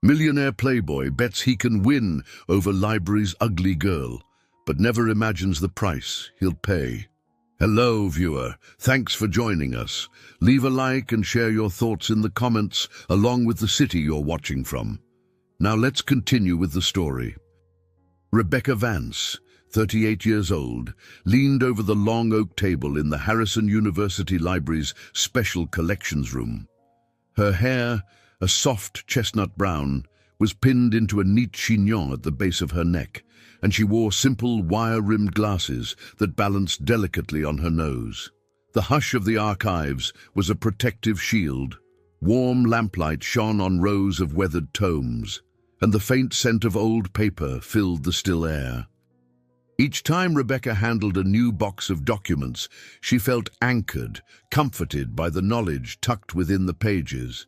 Millionaire playboy bets he can win over library's ugly girl, but never imagines the price he'll pay. Hello, viewer. Thanks for joining us. Leave a like and share your thoughts in the comments, along with the city you're watching from. Now let's continue with the story. Rebecca Vance, 38 years old, leaned over the long oak table in the Harrison University Library's Special Collections Room. Her hair, a soft chestnut brown, was pinned into a neat chignon at the base of her neck, and she wore simple wire-rimmed glasses that balanced delicately on her nose. The hush of the archives was a protective shield. Warm lamplight shone on rows of weathered tomes, and the faint scent of old paper filled the still air. Each time Rebecca handled a new box of documents, she felt anchored, comforted by the knowledge tucked within the pages.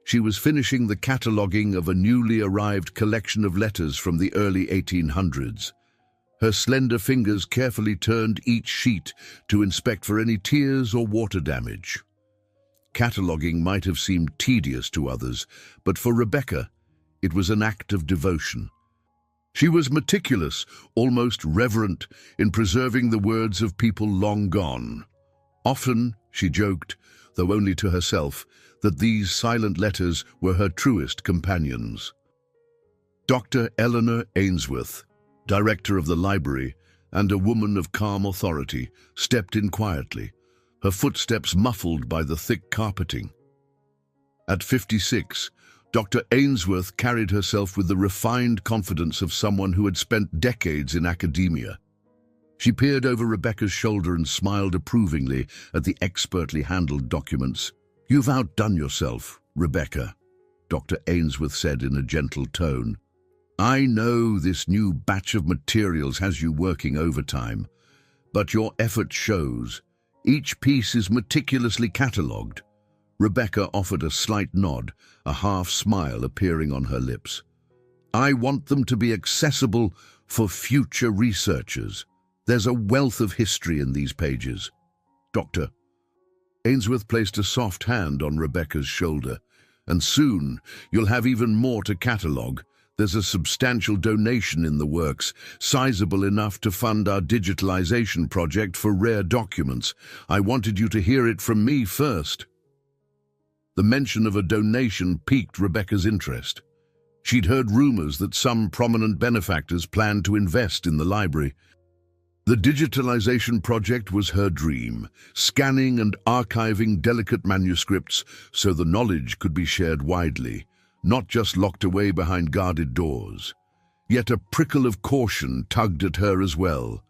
She was finishing the cataloguing of a newly arrived collection of letters from the early 1800s. Her slender fingers carefully turned each sheet to inspect for any tears or water damage. Cataloguing might have seemed tedious to others, but for Rebecca, it was an act of devotion. She was meticulous, almost reverent, in preserving the words of people long gone. Often, she joked, though only to herself, that these silent letters were her truest companions. Dr. Eleanor Ainsworth, director of the library and a woman of calm authority, stepped in quietly, her footsteps muffled by the thick carpeting. At 56, Dr. Ainsworth carried herself with the refined confidence of someone who had spent decades in academia. She peered over Rebecca's shoulder and smiled approvingly at the expertly handled documents. "You've outdone yourself, Rebecca," Dr. Ainsworth said in a gentle tone. "I know this new batch of materials has you working overtime, but your effort shows. Each piece is meticulously catalogued." Rebecca offered a slight nod, a half smile appearing on her lips. "I want them to be accessible for future researchers. There's a wealth of history in these pages." Dr. Ainsworth placed a soft hand on Rebecca's shoulder. "And soon you'll have even more to catalogue. There's a substantial donation in the works, sizable enough to fund our digitalization project for rare documents. I wanted you to hear it from me first." The mention of a donation piqued Rebecca's interest. She'd heard rumors that some prominent benefactors planned to invest in the library. The digitalization project was her dream, scanning and archiving delicate manuscripts so the knowledge could be shared widely, not just locked away behind guarded doors. Yet a prickle of caution tugged at her as well.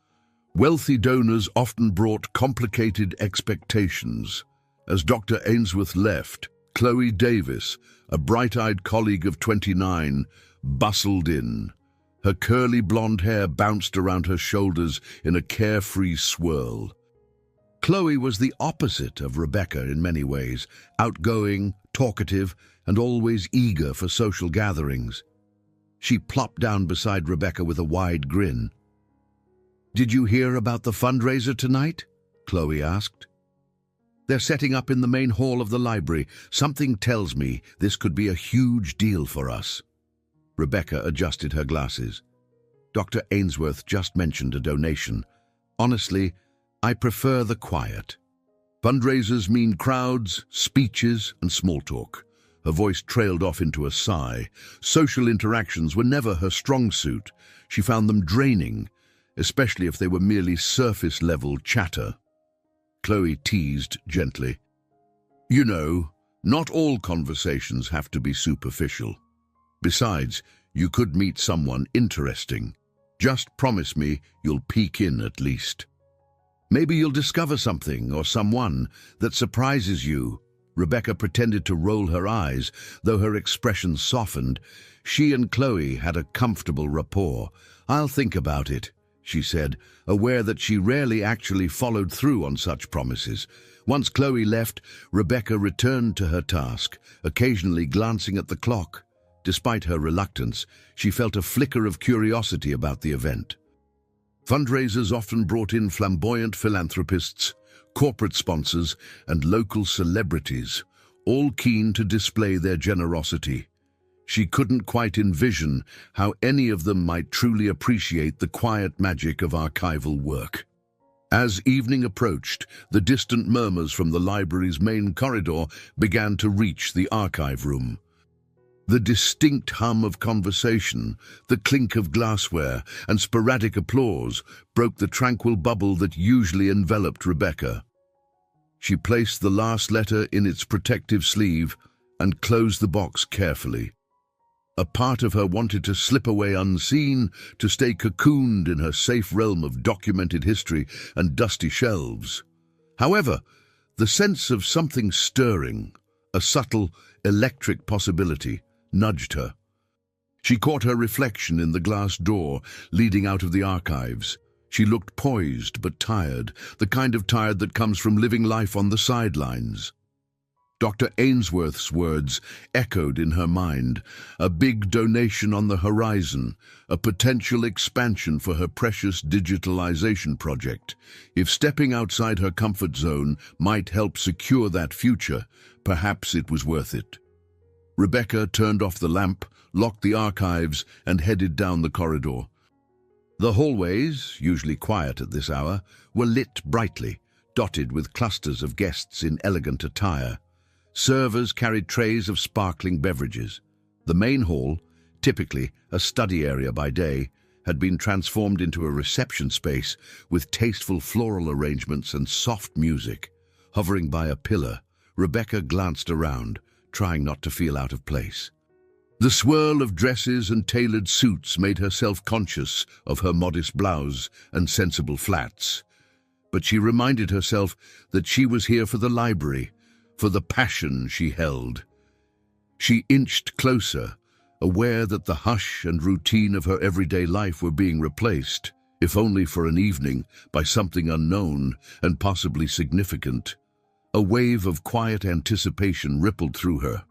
Wealthy donors often brought complicated expectations. As Dr. Ainsworth left, Chloe Davis, a bright-eyed colleague of 29, bustled in. Her curly blonde hair bounced around her shoulders in a carefree swirl. Chloe was the opposite of Rebecca in many ways, outgoing, talkative, and always eager for social gatherings. She plopped down beside Rebecca with a wide grin. "Did you hear about the fundraiser tonight?" Chloe asked. "They're setting up in the main hall of the library. Something tells me this could be a huge deal for us." Rebecca adjusted her glasses. "Dr. Ainsworth just mentioned a donation. Honestly, I prefer the quiet. Fundraisers mean crowds, speeches, and small talk." Her voice trailed off into a sigh. Social interactions were never her strong suit. She found them draining, especially if they were merely surface-level chatter. Chloe teased gently. "You know, not all conversations have to be superficial. Besides, you could meet someone interesting. Just promise me you'll peek in at least. Maybe you'll discover something or someone that surprises you." Rebecca pretended to roll her eyes, though her expression softened. She and Chloe had a comfortable rapport. "I'll think about it," she said, aware that she rarely actually followed through on such promises. Once Chloe left, Rebecca returned to her task, occasionally glancing at the clock. Despite her reluctance, she felt a flicker of curiosity about the event. Fundraisers often brought in flamboyant philanthropists, corporate sponsors, and local celebrities, all keen to display their generosity. She couldn't quite envision how any of them might truly appreciate the quiet magic of archival work. As evening approached, the distant murmurs from the library's main corridor began to reach the archive room. The distinct hum of conversation, the clink of glassware, and sporadic applause broke the tranquil bubble that usually enveloped Rebecca. She placed the last letter in its protective sleeve and closed the box carefully. A part of her wanted to slip away unseen, to stay cocooned in her safe realm of documented history and dusty shelves. However, the sense of something stirring, a subtle, electric possibility, nudged her. She caught her reflection in the glass door leading out of the archives. She looked poised but tired, the kind of tired that comes from living life on the sidelines. Dr. Ainsworth's words echoed in her mind, a big donation on the horizon, a potential expansion for her precious digitalization project. If stepping outside her comfort zone might help secure that future, perhaps it was worth it. Rebecca turned off the lamp, locked the archives, and headed down the corridor. The hallways, usually quiet at this hour, were lit brightly, dotted with clusters of guests in elegant attire. Servers carried trays of sparkling beverages. The main hall, typically a study area by day, had been transformed into a reception space with tasteful floral arrangements and soft music. Hovering by a pillar, Rebecca glanced around, trying not to feel out of place. The swirl of dresses and tailored suits made her self-conscious of her modest blouse and sensible flats. But she reminded herself that she was here for the library, for the passion she held. She inched closer, aware that the hush and routine of her everyday life were being replaced, if only for an evening, by something unknown and possibly significant. A wave of quiet anticipation rippled through her.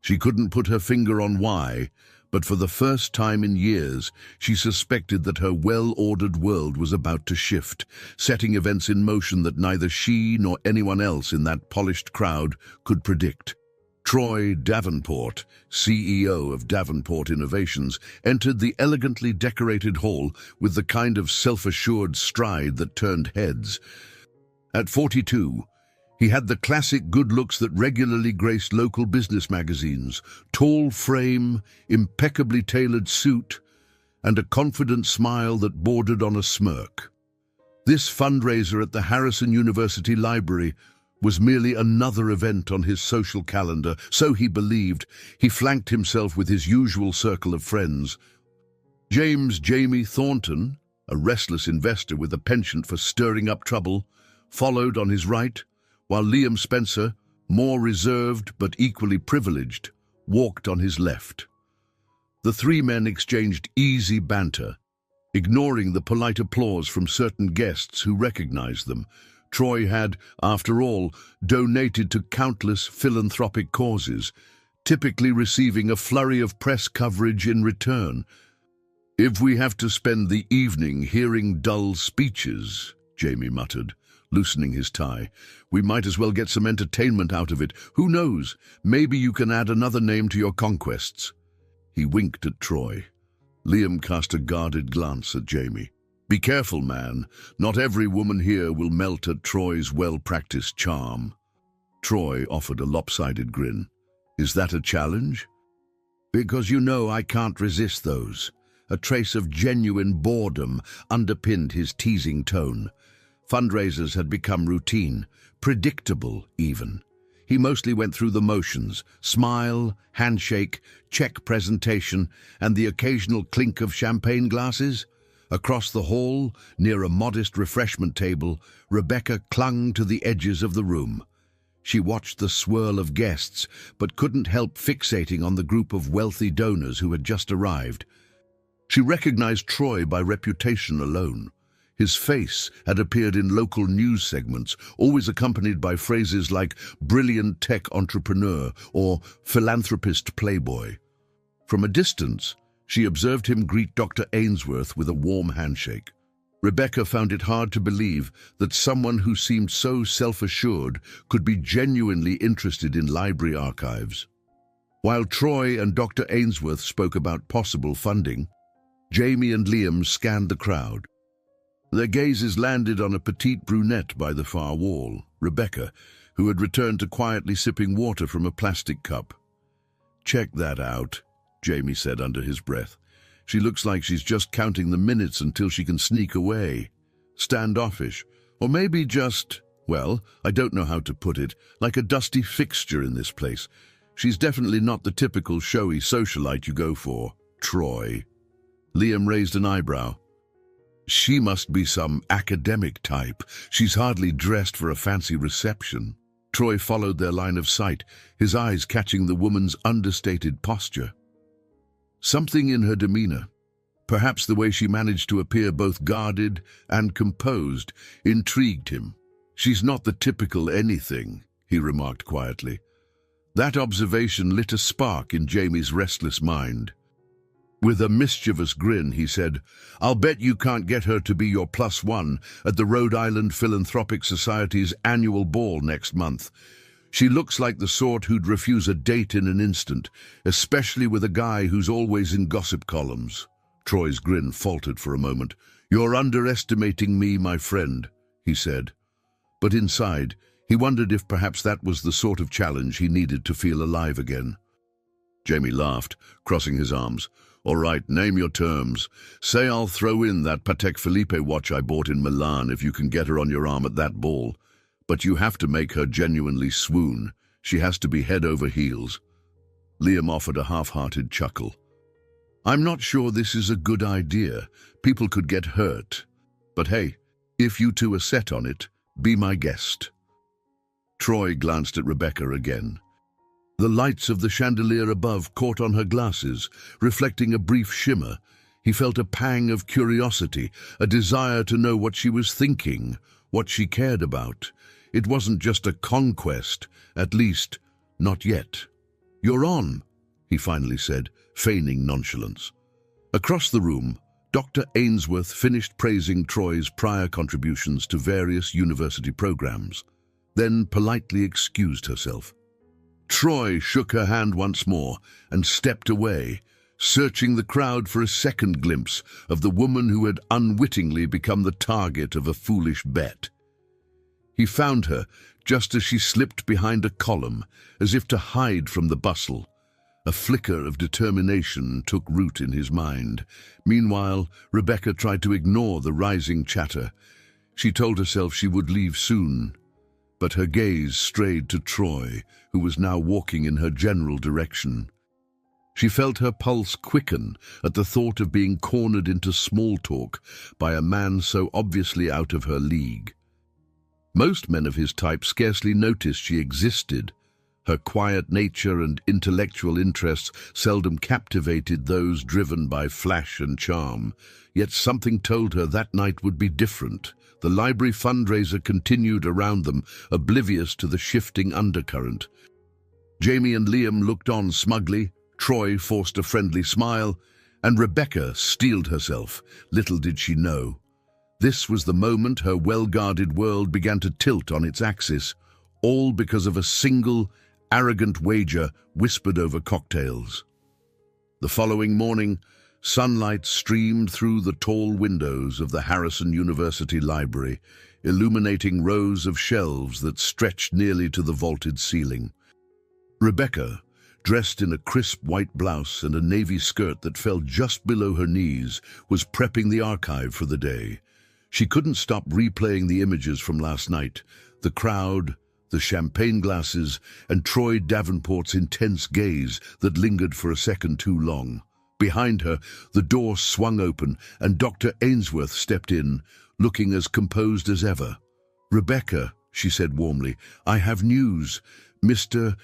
She couldn't put her finger on why, but for the first time in years, she suspected that her well-ordered world was about to shift, setting events in motion that neither she nor anyone else in that polished crowd could predict. Troy Davenport, CEO of Davenport Innovations, entered the elegantly decorated hall with the kind of self-assured stride that turned heads. At 42, he had the classic good looks that regularly graced local business magazines, tall frame, impeccably tailored suit, and a confident smile that bordered on a smirk. This fundraiser at the Harrison University Library was merely another event on his social calendar, so he believed. He flanked himself with his usual circle of friends. James Jamie Thornton, a restless investor with a penchant for stirring up trouble, followed on his right, while Liam Spencer, more reserved but equally privileged, walked on his left. The three men exchanged easy banter, ignoring the polite applause from certain guests who recognized them. Troy had, after all, donated to countless philanthropic causes, typically receiving a flurry of press coverage in return. "If we have to spend the evening hearing dull speeches," Jamie muttered, loosening his tie, "we might as well get some entertainment out of it. Who knows, maybe you can add another name to your conquests." He winked at Troy. Liam cast a guarded glance at Jamie. "Be careful, man. Not every woman here will melt at Troy's well-practiced charm." Troy offered a lopsided grin. "Is that a challenge?" "Because you know I can't resist those." A trace of genuine boredom underpinned his teasing tone. Fundraisers had become routine, predictable even. He mostly went through the motions: smile, handshake, check presentation, and the occasional clink of champagne glasses. Across the hall, near a modest refreshment table, Rebecca clung to the edges of the room. She watched the swirl of guests, but couldn't help fixating on the group of wealthy donors who had just arrived. She recognized Troy by reputation alone. His face had appeared in local news segments, always accompanied by phrases like brilliant tech entrepreneur or philanthropist playboy. From a distance, she observed him greet Dr. Ainsworth with a warm handshake. Rebecca found it hard to believe that someone who seemed so self-assured could be genuinely interested in library archives. While Troy and Dr. Ainsworth spoke about possible funding, Jamie and Liam scanned the crowd. Their gazes landed on a petite brunette by the far wall, Rebecca, who had returned to quietly sipping water from a plastic cup. "Check that out," Jamie said under his breath. "She looks like she's just counting the minutes until she can sneak away. Standoffish, or maybe just, well, I don't know how to put it, like a dusty fixture in this place. She's definitely not the typical showy socialite you go for, Troy." Liam raised an eyebrow. "She must be some academic type. She's hardly dressed for a fancy reception." Troy followed their line of sight, his eyes catching the woman's understated posture. Something in her demeanor, perhaps the way she managed to appear both guarded and composed, intrigued him. "She's not the typical anything," he remarked quietly. That observation lit a spark in Jamie's restless mind. With a mischievous grin, he said, "I'll bet you can't get her to be your +1 at the Rhode Island Philanthropic Society's annual ball next month. She looks like the sort who'd refuse a date in an instant, especially with a guy who's always in gossip columns." Troy's grin faltered for a moment. "You're underestimating me, my friend," he said. But inside, he wondered if perhaps that was the sort of challenge he needed to feel alive again. Jamie laughed, crossing his arms. "All right, name your terms. Say I'll throw in that Patek Philippe watch I bought in Milan if you can get her on your arm at that ball. But you have to make her genuinely swoon. She has to be head over heels." Liam offered a half-hearted chuckle. "I'm not sure this is a good idea. People could get hurt. But hey, if you two are set on it, be my guest." Troy glanced at Rebecca again. The lights of the chandelier above caught on her glasses, reflecting a brief shimmer. He felt a pang of curiosity, a desire to know what she was thinking, what she cared about. It wasn't just a conquest, at least, not yet. "You're on," he finally said, feigning nonchalance. Across the room, Dr. Ainsworth finished praising Troy's prior contributions to various university programs, then politely excused herself. Troy shook her hand once more and stepped away, searching the crowd for a second glimpse of the woman who had unwittingly become the target of a foolish bet. He found her just as she slipped behind a column, as if to hide from the bustle. A flicker of determination took root in his mind. Meanwhile, Rebecca tried to ignore the rising chatter. She told herself she would leave soon, but her gaze strayed to Troy, who was now walking in her general direction. She felt her pulse quicken at the thought of being cornered into small talk by a man so obviously out of her league. Most men of his type scarcely noticed she existed. Her quiet nature and intellectual interests seldom captivated those driven by flash and charm. Yet something told her that night would be different. The library fundraiser continued around them, oblivious to the shifting undercurrent. Jamie and Liam looked on smugly, Troy forced a friendly smile, and Rebecca steeled herself. Little did she know. This was the moment her well-guarded world began to tilt on its axis, all because of a single, arrogant wager whispered over cocktails. The following morning, sunlight streamed through the tall windows of the Harrison University Library, illuminating rows of shelves that stretched nearly to the vaulted ceiling. Rebecca, dressed in a crisp white blouse and a navy skirt that fell just below her knees, was prepping the archive for the day. She couldn't stop replaying the images from last night, the crowd, the champagne glasses, and Troy Davenport's intense gaze that lingered for a second too long. Behind her, the door swung open, and Dr. Ainsworth stepped in, looking as composed as ever. "Rebecca," she said warmly, "I have news. Mr.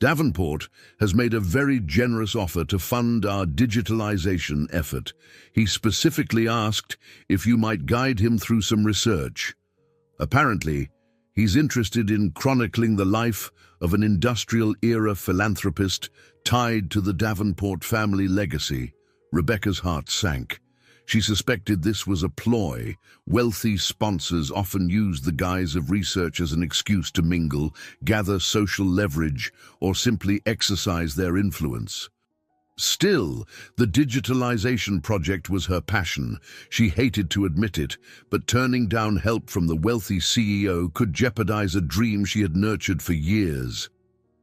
Davenport has made a very generous offer to fund our digitalization effort. He specifically asked if you might guide him through some research. Apparently, he's interested in chronicling the life of an industrial-era philanthropist tied to the Davenport family legacy." Rebecca's heart sank. She suspected this was a ploy. Wealthy sponsors often use the guise of research as an excuse to mingle, gather social leverage, or simply exercise their influence. Still, the digitalization project was her passion. She hated to admit it, but turning down help from the wealthy CEO could jeopardize a dream she had nurtured for years.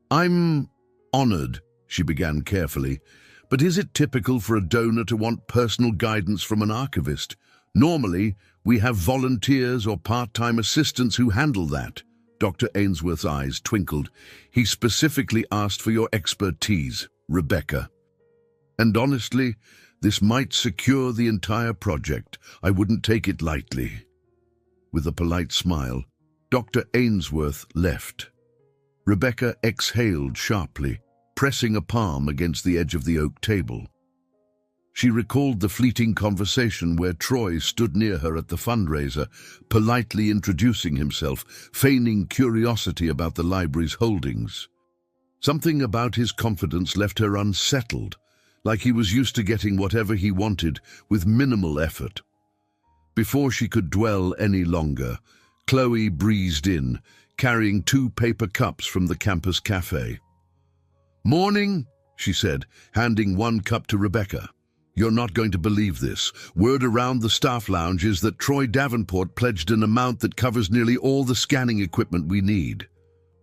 "I'm honored," she began carefully, "but is it typical for a donor to want personal guidance from an archivist? Normally, we have volunteers or part-time assistants who handle that." Dr. Ainsworth's eyes twinkled. "He specifically asked for your expertise, Rebecca. And honestly, this might secure the entire project. I wouldn't take it lightly." With a polite smile, Dr. Ainsworth left. Rebecca exhaled sharply, pressing a palm against the edge of the oak table. She recalled the fleeting conversation where Troy stood near her at the fundraiser, politely introducing himself, feigning curiosity about the library's holdings. Something about his confidence left her unsettled, like he was used to getting whatever he wanted with minimal effort. Before she could dwell any longer, Chloe breezed in, carrying 2 paper cups from the campus cafe. "Morning," she said, handing 1 cup to Rebecca. "You're not going to believe this. Word around the staff lounge is that Troy Davenport pledged an amount that covers nearly all the scanning equipment we need."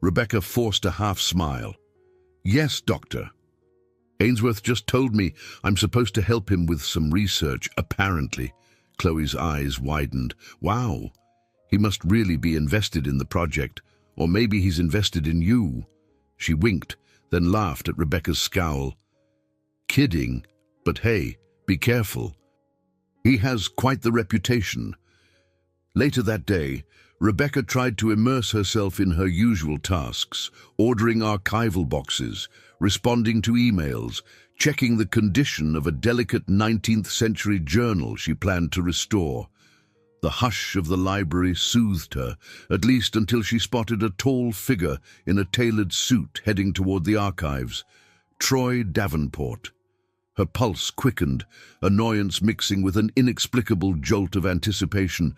Rebecca forced a half-smile. "Yes, Doctor. Ainsworth just told me I'm supposed to help him with some research, apparently." Chloe's eyes widened. "Wow, he must really be invested in the project. Or maybe he's invested in you." She winked, then laughed at Rebecca's scowl. "Kidding, but hey, be careful. He has quite the reputation." Later that day, Rebecca tried to immerse herself in her usual tasks, ordering archival boxes, responding to emails, checking the condition of a delicate 19th century journal she planned to restore. The hush of the library soothed her, at least until she spotted a tall figure in a tailored suit heading toward the archives. Troy Davenport. Her pulse quickened, annoyance mixing with an inexplicable jolt of anticipation.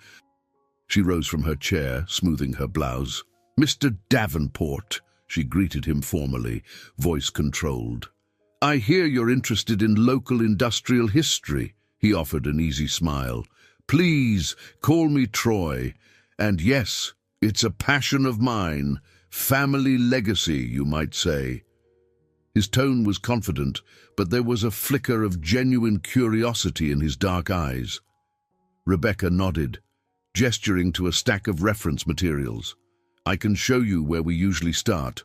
She rose from her chair, smoothing her blouse. "Mr. Davenport," she greeted him formally, voice controlled. "I hear you're interested in local industrial history." He offered an easy smile. "Please, call me Troy. And yes, it's a passion of mine. Family legacy, you might say." His tone was confident, but there was a flicker of genuine curiosity in his dark eyes. Rebecca nodded, gesturing to a stack of reference materials. "I can show you where we usually start.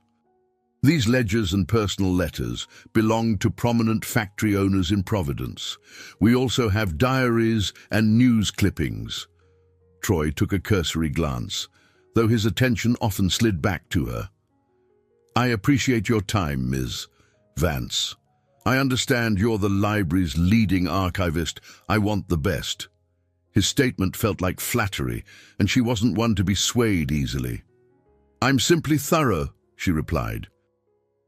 These ledgers and personal letters belong to prominent factory owners in Providence. We also have diaries and news clippings." Troy took a cursory glance, though his attention often slid back to her. "I appreciate your time, Ms. Vance. I understand you're the library's leading archivist. I want the best." His statement felt like flattery, and she wasn't one to be swayed easily. "I'm simply thorough," she replied.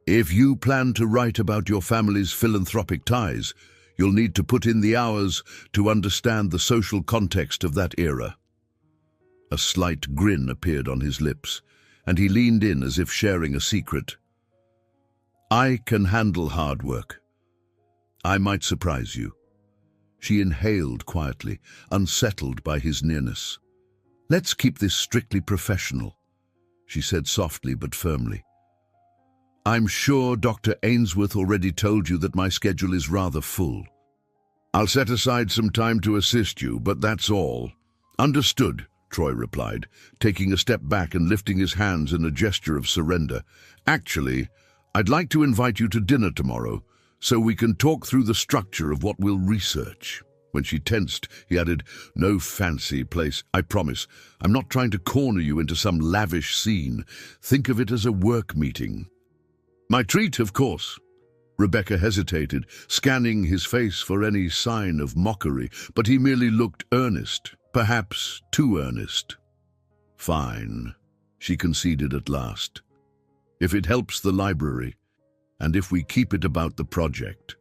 "If you plan to write about your family's philanthropic ties, you'll need to put in the hours to understand the social context of that era." A slight grin appeared on his lips, and he leaned in as if sharing a secret. "I can handle hard work. I might surprise you." She inhaled quietly, unsettled by his nearness. "Let's keep this strictly professional," she said softly but firmly. "I'm sure Dr. Ainsworth already told you that my schedule is rather full. I'll set aside some time to assist you, but that's all." "Understood," Troy replied, taking a step back and lifting his hands in a gesture of surrender. "Actually, I'd like to invite you to dinner tomorrow, so we can talk through the structure of what we'll research." When she tensed, he added, "No fancy place, I promise. I'm not trying to corner you into some lavish scene. Think of it as a work meeting." "My treat, of course." Rebecca hesitated, scanning his face for any sign of mockery, but he merely looked earnest, perhaps too earnest. "Fine," she conceded at last. "If it helps the library, and if we keep it about the project."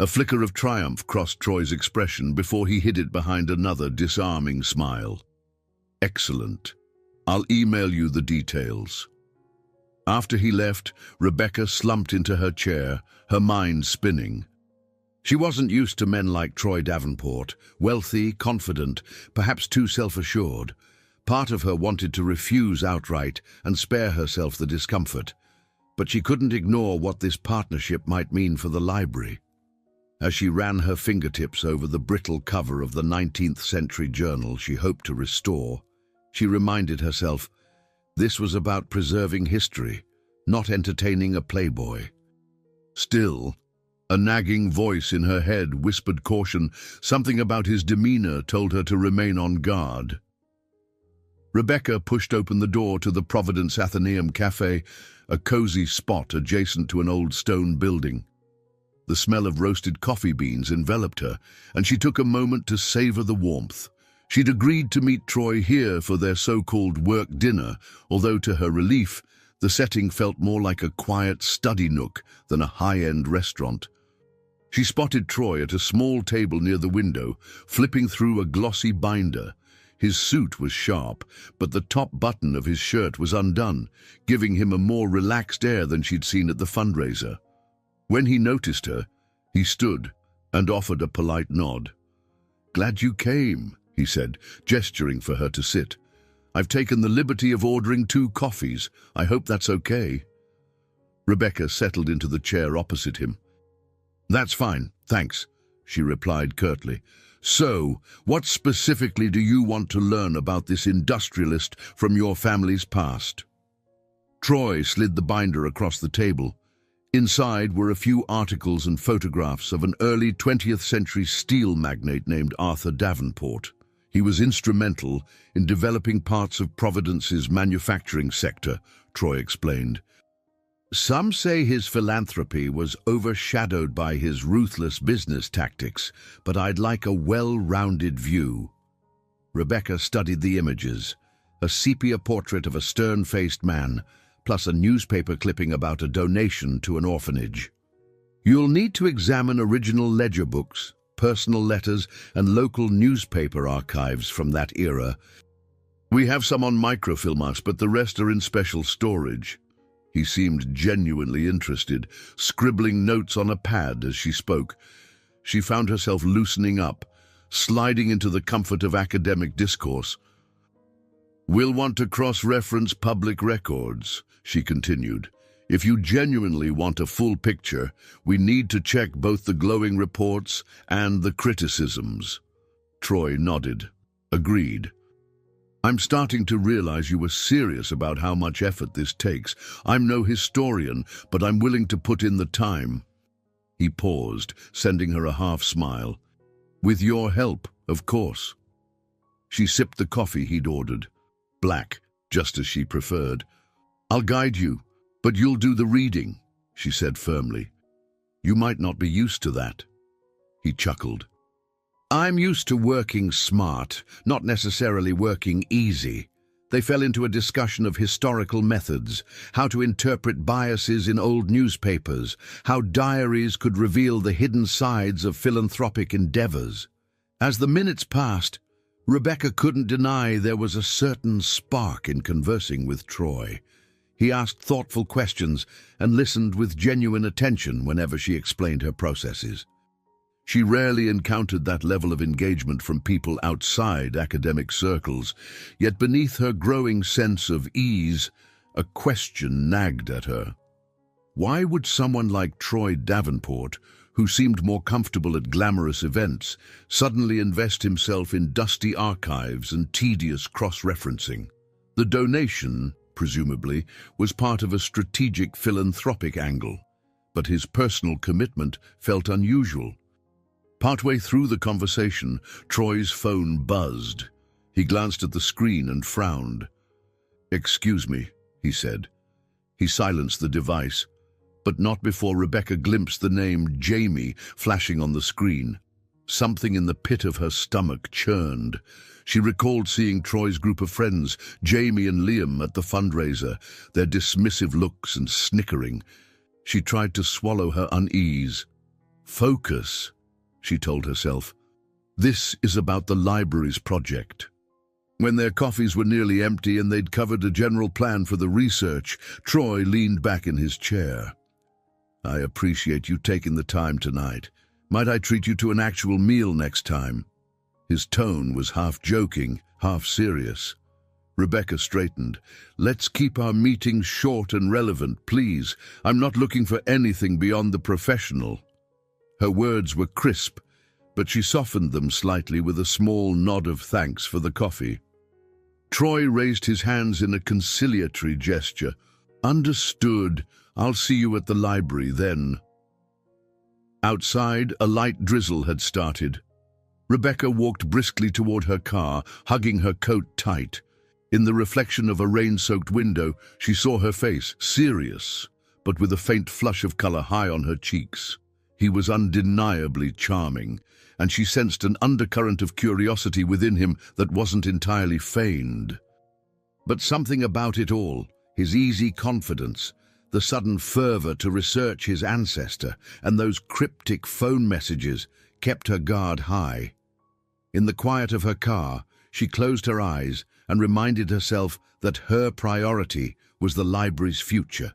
A flicker of triumph crossed Troy's expression before he hid it behind another disarming smile. Excellent. I'll email you the details. After he left, Rebecca slumped into her chair, her mind spinning. She wasn't used to men like Troy Davenport, wealthy, confident, perhaps too self-assured. Part of her wanted to refuse outright and spare herself the discomfort, but she couldn't ignore what this partnership might mean for the library. As she ran her fingertips over the brittle cover of the 19th century journal she hoped to restore, she reminded herself, this was about preserving history, not entertaining a playboy. Still, a nagging voice in her head whispered caution. Something about his demeanor told her to remain on guard. Rebecca pushed open the door to the Providence Athenaeum Cafe, a cozy spot adjacent to an old stone building. The smell of roasted coffee beans enveloped her, and she took a moment to savor the warmth. She'd agreed to meet Troy here for their so-called work dinner, although to her relief, the setting felt more like a quiet study nook than a high-end restaurant. She spotted Troy at a small table near the window, flipping through a glossy binder. His suit was sharp, but the top button of his shirt was undone, giving him a more relaxed air than she'd seen at the fundraiser. When he noticed her, he stood and offered a polite nod. "Glad you came," he said, gesturing for her to sit. "I've taken the liberty of ordering 2 coffees. I hope that's okay." Rebecca settled into the chair opposite him. "That's fine, thanks," she replied curtly. "So, what specifically do you want to learn about this industrialist from your family's past?" Troy slid the binder across the table. Inside were a few articles and photographs of an early 20th century steel magnate named Arthur Davenport. He was instrumental in developing parts of Providence's manufacturing sector, Troy explained. "Some say his philanthropy was overshadowed by his ruthless business tactics, but I'd like a well-rounded view." Rebecca studied the images, a sepia portrait of a stern-faced man, plus a newspaper clipping about a donation to an orphanage. "You'll need to examine original ledger books, personal letters, and local newspaper archives from that era. We have some on microfilm, but the rest are in special storage." He seemed genuinely interested, scribbling notes on a pad as she spoke. She found herself loosening up, sliding into the comfort of academic discourse. "We'll want to cross-reference public records," she continued. "If you genuinely want a full picture, we need to check both the glowing reports and the criticisms." Troy nodded. "Agreed. I'm starting to realize you were serious about how much effort this takes. I'm no historian, but I'm willing to put in the time." He paused, sending her a half-smile. "With your help, of course." She sipped the coffee he'd ordered. Black, just as she preferred. "I'll guide you, but you'll do the reading," she said firmly. "You might not be used to that." He chuckled. "I'm used to working smart, not necessarily working easy." They fell into a discussion of historical methods, how to interpret biases in old newspapers, how diaries could reveal the hidden sides of philanthropic endeavors. As the minutes passed, Rebecca couldn't deny there was a certain spark in conversing with Troy. He asked thoughtful questions and listened with genuine attention whenever she explained her processes. She rarely encountered that level of engagement from people outside academic circles, yet beneath her growing sense of ease, a question nagged at her. Why would someone like Troy Davenport, who seemed more comfortable at glamorous events, suddenly invest himself in dusty archives and tedious cross-referencing? The donation, presumably, was part of a strategic philanthropic angle, but his personal commitment felt unusual. Partway through the conversation, Troy's phone buzzed. He glanced at the screen and frowned. "Excuse me," he said. He silenced the device, but not before Rebecca glimpsed the name Jamie flashing on the screen. Something in the pit of her stomach churned. She recalled seeing Troy's group of friends, Jamie and Liam, at the fundraiser, their dismissive looks and snickering. She tried to swallow her unease. Focus, she told herself. This is about the library's project. When their coffees were nearly empty and they'd covered a general plan for the research, Troy leaned back in his chair. I appreciate you taking the time tonight. Might I treat you to an actual meal next time? His tone was half joking, half serious. Rebecca straightened. Let's keep our meetings short and relevant, please. I'm not looking for anything beyond the professional. Her words were crisp, but she softened them slightly with a small nod of thanks for the coffee. Troy raised his hands in a conciliatory gesture. Understood. I'll see you at the library then. Outside, a light drizzle had started. Rebecca walked briskly toward her car, hugging her coat tight. In the reflection of a rain-soaked window, she saw her face, serious, but with a faint flush of color high on her cheeks. He was undeniably charming, and she sensed an undercurrent of curiosity within him that wasn't entirely feigned. But something about it all, his easy confidence, the sudden fervor to research his ancestor, and those cryptic phone messages, kept her guard high. In the quiet of her car, she closed her eyes and reminded herself that her priority was the library's future.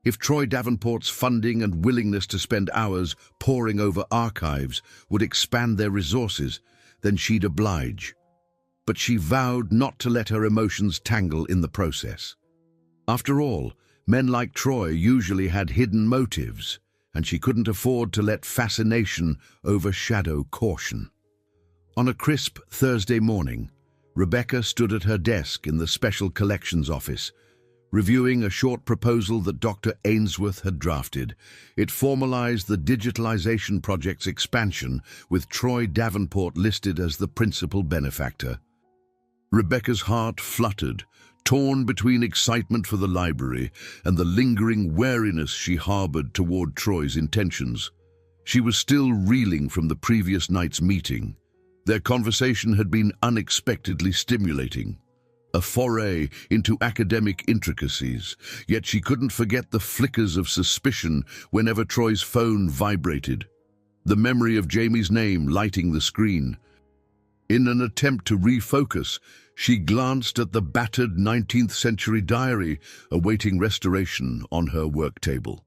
If Troy Davenport's funding and willingness to spend hours poring over archives would expand their resources, then she'd oblige. But she vowed not to let her emotions tangle in the process. After all, men like Troy usually had hidden motives, and she couldn't afford to let fascination overshadow caution. On a crisp Thursday morning, Rebecca stood at her desk in the Special Collections office, reviewing a short proposal that Dr. Ainsworth had drafted. It formalized the digitalization project's expansion, with Troy Davenport listed as the principal benefactor. Rebecca's heart fluttered, torn between excitement for the library and the lingering wariness she harbored toward Troy's intentions. She was still reeling from the previous night's meeting. Their conversation had been unexpectedly stimulating, a foray into academic intricacies, yet she couldn't forget the flickers of suspicion whenever Troy's phone vibrated, the memory of Jamie's name lighting the screen. In an attempt to refocus, she glanced at the battered 19th century diary awaiting restoration on her work table.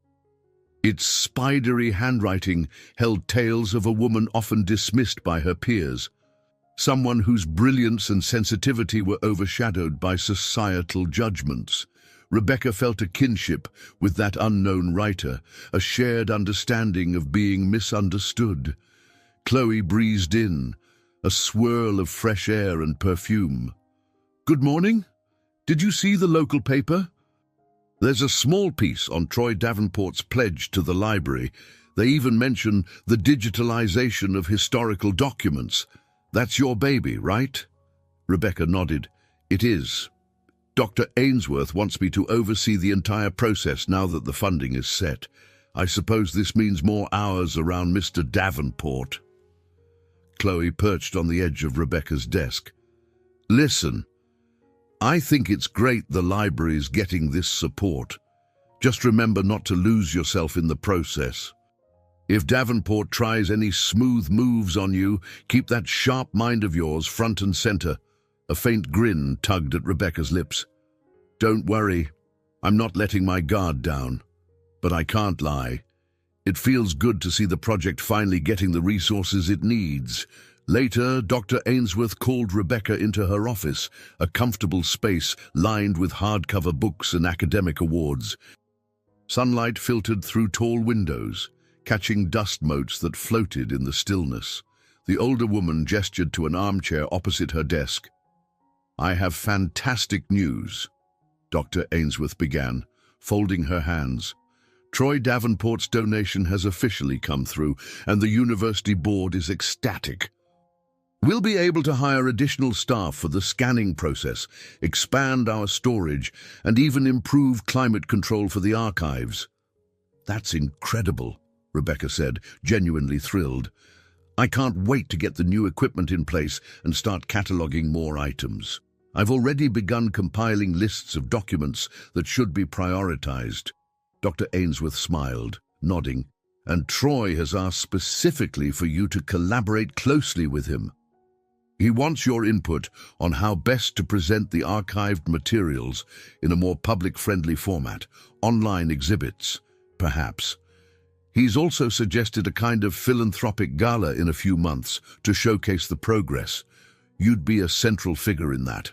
Its spidery handwriting held tales of a woman often dismissed by her peers, someone whose brilliance and sensitivity were overshadowed by societal judgments. Rebecca felt a kinship with that unknown writer, a shared understanding of being misunderstood. Chloe breezed in, a swirl of fresh air and perfume. "Good morning. Did you see the local paper? There's a small piece on Troy Davenport's pledge to the library. They even mention the digitalization of historical documents. That's your baby, right?" Rebecca nodded. "It is. Dr. Ainsworth wants me to oversee the entire process now that the funding is set. I suppose this means more hours around Mr. Davenport." Chloe perched on the edge of Rebecca's desk. "Listen, I think it's great the library's getting this support. Just remember not to lose yourself in the process. If Davenport tries any smooth moves on you, keep that sharp mind of yours front and center." A faint grin tugged at Rebecca's lips. "Don't worry, I'm not letting my guard down. But I can't lie. It feels good to see the project finally getting the resources it needs." Later, Dr. Ainsworth called Rebecca into her office, a comfortable space lined with hardcover books and academic awards. Sunlight filtered through tall windows, catching dust motes that floated in the stillness. The older woman gestured to an armchair opposite her desk. "I have fantastic news," Dr. Ainsworth began, folding her hands. "Troy Davenport's donation has officially come through, and the university board is ecstatic. We'll be able to hire additional staff for the scanning process, expand our storage, and even improve climate control for the archives." "That's incredible," Rebecca said, genuinely thrilled. "I can't wait to get the new equipment in place and start cataloging more items. I've already begun compiling lists of documents that should be prioritized." Dr. Ainsworth smiled, nodding. and Troy has asked specifically for you to collaborate closely with him. He wants your input on how best to present the archived materials in a more public-friendly format, online exhibits, perhaps. He's also suggested a kind of philanthropic gala in a few months to showcase the progress. You'd be a central figure in that.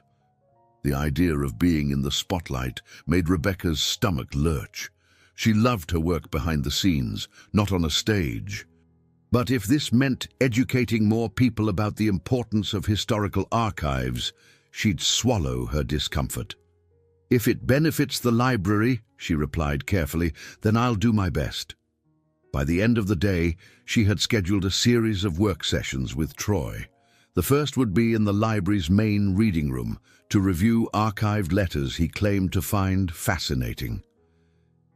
The idea of being in the spotlight made Rebecca's stomach lurch. She loved her work behind the scenes, not on a stage. But if this meant educating more people about the importance of historical archives, she'd swallow her discomfort. "If it benefits the library," she replied carefully, "then I'll do my best." By the end of the day, she had scheduled a series of work sessions with Troy. The first would be in the library's main reading room to review archived letters he claimed to find fascinating.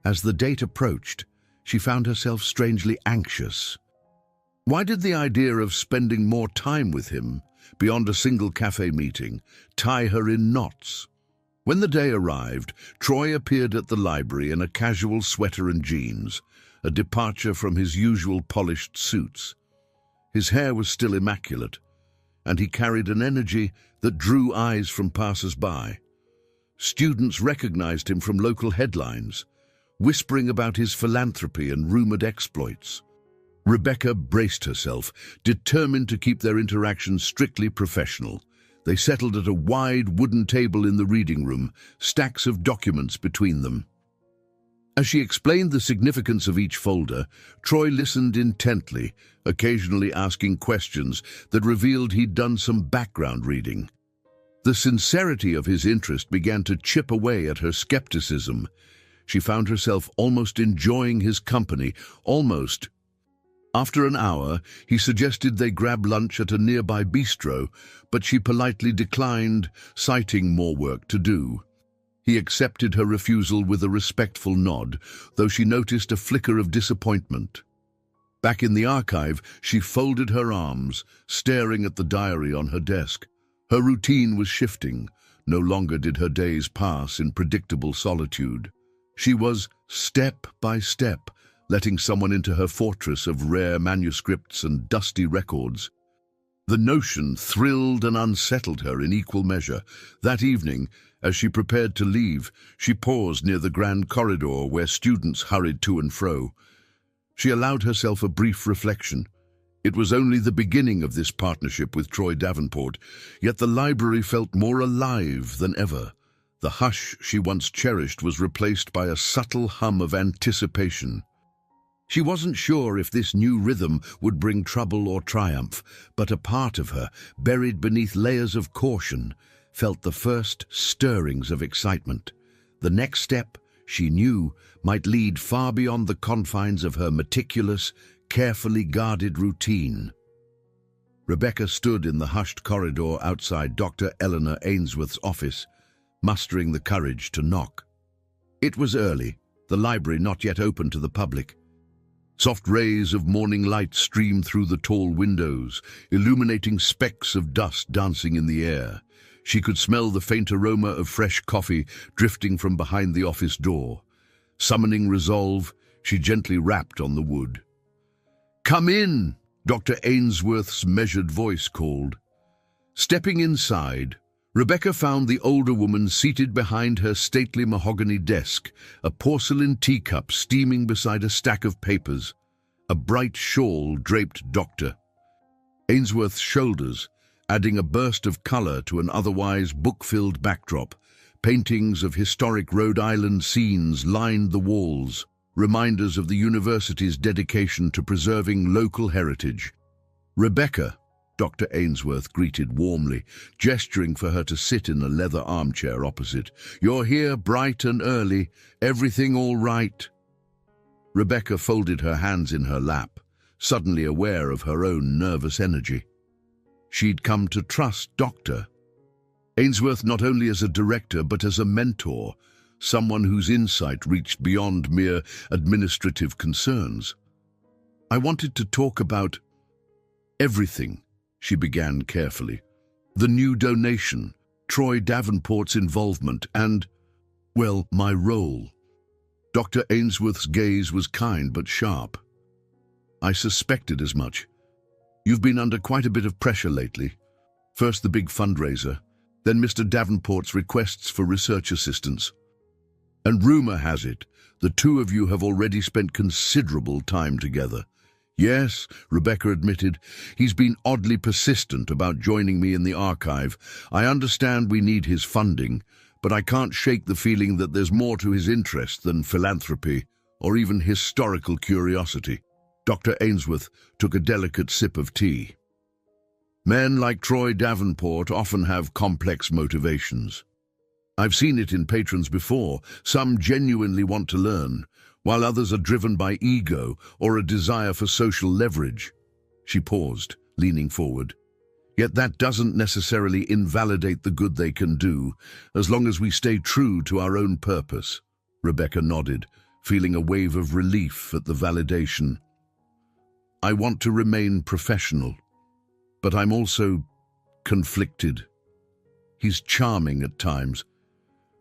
As the date approached, she found herself strangely anxious. Why did the idea of spending more time with him, beyond a single cafe meeting, tie her in knots? When the day arrived, Troy appeared at the library in a casual sweater and jeans, a departure from his usual polished suits. His hair was still immaculate, and he carried an energy that drew eyes from passers-by. Students recognized him from local headlines, whispering about his philanthropy and rumored exploits. Rebecca braced herself, determined to keep their interaction strictly professional. They settled at a wide wooden table in the reading room, stacks of documents between them. As she explained the significance of each folder, Troy listened intently, occasionally asking questions that revealed he'd done some background reading. The sincerity of his interest began to chip away at her skepticism. She found herself almost enjoying his company, almost. After an hour, he suggested they grab lunch at a nearby bistro, but she politely declined, citing more work to do. He accepted her refusal with a respectful nod, though she noticed a flicker of disappointment. Back in the archive, she folded her arms, staring at the diary on her desk. Her routine was shifting. No longer did her days pass in predictable solitude. She was, step by step, letting someone into her fortress of rare manuscripts and dusty records. The notion thrilled and unsettled her in equal measure. That evening, as she prepared to leave, she paused near the grand corridor where students hurried to and fro. She allowed herself a brief reflection. It was only the beginning of this partnership with Troy Davenport, yet the library felt more alive than ever. The hush she once cherished was replaced by a subtle hum of anticipation. She wasn't sure if this new rhythm would bring trouble or triumph, but a part of her, buried beneath layers of caution, felt the first stirrings of excitement. The next step, she knew, might lead far beyond the confines of her meticulous, carefully guarded routine. Rebecca stood in the hushed corridor outside Dr. Eleanor Ainsworth's office, mustering the courage to knock. It was early, the library not yet open to the public. Soft rays of morning light streamed through the tall windows, illuminating specks of dust dancing in the air. She could smell the faint aroma of fresh coffee drifting from behind the office door. Summoning resolve, she gently rapped on the wood. "Come in," Dr. Ainsworth's measured voice called. Stepping inside, Rebecca found the older woman seated behind her stately mahogany desk, a porcelain teacup steaming beside a stack of papers. A bright shawl draped Dr. Ainsworth's shoulders, adding a burst of color to an otherwise book-filled backdrop. Paintings of historic Rhode Island scenes lined the walls, reminders of the university's dedication to preserving local heritage. "Rebecca," Dr. Ainsworth greeted warmly, gesturing for her to sit in a leather armchair opposite. "You're here bright and early. Everything all right?" Rebecca folded her hands in her lap, suddenly aware of her own nervous energy. She'd come to trust Dr. Ainsworth not only as a director but as a mentor, someone whose insight reached beyond mere administrative concerns. "I wanted to talk about everything," she began carefully. "The new donation, Troy Davenport's involvement, and, well, my role." Dr. Ainsworth's gaze was kind but sharp. I suspected as much. You've been under quite a bit of pressure lately. First the big fundraiser, then Mr. Davenport's requests for research assistance. And rumor has it, the two of you have already spent considerable time together. Yes, Rebecca admitted, he's been oddly persistent about joining me in the archive. I understand we need his funding, but I can't shake the feeling that there's more to his interest than philanthropy or even historical curiosity. Dr. Ainsworth took a delicate sip of tea. Men like Troy Davenport often have complex motivations. I've seen it in patrons before. Some genuinely want to learn, while others are driven by ego or a desire for social leverage. She paused, leaning forward. Yet that doesn't necessarily invalidate the good they can do, as long as we stay true to our own purpose. Rebecca nodded, feeling a wave of relief at the validation. I want to remain professional, but I'm also conflicted. He's charming at times,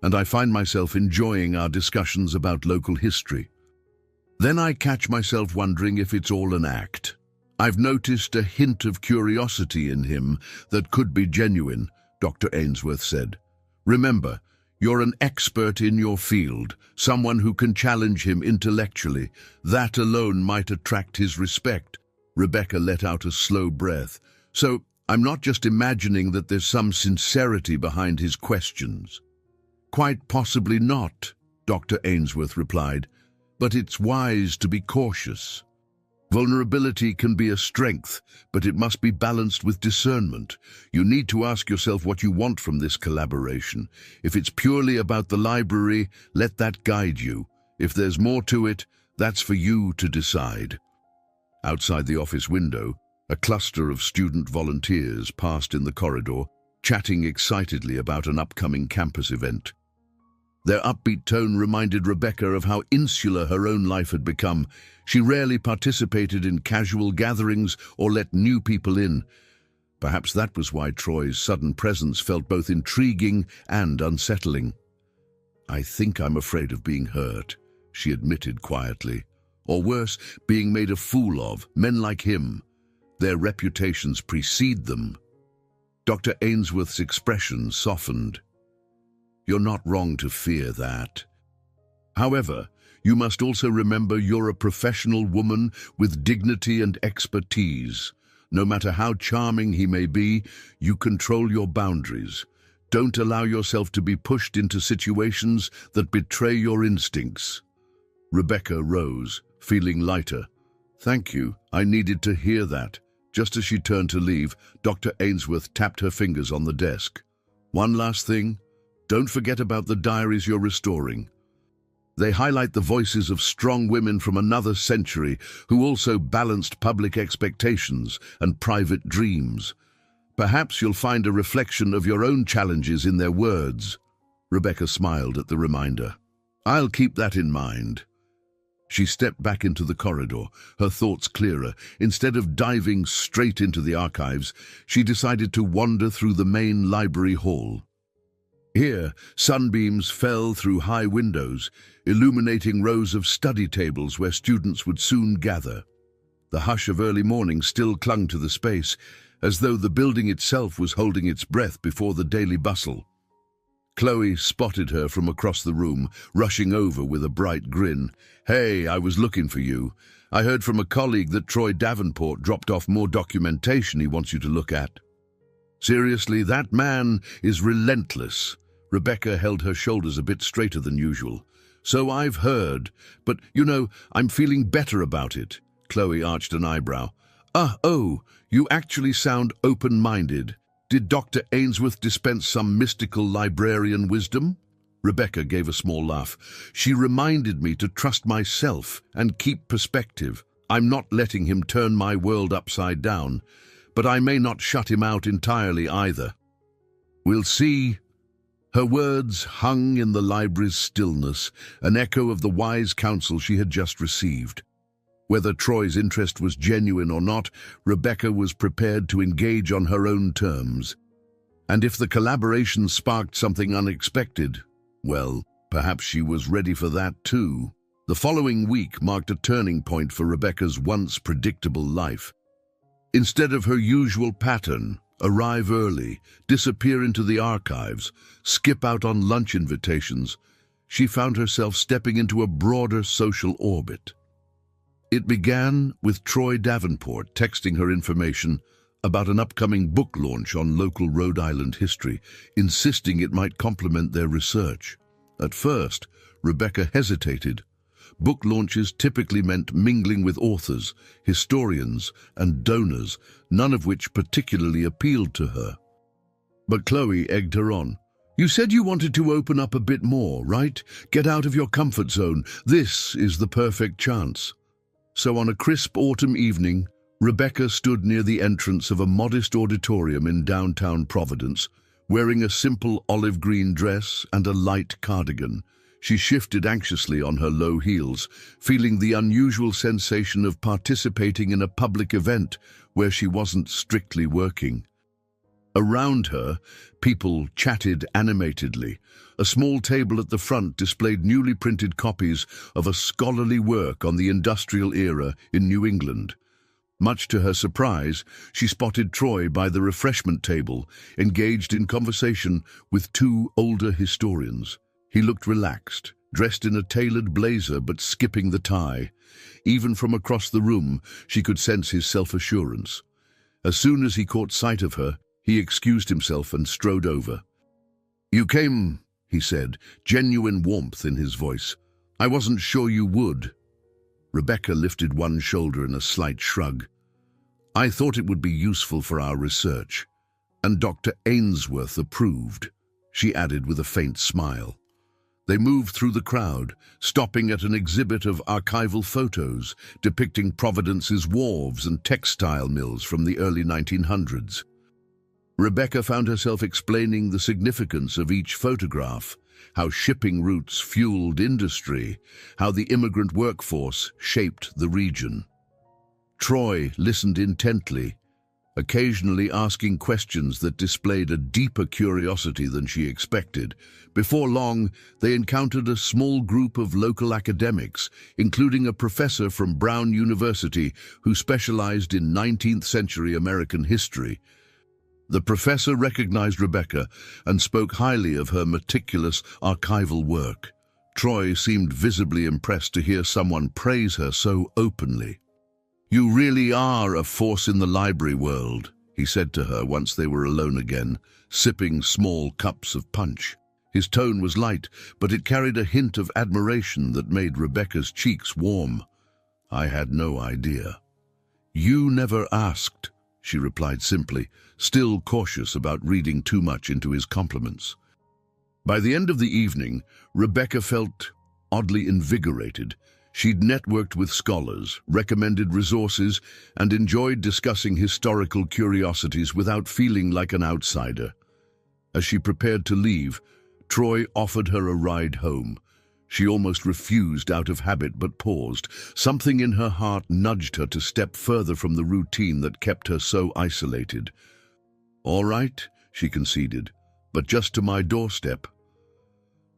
and I find myself enjoying our discussions about local history. Then I catch myself wondering if it's all an act. I've noticed a hint of curiosity in him that could be genuine, Dr. Ainsworth said. Remember, you're an expert in your field, someone who can challenge him intellectually. That alone might attract his respect. Rebecca let out a slow breath. So, I'm not just imagining that there's some sincerity behind his questions. Quite possibly not, Dr. Ainsworth replied, but it's wise to be cautious. Vulnerability can be a strength, but it must be balanced with discernment. You need to ask yourself what you want from this collaboration. If it's purely about the library, let that guide you. If there's more to it, that's for you to decide. Outside the office window, a cluster of student volunteers passed in the corridor, chatting excitedly about an upcoming campus event. Their upbeat tone reminded Rebecca of how insular her own life had become. She rarely participated in casual gatherings or let new people in. Perhaps that was why Troy's sudden presence felt both intriguing and unsettling. I think I'm afraid of being hurt, she admitted quietly. Or worse, being made a fool of. Men like him. Their reputations precede them. Dr. Ainsworth's expression softened. You're not wrong to fear that. However, you must also remember you're a professional woman with dignity and expertise. No matter how charming he may be, you control your boundaries. Don't allow yourself to be pushed into situations that betray your instincts. Rebecca rose, feeling lighter. Thank you, I needed to hear that. Just as she turned to leave, Dr. Ainsworth tapped her fingers on the desk. One last thing, don't forget about the diaries you're restoring. They highlight the voices of strong women from another century who also balanced public expectations and private dreams. Perhaps you'll find a reflection of your own challenges in their words. Rebecca smiled at the reminder. I'll keep that in mind. She stepped back into the corridor, her thoughts clearer. Instead of diving straight into the archives, she decided to wander through the main library hall. Here, sunbeams fell through high windows, illuminating rows of study tables where students would soon gather. The hush of early morning still clung to the space, as though the building itself was holding its breath before the daily bustle. Chloe spotted her from across the room, rushing over with a bright grin. Hey, I was looking for you. I heard from a colleague that Troy Davenport dropped off more documentation he wants you to look at. Seriously, that man is relentless. Rebecca held her shoulders a bit straighter than usual. So I've heard, but, I'm feeling better about it. Chloe arched an eyebrow. You actually sound open-minded. Did Dr. Ainsworth dispense some mystical librarian wisdom? Rebecca gave a small laugh. She reminded me to trust myself and keep perspective. I'm not letting him turn my world upside down, but I may not shut him out entirely either. We'll see. Her words hung in the library's stillness, an echo of the wise counsel she had just received. Whether Troy's interest was genuine or not, Rebecca was prepared to engage on her own terms. And if the collaboration sparked something unexpected, well, perhaps she was ready for that too. The following week marked a turning point for Rebecca's once predictable life. Instead of her usual pattern, arrive early, disappear into the archives, skip out on lunch invitations, she found herself stepping into a broader social orbit. It began with Troy Davenport texting her information about an upcoming book launch on local Rhode Island history, insisting it might complement their research. At first, Rebecca hesitated. Book launches typically meant mingling with authors, historians, and donors, none of which particularly appealed to her. But Chloe egged her on. "You said you wanted to open up a bit more, right? Get out of your comfort zone. This is the perfect chance." So on a crisp autumn evening, Rebecca stood near the entrance of a modest auditorium in downtown Providence, wearing a simple olive green dress and a light cardigan. She shifted anxiously on her low heels, feeling the unusual sensation of participating in a public event where she wasn't strictly working. Around her, people chatted animatedly. A small table at the front displayed newly printed copies of a scholarly work on the industrial era in New England. Much to her surprise, she spotted Troy by the refreshment table, engaged in conversation with two older historians. He looked relaxed, dressed in a tailored blazer but skipping the tie. Even from across the room, she could sense his self-assurance. As soon as he caught sight of her, he excused himself and strode over. "You came," he said, genuine warmth in his voice. "I wasn't sure you would." Rebecca lifted one shoulder in a slight shrug. "I thought it would be useful for our research. And Dr. Ainsworth approved," she added with a faint smile. They moved through the crowd, stopping at an exhibit of archival photos depicting Providence's wharves and textile mills from the early 1900s. Rebecca found herself explaining the significance of each photograph, how shipping routes fueled industry, how the immigrant workforce shaped the region. Troy listened intently, occasionally asking questions that displayed a deeper curiosity than she expected. Before long, they encountered a small group of local academics, including a professor from Brown University who specialized in 19th century American history. The professor recognized Rebecca and spoke highly of her meticulous archival work. Troy seemed visibly impressed to hear someone praise her so openly. "You really are a force in the library world," he said to her once they were alone again, sipping small cups of punch. His tone was light, but it carried a hint of admiration that made Rebecca's cheeks warm. "I had no idea." "You never asked," she replied simply, still cautious about reading too much into his compliments. By the end of the evening, Rebecca felt oddly invigorated. She'd networked with scholars, recommended resources, and enjoyed discussing historical curiosities without feeling like an outsider. As she prepared to leave, Troy offered her a ride home. She almost refused out of habit but paused. Something in her heart nudged her to step further from the routine that kept her so isolated. "All right," she conceded, "but just to my doorstep."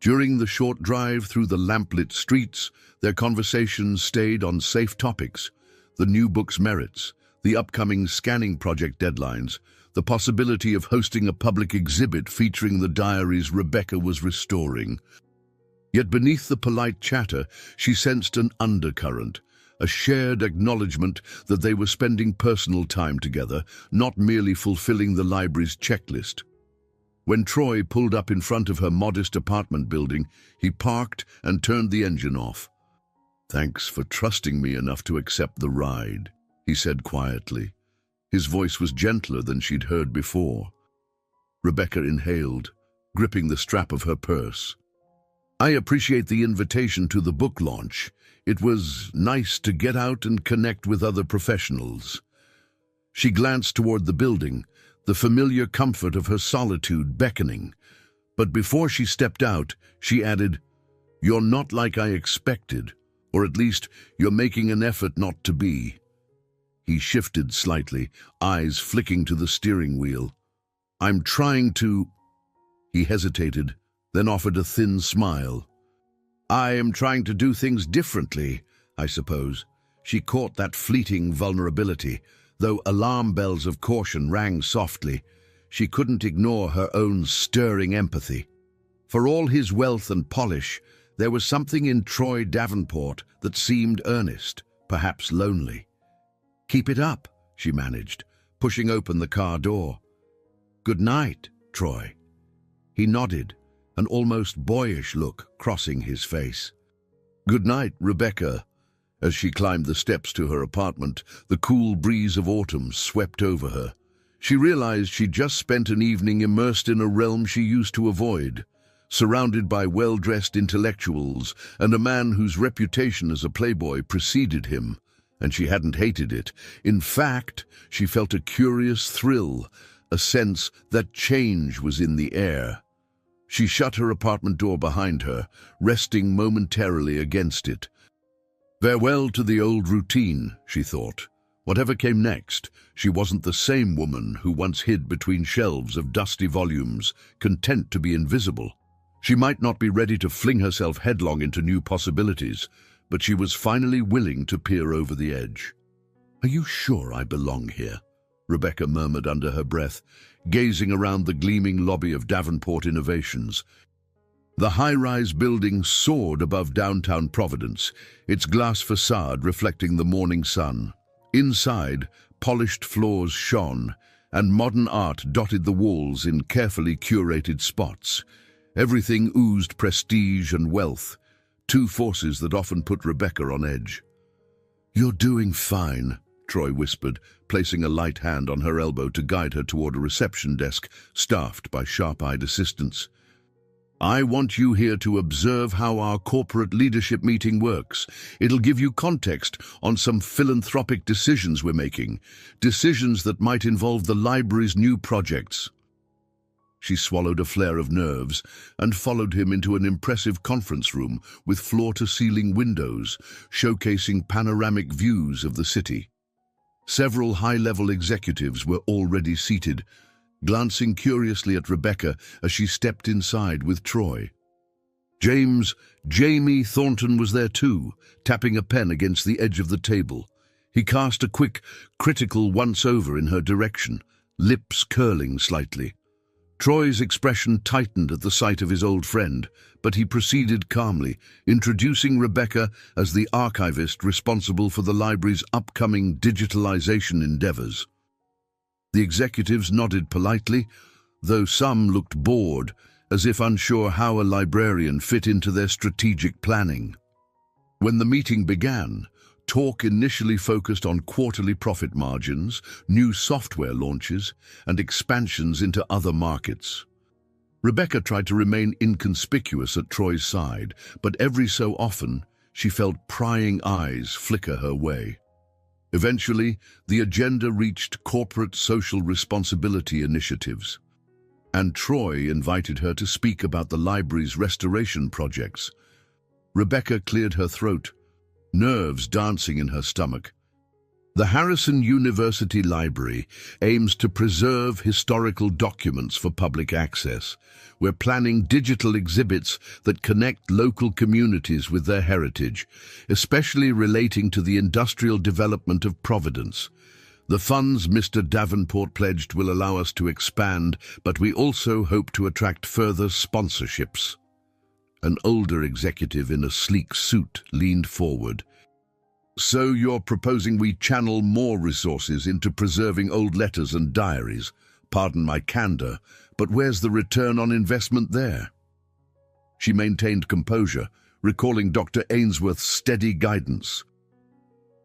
During the short drive through the lamplit streets, their conversations stayed on safe topics: the new book's merits, the upcoming scanning project deadlines, the possibility of hosting a public exhibit featuring the diaries Rebecca was restoring. Yet beneath the polite chatter, she sensed an undercurrent, a shared acknowledgement that they were spending personal time together, not merely fulfilling the library's checklist. When Troy pulled up in front of her modest apartment building, he parked and turned the engine off. "Thanks for trusting me enough to accept the ride," he said quietly. His voice was gentler than she'd heard before. Rebecca inhaled, gripping the strap of her purse. "I appreciate the invitation to the book launch. It was nice to get out and connect with other professionals." She glanced toward the building, the familiar comfort of her solitude beckoning. But before she stepped out, she added, "You're not like I expected, or at least you're making an effort not to be." He shifted slightly, eyes flicking to the steering wheel. "I'm trying to—" He hesitated, then offered a thin smile. I am trying to do things differently, I suppose. She caught that fleeting vulnerability, though alarm bells of caution rang softly. She couldn't ignore her own stirring empathy. For all his wealth and polish, there was something in Troy Davenport that seemed earnest, perhaps lonely. "Keep it up," she managed, pushing open the car door. "Good night, Troy." He nodded, an almost boyish look crossing his face. "Good night, Rebecca." As she climbed the steps to her apartment, the cool breeze of autumn swept over her. She realized she'd just spent an evening immersed in a realm she used to avoid, surrounded by well-dressed intellectuals and a man whose reputation as a playboy preceded him, and she hadn't hated it. In fact, she felt a curious thrill, a sense that change was in the air. She shut her apartment door behind her, resting momentarily against it. Farewell to the old routine, she thought. Whatever came next, she wasn't the same woman who once hid between shelves of dusty volumes, content to be invisible. She might not be ready to fling herself headlong into new possibilities, but she was finally willing to peer over the edge. "Are you sure I belong here?" Rebecca murmured under her breath, gazing around the gleaming lobby of Davenport Innovations. The high-rise building soared above downtown Providence, its glass facade reflecting the morning sun. Inside, polished floors shone, and modern art dotted the walls in carefully curated spots. Everything oozed prestige and wealth, two forces that often put Rebecca on edge. "You're doing fine," Troy whispered, placing a light hand on her elbow to guide her toward a reception desk staffed by sharp-eyed assistants. "I want you here to observe how our corporate leadership meeting works. It'll give you context on some philanthropic decisions we're making, decisions that might involve the library's new projects." She swallowed a flare of nerves and followed him into an impressive conference room with floor-to-ceiling windows, showcasing panoramic views of the city. Several high-level executives were already seated, glancing curiously at Rebecca as she stepped inside with Troy. Jamie Thornton was there too, tapping a pen against the edge of the table. He cast a quick, critical once-over in her direction, lips curling slightly. Troy's expression tightened at the sight of his old friend, but he proceeded calmly, introducing Rebecca as the archivist responsible for the library's upcoming digitalization endeavors. The executives nodded politely, though some looked bored, as if unsure how a librarian fit into their strategic planning. When the meeting began, talk initially focused on quarterly profit margins, new software launches, and expansions into other markets. Rebecca tried to remain inconspicuous at Troy's side, but every so often she felt prying eyes flicker her way. Eventually, the agenda reached corporate social responsibility initiatives, and Troy invited her to speak about the library's restoration projects. Rebecca cleared her throat, nerves dancing in her stomach. The Harrison University Library aims to preserve historical documents for public access. We're planning digital exhibits that connect local communities with their heritage, especially relating to the industrial development of Providence. The funds Mr. Davenport pledged will allow us to expand, but we also hope to attract further sponsorships. An older executive in a sleek suit leaned forward. "So you're proposing we channel more resources into preserving old letters and diaries? Pardon my candor, but where's the return on investment there?" She maintained composure, recalling Dr. Ainsworth's steady guidance.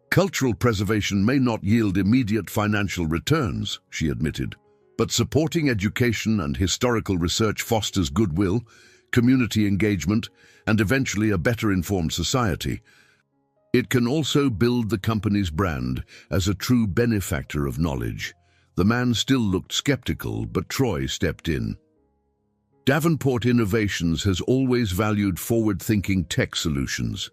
"Cultural preservation may not yield immediate financial returns," she admitted, "but supporting education and historical research fosters goodwill, community engagement, and eventually a better-informed society. It can also build the company's brand as a true benefactor of knowledge." The man still looked skeptical, but Troy stepped in. "Davenport Innovations has always valued forward-thinking tech solutions.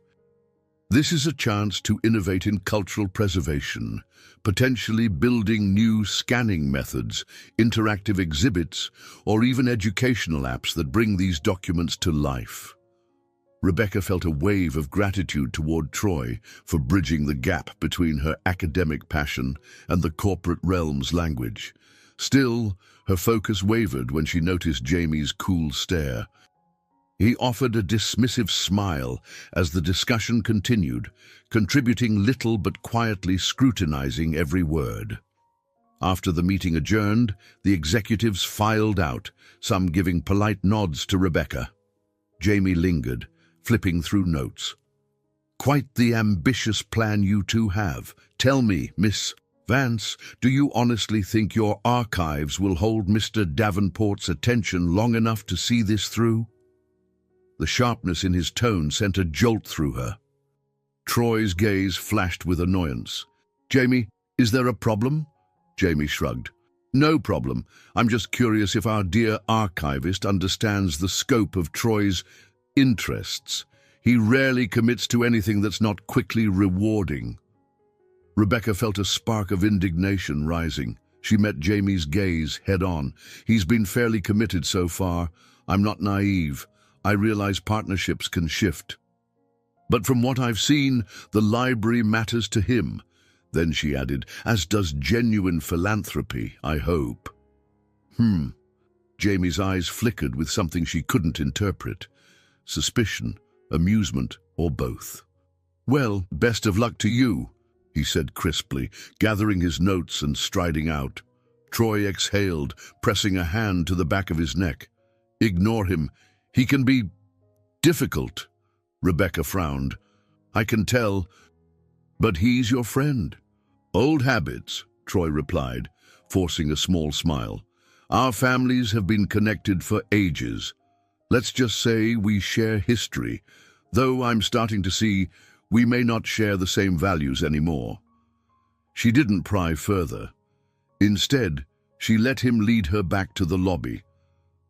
This is a chance to innovate in cultural preservation, potentially building new scanning methods, interactive exhibits, or even educational apps that bring these documents to life." Rebecca felt a wave of gratitude toward Troy for bridging the gap between her academic passion and the corporate realm's language. Still, her focus wavered when she noticed Jamie's cool stare. He offered a dismissive smile as the discussion continued, contributing little but quietly scrutinizing every word. After the meeting adjourned, the executives filed out, some giving polite nods to Rebecca. Jamie lingered, flipping through notes. "Quite the ambitious plan you two have. Tell me, Miss Vance, do you honestly think your archives will hold Mr. Davenport's attention long enough to see this through?" The sharpness in his tone sent a jolt through her. Troy's gaze flashed with annoyance. "Jamie, is there a problem?" Jamie shrugged. "No problem. I'm just curious if our dear archivist understands the scope of Troy's interests. He rarely commits to anything that's not quickly rewarding." Rebecca felt a spark of indignation rising. She met Jamie's gaze head-on. "He's been fairly committed so far. I'm not naive. I realize partnerships can shift. But from what I've seen, the library matters to him." Then she added, "As does genuine philanthropy, I hope." Jamie's eyes flickered with something she couldn't interpret. Suspicion, amusement, or both. "Well, best of luck to you," he said crisply, gathering his notes and striding out. Troy exhaled, pressing a hand to the back of his neck. "Ignore him. He can be difficult." Rebecca frowned. "I can tell, but he's your friend." "Old habits," Troy replied, forcing a small smile. "Our families have been connected for ages. Let's just say we share history, though I'm starting to see we may not share the same values anymore." She didn't pry further. Instead, she let him lead her back to the lobby.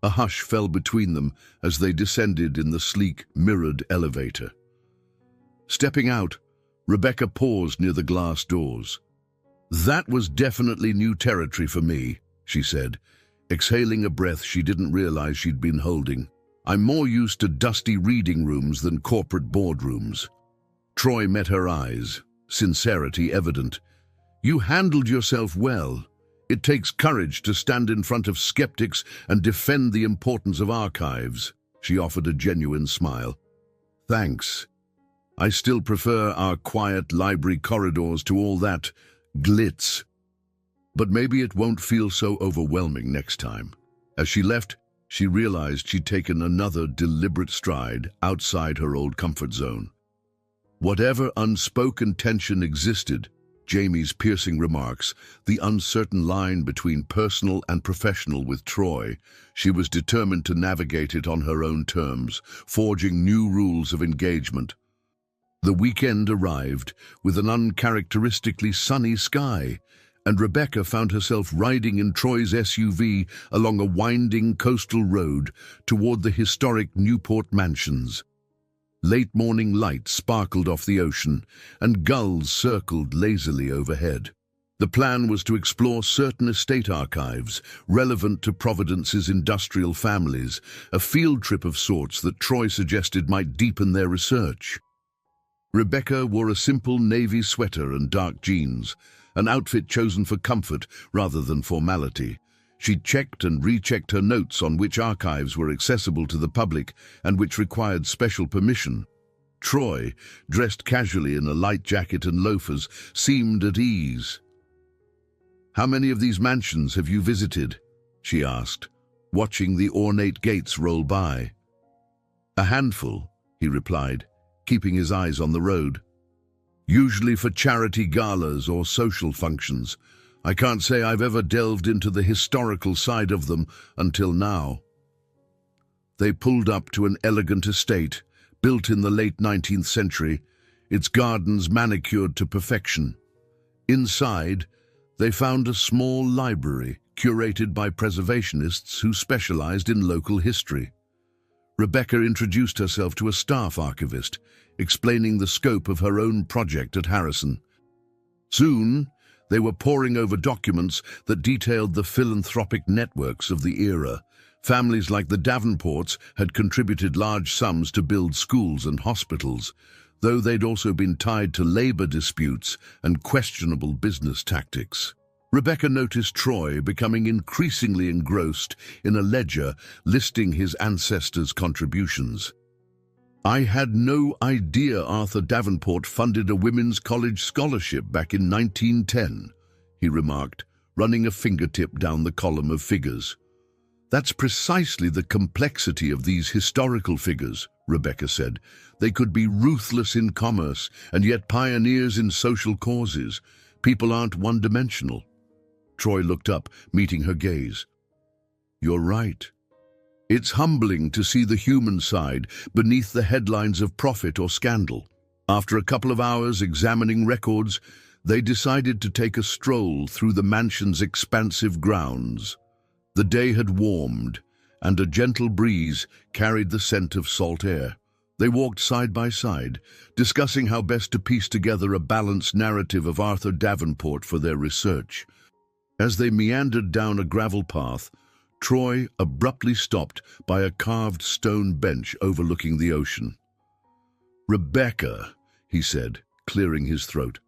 A hush fell between them as they descended in the sleek, mirrored elevator. Stepping out, Rebecca paused near the glass doors. "That was definitely new territory for me," she said, exhaling a breath she didn't realize she'd been holding. "I'm more used to dusty reading rooms than corporate boardrooms." Troy met her eyes, sincerity evident. "You handled yourself well. It takes courage to stand in front of skeptics and defend the importance of archives." She offered a genuine smile. "Thanks. I still prefer our quiet library corridors to all that glitz. But maybe it won't feel so overwhelming next time." As she left, she realized she'd taken another deliberate stride outside her old comfort zone. Whatever unspoken tension existed, Jamie's piercing remarks, the uncertain line between personal and professional with Troy, she was determined to navigate it on her own terms, forging new rules of engagement. The weekend arrived with an uncharacteristically sunny sky, and Rebecca found herself riding in Troy's SUV along a winding coastal road toward the historic Newport mansions. Late morning light sparkled off the ocean, and gulls circled lazily overhead. The plan was to explore certain estate archives relevant to Providence's industrial families, a field trip of sorts that Troy suggested might deepen their research. Rebecca wore a simple navy sweater and dark jeans, an outfit chosen for comfort rather than formality. She checked and rechecked her notes on which archives were accessible to the public and which required special permission. Troy, dressed casually in a light jacket and loafers, seemed at ease. "How many of these mansions have you visited?" she asked, watching the ornate gates roll by. "A handful," he replied, keeping his eyes on the road. "Usually for charity galas or social functions. I can't say I've ever delved into the historical side of them until now." They pulled up to an elegant estate, built in the late 19th century, its gardens manicured to perfection. Inside, they found a small library curated by preservationists who specialized in local history. Rebecca introduced herself to a staff archivist, explaining the scope of her own project at Harrison. Soon, they were poring over documents that detailed the philanthropic networks of the era, Families like the Davenports had contributed large sums to build schools and hospitals, though they'd also been tied to labor disputes and questionable business tactics. Rebecca noticed Troy becoming increasingly engrossed in a ledger listing his ancestors' contributions. "I had no idea Arthur Davenport funded a women's college scholarship back in 1910, he remarked, running a fingertip down the column of figures. "That's precisely the complexity of these historical figures," Rebecca said. "They could be ruthless in commerce and yet pioneers in social causes. People aren't one-dimensional." Troy looked up, meeting her gaze. "You're right. It's humbling to see the human side beneath the headlines of profit or scandal." After a couple of hours examining records, they decided to take a stroll through the mansion's expansive grounds. The day had warmed, and a gentle breeze carried the scent of salt air. They walked side by side, discussing how best to piece together a balanced narrative of Arthur Davenport for their research. As they meandered down a gravel path, Troy abruptly stopped by a carved stone bench overlooking the ocean. "Rebecca," he said, clearing his throat.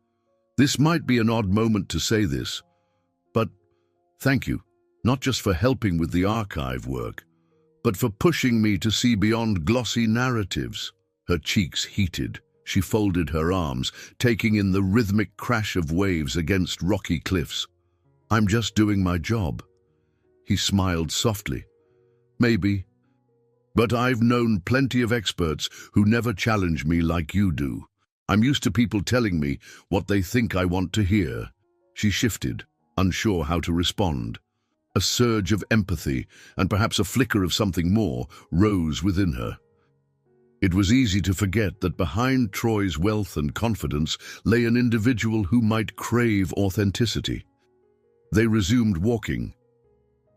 "This might be an odd moment to say this, but thank you. Not just for helping with the archive work, but for pushing me to see beyond glossy narratives." Her cheeks heated. She folded her arms, taking in the rhythmic crash of waves against rocky cliffs. "I'm just doing my job." He smiled softly. "Maybe. But I've known plenty of experts who never challenge me like you do. I'm used to people telling me what they think I want to hear." She shifted, unsure how to respond. A surge of empathy, and perhaps a flicker of something more, rose within her. It was easy to forget that behind Troy's wealth and confidence lay an individual who might crave authenticity. They resumed walking.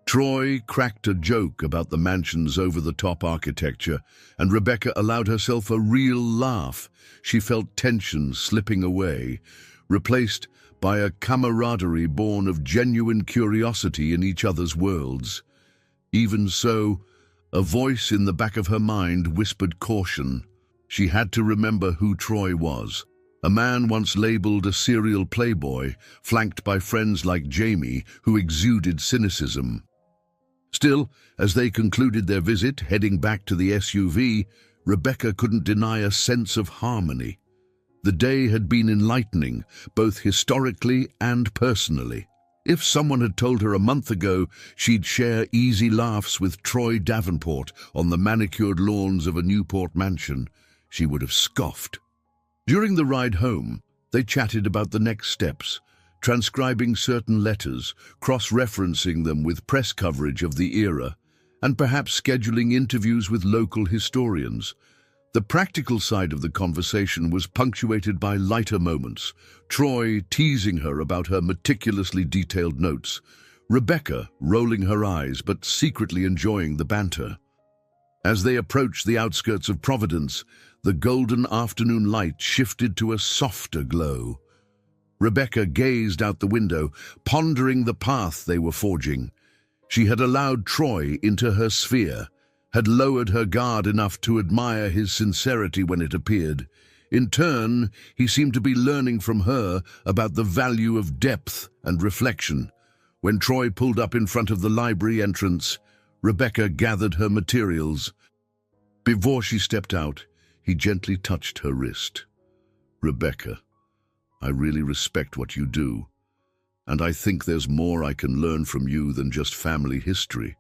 Troy cracked a joke about the mansion's over-the-top architecture, and Rebecca allowed herself a real laugh. She felt tension slipping away, replaced by a camaraderie born of genuine curiosity in each other's worlds. Even so, a voice in the back of her mind whispered caution. She had to remember who Troy was. A man once labeled a serial playboy, flanked by friends like Jamie, who exuded cynicism. Still, as they concluded their visit, heading back to the SUV, Rebecca couldn't deny a sense of harmony. The day had been enlightening, both historically and personally. If someone had told her a month ago she'd share easy laughs with Troy Davenport on the manicured lawns of a Newport mansion, she would have scoffed. During the ride home, they chatted about the next steps, transcribing certain letters, cross-referencing them with press coverage of the era, and perhaps scheduling interviews with local historians. The practical side of the conversation was punctuated by lighter moments, Troy teasing her about her meticulously detailed notes, Rebecca rolling her eyes but secretly enjoying the banter. As they approached the outskirts of Providence, the golden afternoon light shifted to a softer glow. Rebecca gazed out the window, pondering the path they were forging. She had allowed Troy into her sphere, had lowered her guard enough to admire his sincerity when it appeared. In turn, he seemed to be learning from her about the value of depth and reflection. When Troy pulled up in front of the library entrance, Rebecca gathered her materials. Before she stepped out, he gently touched her wrist. "Rebecca, I really respect what you do, and I think there's more I can learn from you than just family history."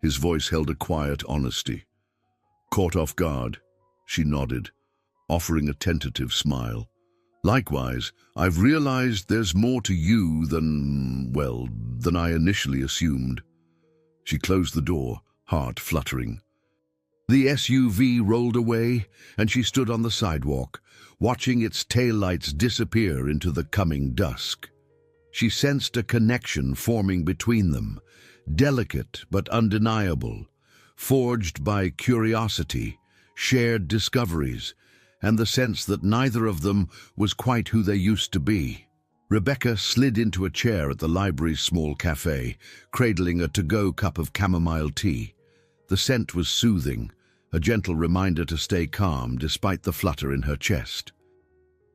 His voice held a quiet honesty. Caught off guard, she nodded, offering a tentative smile. "Likewise, I've realized there's more to you than I initially assumed." She closed the door, heart fluttering. The SUV rolled away, and she stood on the sidewalk, watching its taillights disappear into the coming dusk. She sensed a connection forming between them, delicate but undeniable, forged by curiosity, shared discoveries, and the sense that neither of them was quite who they used to be. Rebecca slid into a chair at the library's small cafe, cradling a to-go cup of chamomile tea. The scent was soothing, a gentle reminder to stay calm despite the flutter in her chest.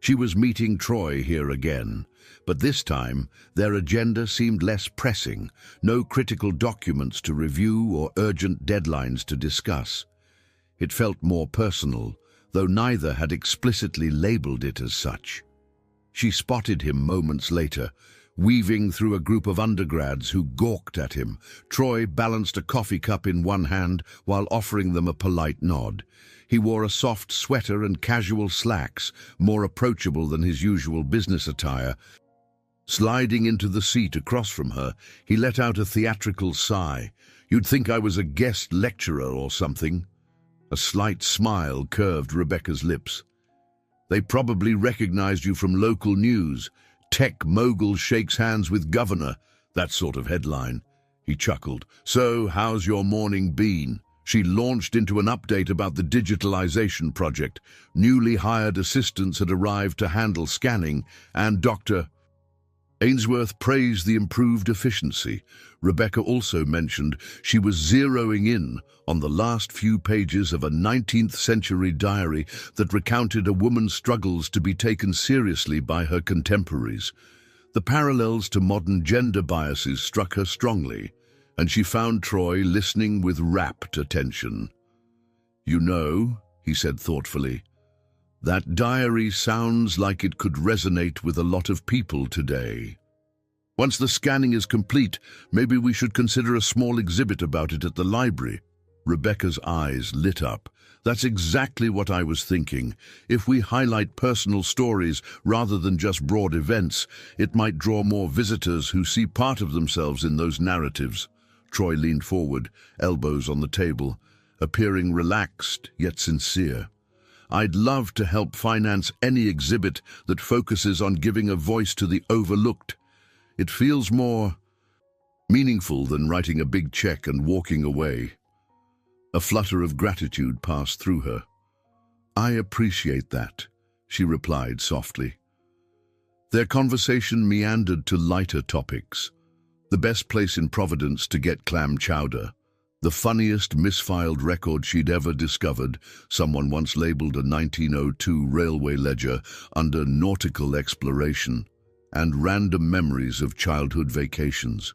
She was meeting Troy here again, but this time their agenda seemed less pressing, no critical documents to review or urgent deadlines to discuss. It felt more personal, though neither had explicitly labeled it as such. She spotted him moments later, weaving through a group of undergrads who gawked at him. Troy balanced a coffee cup in one hand while offering them a polite nod. He wore a soft sweater and casual slacks, more approachable than his usual business attire. Sliding into the seat across from her, he let out a theatrical sigh. "You'd think I was a guest lecturer or something." A slight smile curved Rebecca's lips. "They probably recognized you from local news. Tech mogul shakes hands with governor, that sort of headline." He chuckled. "So, how's your morning been?" She launched into an update about the digitalization project. Newly hired assistants had arrived to handle scanning, and Dr. Ainsworth praised the improved efficiency. Rebecca also mentioned she was zeroing in on the last few pages of a 19th-century diary that recounted a woman's struggles to be taken seriously by her contemporaries. The parallels to modern gender biases struck her strongly, and she found Troy listening with rapt attention. "You know," he said thoughtfully, "that diary sounds like it could resonate with a lot of people today. Once the scanning is complete, maybe we should consider a small exhibit about it at the library." Rebecca's eyes lit up. "That's exactly what I was thinking. If we highlight personal stories rather than just broad events, it might draw more visitors who see part of themselves in those narratives." Troy leaned forward, elbows on the table, appearing relaxed yet sincere. "I'd love to help finance any exhibit that focuses on giving a voice to the overlooked. It feels more meaningful than writing a big check and walking away." A flutter of gratitude passed through her. "I appreciate that," she replied softly. Their conversation meandered to lighter topics. The best place in Providence to get clam chowder. The funniest misfiled record she'd ever discovered, someone once labeled a 1902 railway ledger under nautical exploration, and random memories of childhood vacations.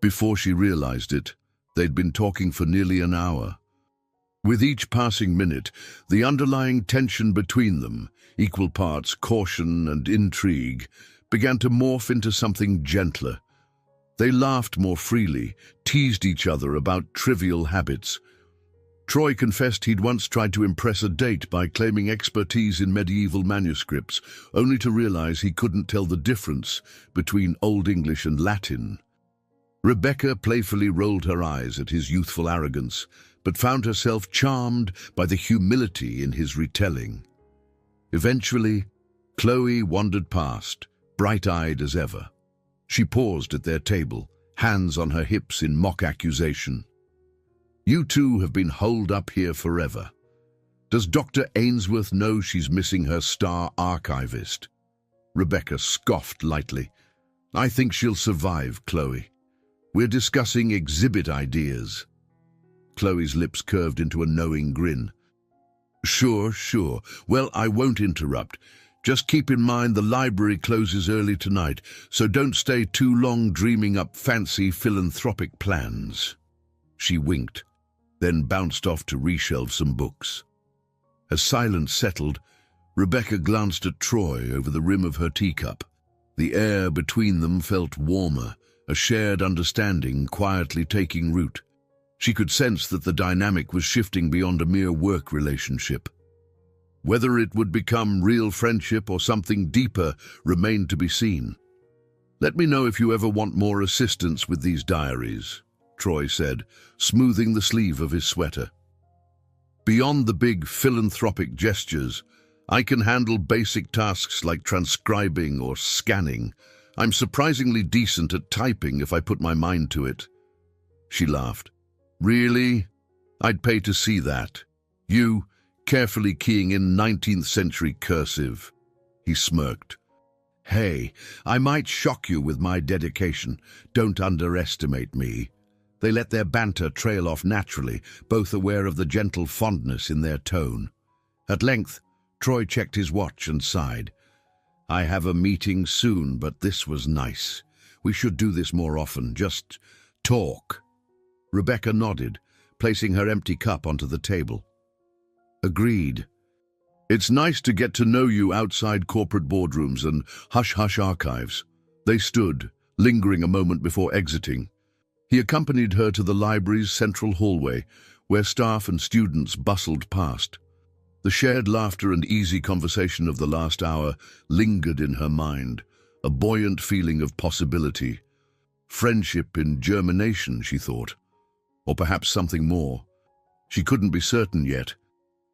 Before she realized it, they'd been talking for nearly an hour. With each passing minute, the underlying tension between them, equal parts caution and intrigue, began to morph into something gentler. They laughed more freely, teased each other about trivial habits. Troy confessed he'd once tried to impress a date by claiming expertise in medieval manuscripts, only to realize he couldn't tell the difference between Old English and Latin. Rebecca playfully rolled her eyes at his youthful arrogance, but found herself charmed by the humility in his retelling. Eventually, Chloe wandered past, bright-eyed as ever. She paused at their table, hands on her hips in mock accusation. "You two have been holed up here forever. Does Dr. Ainsworth know she's missing her star archivist?" Rebecca scoffed lightly. "I think she'll survive, Chloe. We're discussing exhibit ideas." Chloe's lips curved into a knowing grin. Sure. Well, I won't interrupt. Just keep in mind the library closes early tonight, so don't stay too long dreaming up fancy philanthropic plans." She winked, then bounced off to reshelve some books. As silence settled, Rebecca glanced at Troy over the rim of her teacup. The air between them felt warmer, a shared understanding quietly taking root. She could sense that the dynamic was shifting beyond a mere work relationship. Whether it would become real friendship or something deeper remained to be seen. "Let me know if you ever want more assistance with these diaries," Troy said, smoothing the sleeve of his sweater. "Beyond the big philanthropic gestures, I can handle basic tasks like transcribing or scanning. I'm surprisingly decent at typing if I put my mind to it." She laughed. "Really? I'd pay to see that. You, carefully keying in 19th century cursive." He smirked. "Hey, I might shock you with my dedication. Don't underestimate me." They let their banter trail off naturally, both aware of the gentle fondness in their tone. At length, Troy checked his watch and sighed. "I have a meeting soon, but this was nice. We should do this more often, just talk." Rebecca nodded, placing her empty cup onto the table. "Agreed. It's nice to get to know you outside corporate boardrooms and hush-hush archives." They stood, lingering a moment before exiting. He accompanied her to the library's central hallway, where staff and students bustled past. The shared laughter and easy conversation of the last hour lingered in her mind, a buoyant feeling of possibility. Friendship in germination, she thought. Or perhaps something more. She couldn't be certain yet,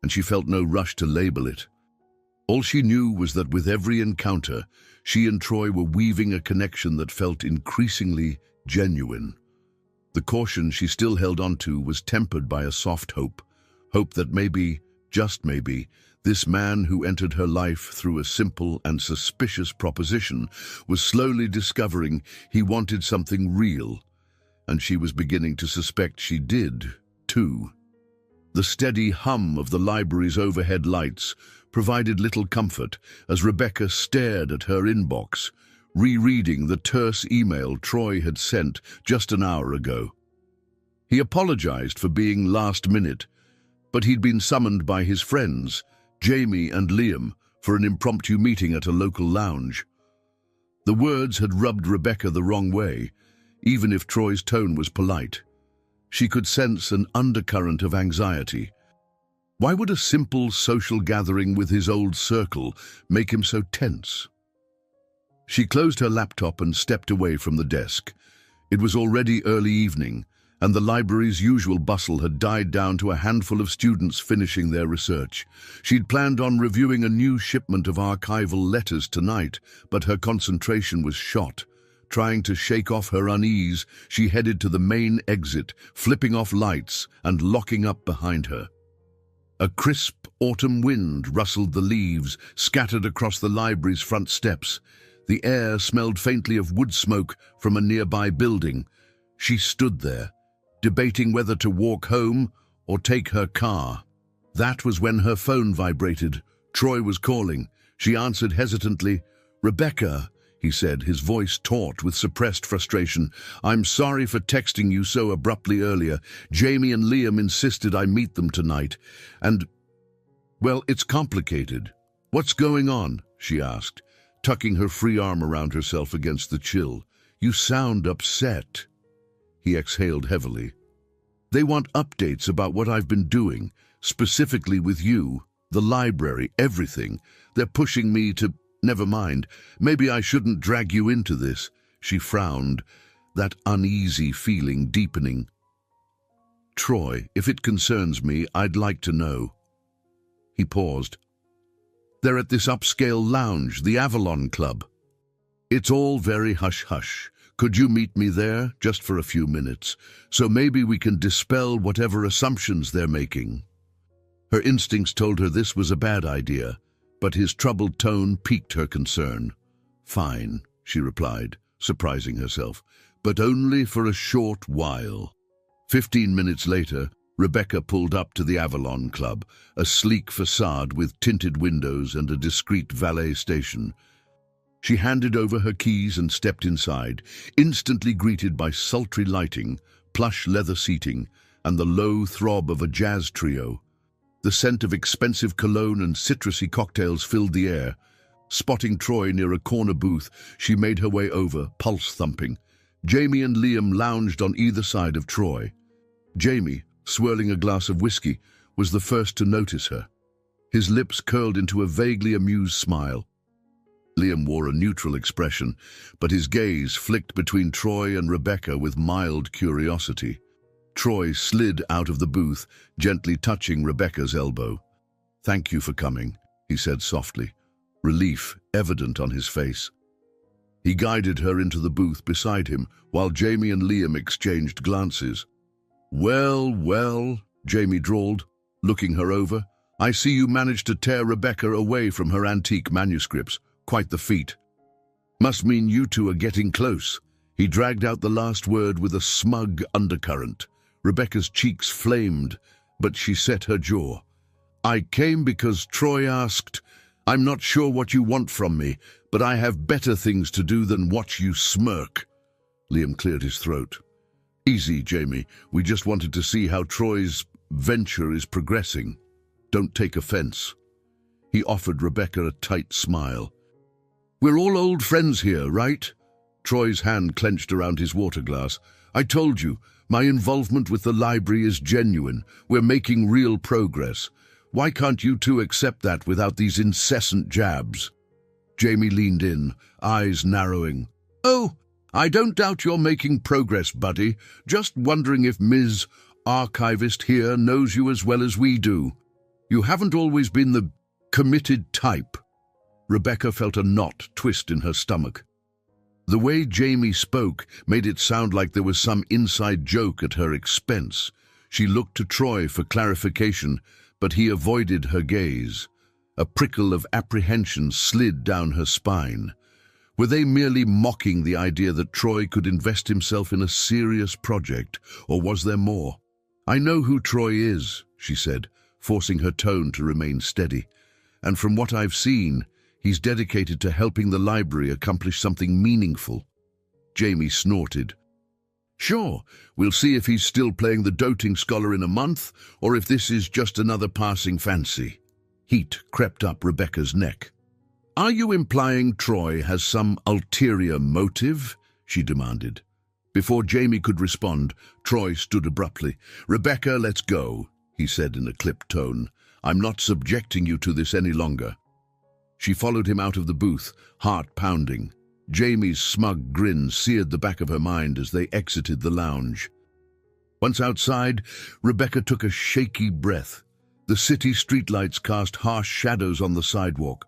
and she felt no rush to label it. All she knew was that with every encounter, she and Troy were weaving a connection that felt increasingly genuine. The caution she still held onto was tempered by a soft hope that maybe, just maybe, this man who entered her life through a simple and suspicious proposition was slowly discovering he wanted something real, and she was beginning to suspect she did, too. The steady hum of the library's overhead lights provided little comfort as Rebecca stared at her inbox, rereading the terse email Troy had sent just an hour ago. He apologized for being last minute, but he'd been summoned by his friends, Jamie and Liam, for an impromptu meeting at a local lounge. The words had rubbed Rebecca the wrong way, even if Troy's tone was polite. She could sense an undercurrent of anxiety. Why would a simple social gathering with his old circle make him so tense? She closed her laptop and stepped away from the desk. It was already early evening, and the library's usual bustle had died down to a handful of students finishing their research. She'd planned on reviewing a new shipment of archival letters tonight, but her concentration was shot. Trying to shake off her unease, she headed to the main exit, flipping off lights and locking up behind her. A crisp autumn wind rustled the leaves scattered across the library's front steps. The air smelled faintly of wood smoke from a nearby building. She stood there, debating whether to walk home or take her car. That was when her phone vibrated. Troy was calling. She answered hesitantly. "Rebecca," he said, his voice taut with suppressed frustration. "I'm sorry for texting you so abruptly earlier. Jamie and Liam insisted I meet them tonight. And, well, it's complicated." "What's going on?" she asked, tucking her free arm around herself against the chill. "You sound upset." He exhaled heavily. "They want updates about what I've been doing, specifically with you, the library, everything. They're pushing me to... Never mind. Maybe I shouldn't drag you into this." She frowned, that uneasy feeling deepening. "Troy, if it concerns me, I'd like to know." He paused. "They're at this upscale lounge, the Avalon Club. It's all very hush-hush. Could you meet me there, just for a few minutes, so maybe we can dispel whatever assumptions they're making?" Her instincts told her this was a bad idea, but his troubled tone piqued her concern. "Fine," she replied, surprising herself, "but only for a short while." 15 minutes later, Rebecca pulled up to the Avalon Club, a sleek facade with tinted windows and a discreet valet station. She handed over her keys and stepped inside, instantly greeted by sultry lighting, plush leather seating, and the low throb of a jazz trio. The scent of expensive cologne and citrusy cocktails filled the air. Spotting Troy near a corner booth, she made her way over, pulse thumping. Jamie and Liam lounged on either side of Troy. Jamie, swirling a glass of whiskey, was the first to notice her. His lips curled into a vaguely amused smile. Liam wore a neutral expression, but his gaze flicked between Troy and Rebecca with mild curiosity. Troy slid out of the booth, gently touching Rebecca's elbow. "Thank you for coming," he said softly, relief evident on his face. He guided her into the booth beside him, while Jamie and Liam exchanged glances. Well, well," Jamie drawled, looking her over. "I see you managed to tear Rebecca away from her antique manuscripts. Quite the feat." "Must mean you two are getting close," He dragged out the last word with a smug undercurrent. Rebecca's cheeks flamed, but she set her jaw. "I came because Troy asked. I'm not sure what you want from me, but I have better things to do than watch you smirk." Liam cleared his throat. "Easy, Jamie. We just wanted to see how Troy's venture is progressing. Don't take offense." He offered Rebecca a tight smile. "We're all old friends here, right?" Troy's hand clenched around his water glass. "I told you, my involvement with the library is genuine. We're making real progress. Why can't you two accept that without these incessant jabs?" Jamie leaned in, eyes narrowing. "Oh, I don't doubt you're making progress, buddy. Just wondering if Ms. Archivist here knows you as well as we do. You haven't always been the committed type." Rebecca felt a knot twist in her stomach. The way Jamie spoke made it sound like there was some inside joke at her expense. She looked to Troy for clarification, but he avoided her gaze. A prickle of apprehension slid down her spine. Were they merely mocking the idea that Troy could invest himself in a serious project, or was there more? "I know who Troy is," she said, forcing her tone to remain steady. "And from what I've seen, he's dedicated to helping the library accomplish something meaningful." Jamie snorted. "Sure, we'll see if he's still playing the doting scholar in a month, or if this is just another passing fancy." Heat crept up Rebecca's neck. "Are you implying Troy has some ulterior motive?" she demanded. Before Jamie could respond, Troy stood abruptly. "Rebecca, let's go," he said in a clipped tone. "I'm not subjecting you to this any longer." She followed him out of the booth, heart pounding. Jamie's smug grin seared the back of her mind as they exited the lounge. Once outside, Rebecca took a shaky breath. The city streetlights cast harsh shadows on the sidewalk.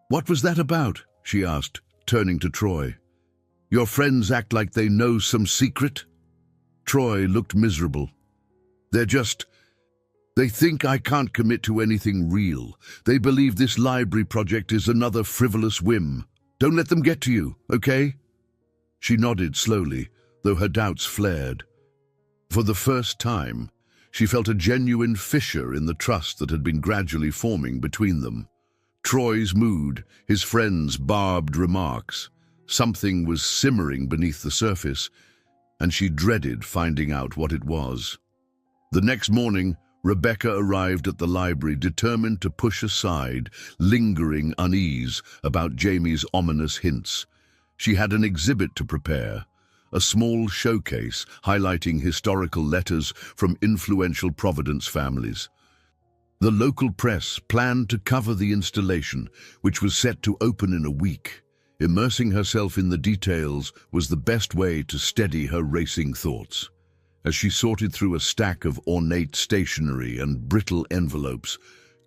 "What was that about?" she asked, turning to Troy. "Your friends act like they know some secret?" Troy looked miserable. They think I can't commit to anything real. They believe this library project is another frivolous whim. Don't let them get to you, okay?" She nodded slowly, though her doubts flared. For the first time, she felt a genuine fissure in the trust that had been gradually forming between them. Troy's mood, his friends' barbed remarks, something was simmering beneath the surface, and she dreaded finding out what it was. The next morning, Rebecca arrived at the library determined to push aside lingering unease about Jamie's ominous hints. She had an exhibit to prepare, a small showcase highlighting historical letters from influential Providence families. The local press planned to cover the installation, which was set to open in a week. Immersing herself in the details was the best way to steady her racing thoughts. As she sorted through a stack of ornate stationery and brittle envelopes,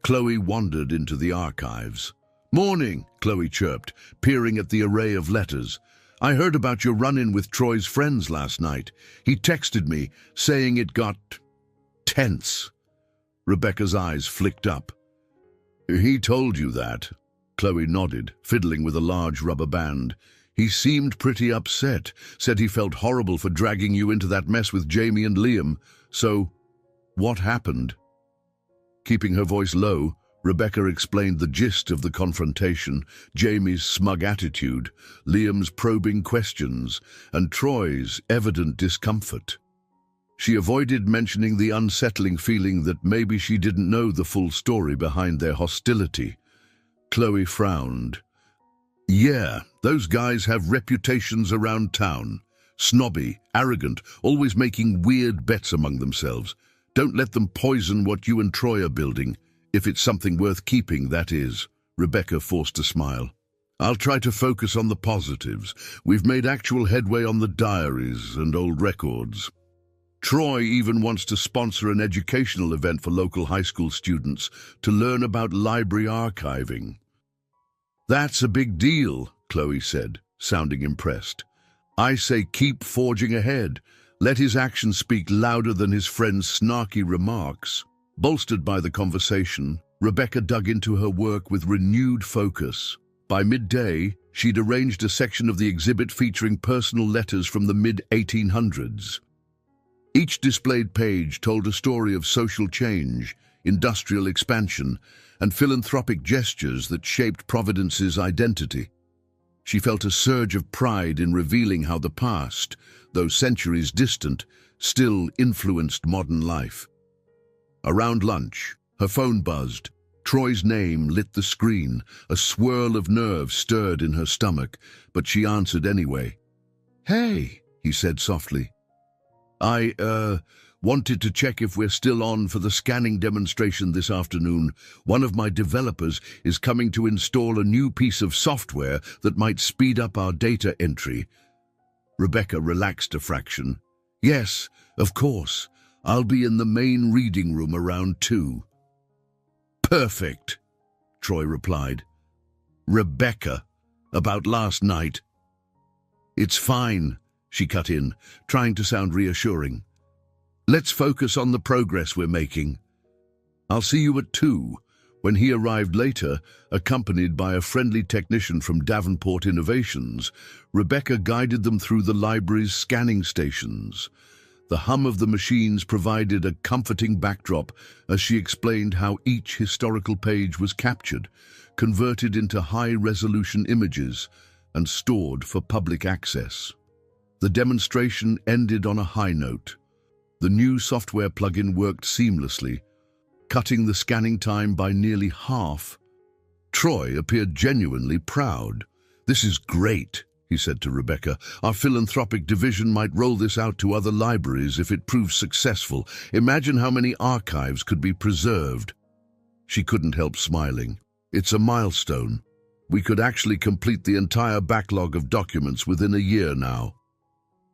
Chloe wandered into the archives. "Morning," Chloe chirped, peering at the array of letters. "I heard about your run-in with Troy's friends last night. He texted me, saying it got tense." Rebecca's eyes flicked up. "He told you that?" Chloe nodded, fiddling with a large rubber band. "He seemed pretty upset, said he felt horrible for dragging you into that mess with Jamie and Liam. So, what happened?" Keeping her voice low, Rebecca explained the gist of the confrontation: Jamie's smug attitude, Liam's probing questions, and Troy's evident discomfort. She avoided mentioning the unsettling feeling that maybe she didn't know the full story behind their hostility. Chloe frowned. "Yeah, those guys have reputations around town. Snobby, arrogant, always making weird bets among themselves. Don't let them poison what you and Troy are building, if it's something worth keeping, that is." Rebecca forced a smile. "I'll try to focus on the positives. We've made actual headway on the diaries and old records. Troy even wants to sponsor an educational event for local high school students to learn about library archiving." "That's a big deal," Chloe said, sounding impressed. "I say keep forging ahead. Let his actions speak louder than his friend's snarky remarks." Bolstered by the conversation, Rebecca dug into her work with renewed focus. By midday, she'd arranged a section of the exhibit featuring personal letters from the mid-1800s. Each displayed page told a story of social change, industrial expansion, and philanthropic gestures that shaped Providence's identity. She felt a surge of pride in revealing how the past, though centuries distant, still influenced modern life. Around lunch, her phone buzzed. Troy's name lit the screen. A swirl of nerves stirred in her stomach, but she answered anyway. "Hey," he said softly. "I, wanted to check if we're still on for the scanning demonstration this afternoon. One of my developers is coming to install a new piece of software that might speed up our data entry." Rebecca relaxed a fraction. "Yes, of course. I'll be in the main reading room around 2. "Perfect," Troy replied. "Rebecca, about last night." "It's fine," she cut in, trying to sound reassuring. "Let's focus on the progress we're making. I'll see you at 2. When he arrived later, accompanied by a friendly technician from Davenport Innovations, Rebecca guided them through the library's scanning stations. The hum of the machines provided a comforting backdrop as she explained how each historical page was captured, converted into high-resolution images, and stored for public access. The demonstration ended on a high note. The new software plugin worked seamlessly, cutting the scanning time by nearly half. Troy appeared genuinely proud. "This is great," he said to Rebecca. "Our philanthropic division might roll this out to other libraries if it proves successful. Imagine how many archives could be preserved." She couldn't help smiling. "It's a milestone. We could actually complete the entire backlog of documents within a year now."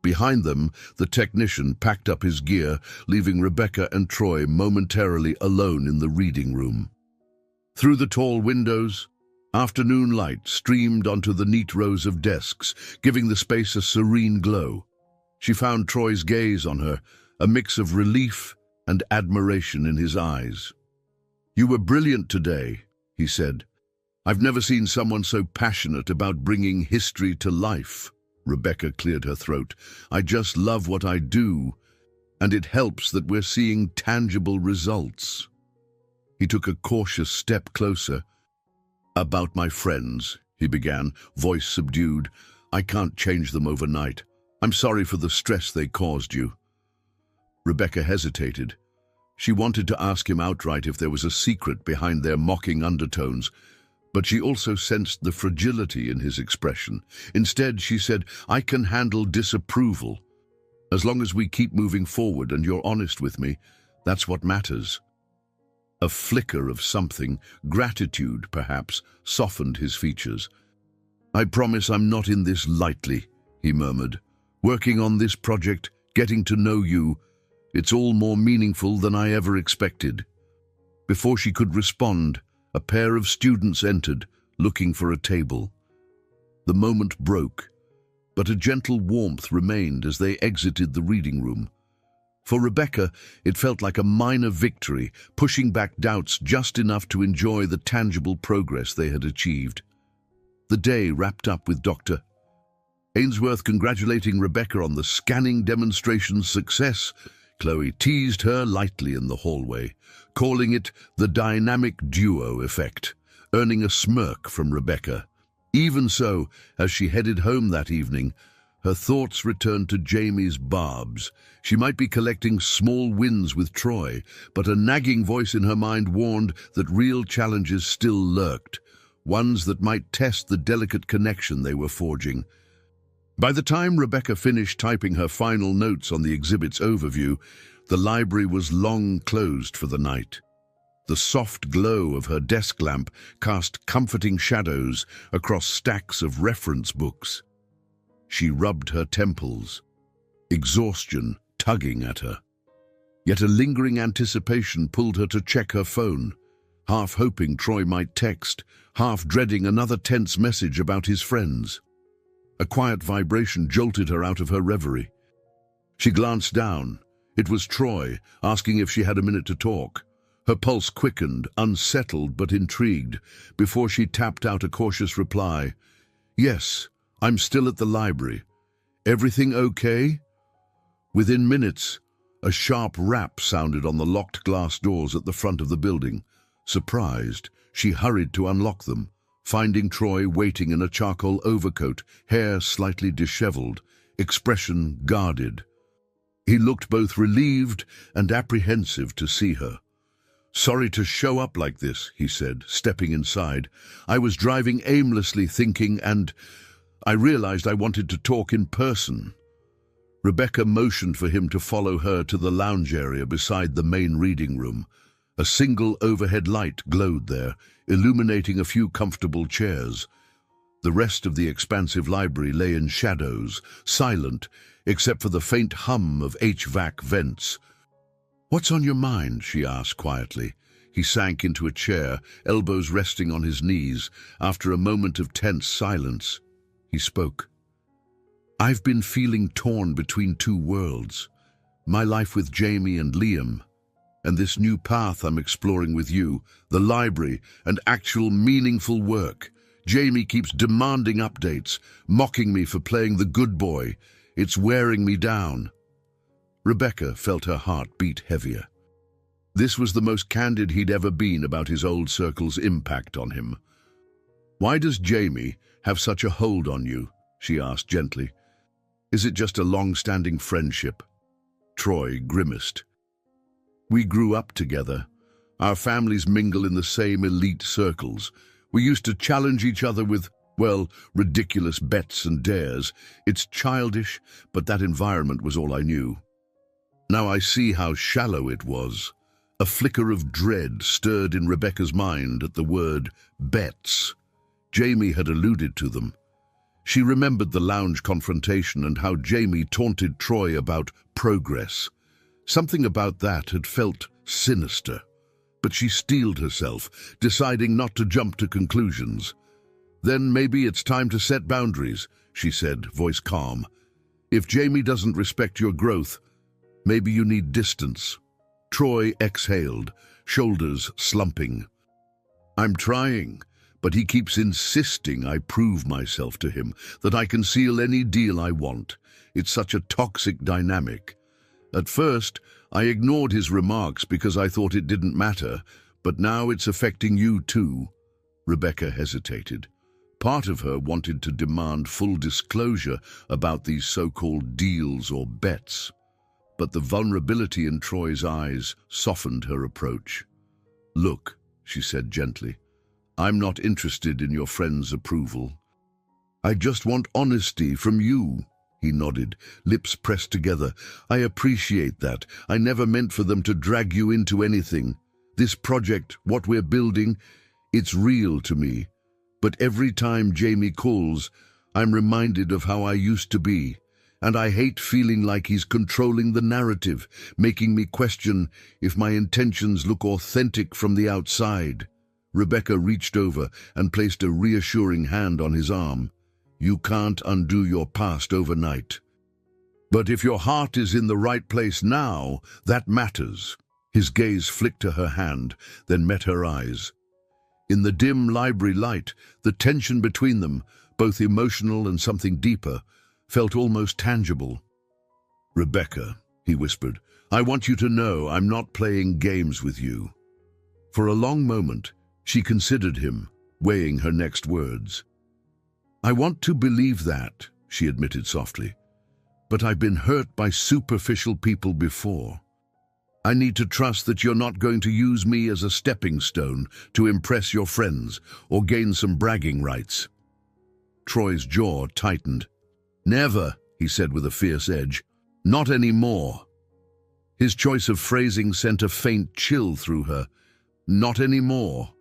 Behind them, the technician packed up his gear, leaving Rebecca and Troy momentarily alone in the reading room. Through the tall windows, afternoon light streamed onto the neat rows of desks, giving the space a serene glow. She found Troy's gaze on her, a mix of relief and admiration in his eyes. "You were brilliant today," he said. "I've never seen someone so passionate about bringing history to life." Rebecca cleared her throat. "I just love what I do, and it helps that we're seeing tangible results." He took a cautious step closer. "About my friends," he began, voice subdued. "I can't change them overnight. I'm sorry for the stress they caused you." Rebecca hesitated. She wanted to ask him outright if there was a secret behind their mocking undertones, but she also sensed the fragility in his expression. Instead, she said, "I can handle disapproval. As long as we keep moving forward and you're honest with me, that's what matters." A flicker of something, gratitude perhaps, softened his features. "I promise I'm not in this lightly," he murmured. "Working on this project, getting to know you, it's all more meaningful than I ever expected." Before she could respond, a pair of students entered, looking for a table. The moment broke, but a gentle warmth remained as they exited the reading room. For Rebecca, it felt like a minor victory, pushing back doubts just enough to enjoy the tangible progress they had achieved. The day wrapped up with Dr. Ainsworth congratulating Rebecca on the scanning demonstration's success. Chloe teased her lightly in the hallway, calling it the dynamic duo effect, earning a smirk from Rebecca. Even so, as she headed home that evening, her thoughts returned to Jamie's barbs. She might be collecting small wins with Troy, but a nagging voice in her mind warned that real challenges still lurked, ones that might test the delicate connection they were forging. By the time Rebecca finished typing her final notes on the exhibit's overview, the library was long closed for the night. The soft glow of her desk lamp cast comforting shadows across stacks of reference books. She rubbed her temples, exhaustion tugging at her. Yet a lingering anticipation pulled her to check her phone, half hoping Troy might text, half dreading another tense message about his friends. A quiet vibration jolted her out of her reverie. She glanced down. It was Troy, asking if she had a minute to talk. Her pulse quickened, unsettled but intrigued, before she tapped out a cautious reply. "Yes, I'm still at the library. Everything okay?" Within minutes, a sharp rap sounded on the locked glass doors at the front of the building. Surprised, she hurried to unlock them, finding Troy waiting in a charcoal overcoat, hair slightly disheveled, expression guarded. He looked both relieved and apprehensive to see her. "Sorry to show up like this," he said, stepping inside. "I was driving aimlessly thinking, and I realized I wanted to talk in person." Rebecca motioned for him to follow her to the lounge area beside the main reading room. A single overhead light glowed there, illuminating a few comfortable chairs. The rest of the expansive library lay in shadows, silent, except for the faint hum of HVAC vents. "What's on your mind?" she asked quietly. He sank into a chair, elbows resting on his knees. After a moment of tense silence, he spoke. "I've been feeling torn between two worlds. My life with Jamie and Liam, and this new path I'm exploring with you, the library, and actual meaningful work. Jamie keeps demanding updates, mocking me for playing the good boy. It's wearing me down." Rebecca felt her heart beat heavier. This was the most candid he'd ever been about his old circle's impact on him. "Why does Jamie have such a hold on you?" she asked gently. "Is it just a long-standing friendship?" Troy grimaced. "We grew up together. Our families mingle in the same elite circles. We used to challenge each other with, well, ridiculous bets and dares. It's childish, but that environment was all I knew. Now I see how shallow it was." A flicker of dread stirred in Rebecca's mind at the word bets. Jamie had alluded to them. She remembered the lounge confrontation and how Jamie taunted Troy about progress. Something about that had felt sinister, but she steeled herself, deciding not to jump to conclusions. "Then maybe it's time to set boundaries," she said, voice calm. "If Jamie doesn't respect your growth, maybe you need distance." Troy exhaled, shoulders slumping. "I'm trying, but he keeps insisting I prove myself to him, that I can seal any deal I want. It's such a toxic dynamic. At first, I ignored his remarks because I thought it didn't matter, but now it's affecting you too." Rebecca hesitated. Part of her wanted to demand full disclosure about these so-called deals or bets, but the vulnerability in Troy's eyes softened her approach. "Look," she said gently, "I'm not interested in your friend's approval. I just want honesty from you." He nodded, lips pressed together. "I appreciate that. I never meant for them to drag you into anything. This project, what we're building, it's real to me. But every time Jamie calls, I'm reminded of how I used to be. And I hate feeling like he's controlling the narrative, making me question if my intentions look authentic from the outside." Rebecca reached over and placed a reassuring hand on his arm. "You can't undo your past overnight. But if your heart is in the right place now, that matters." His gaze flicked to her hand, then met her eyes. In the dim library light, the tension between them, both emotional and something deeper, felt almost tangible. "Rebecca," he whispered, "I want you to know I'm not playing games with you." For a long moment, she considered him, weighing her next words. "I want to believe that," she admitted softly, "but I've been hurt by superficial people before. I need to trust that you're not going to use me as a stepping stone to impress your friends or gain some bragging rights." Troy's jaw tightened. "Never," he said with a fierce edge. "Not anymore." His choice of phrasing sent a faint chill through her. Not anymore.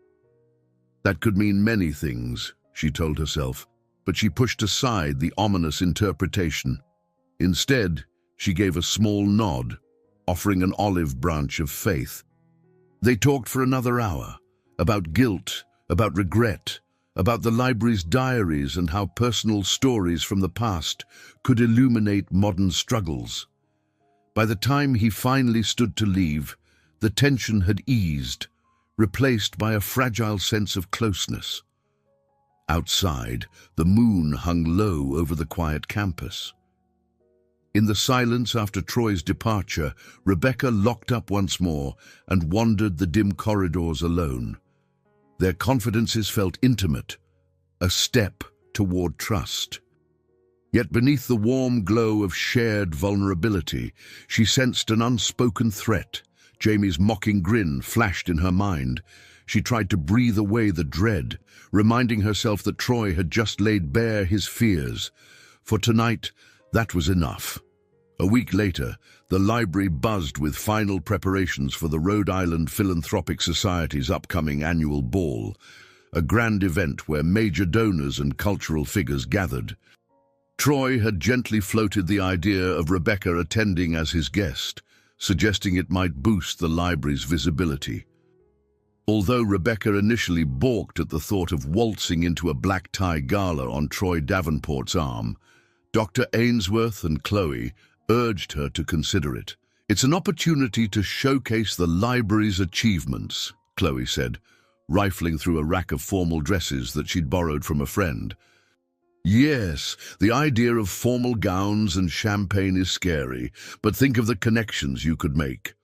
That could mean many things, she told herself, but she pushed aside the ominous interpretation. Instead, she gave a small nod, offering an olive branch of faith. They talked for another hour, about guilt, about regret, about the library's diaries and how personal stories from the past could illuminate modern struggles. By the time he finally stood to leave, The tension had eased, replaced by a fragile sense of closeness. Outside, the moon hung low over the quiet campus. In the silence after Troy's departure, Rebecca locked up once more and wandered the dim corridors alone. Their confidences felt intimate, a step toward trust. Yet beneath the warm glow of shared vulnerability, she sensed an unspoken threat. Jamie's mocking grin flashed in her mind. She tried to breathe away the dread, reminding herself that Troy had just laid bare his fears. For tonight, that was enough. A week later, the library buzzed with final preparations for the Rhode Island Philanthropic Society's upcoming annual ball, a grand event where major donors and cultural figures gathered. Troy had gently floated the idea of Rebecca attending as his guest, suggesting it might boost the library's visibility. Although Rebecca initially balked at the thought of waltzing into a black-tie gala on Troy Davenport's arm, Dr. Ainsworth and Chloe urged her to consider it. "It's an opportunity to showcase the library's achievements," Chloe said, rifling through a rack of formal dresses that she'd borrowed from a friend. "Yes, the idea of formal gowns and champagne is scary, but think of the connections you could make."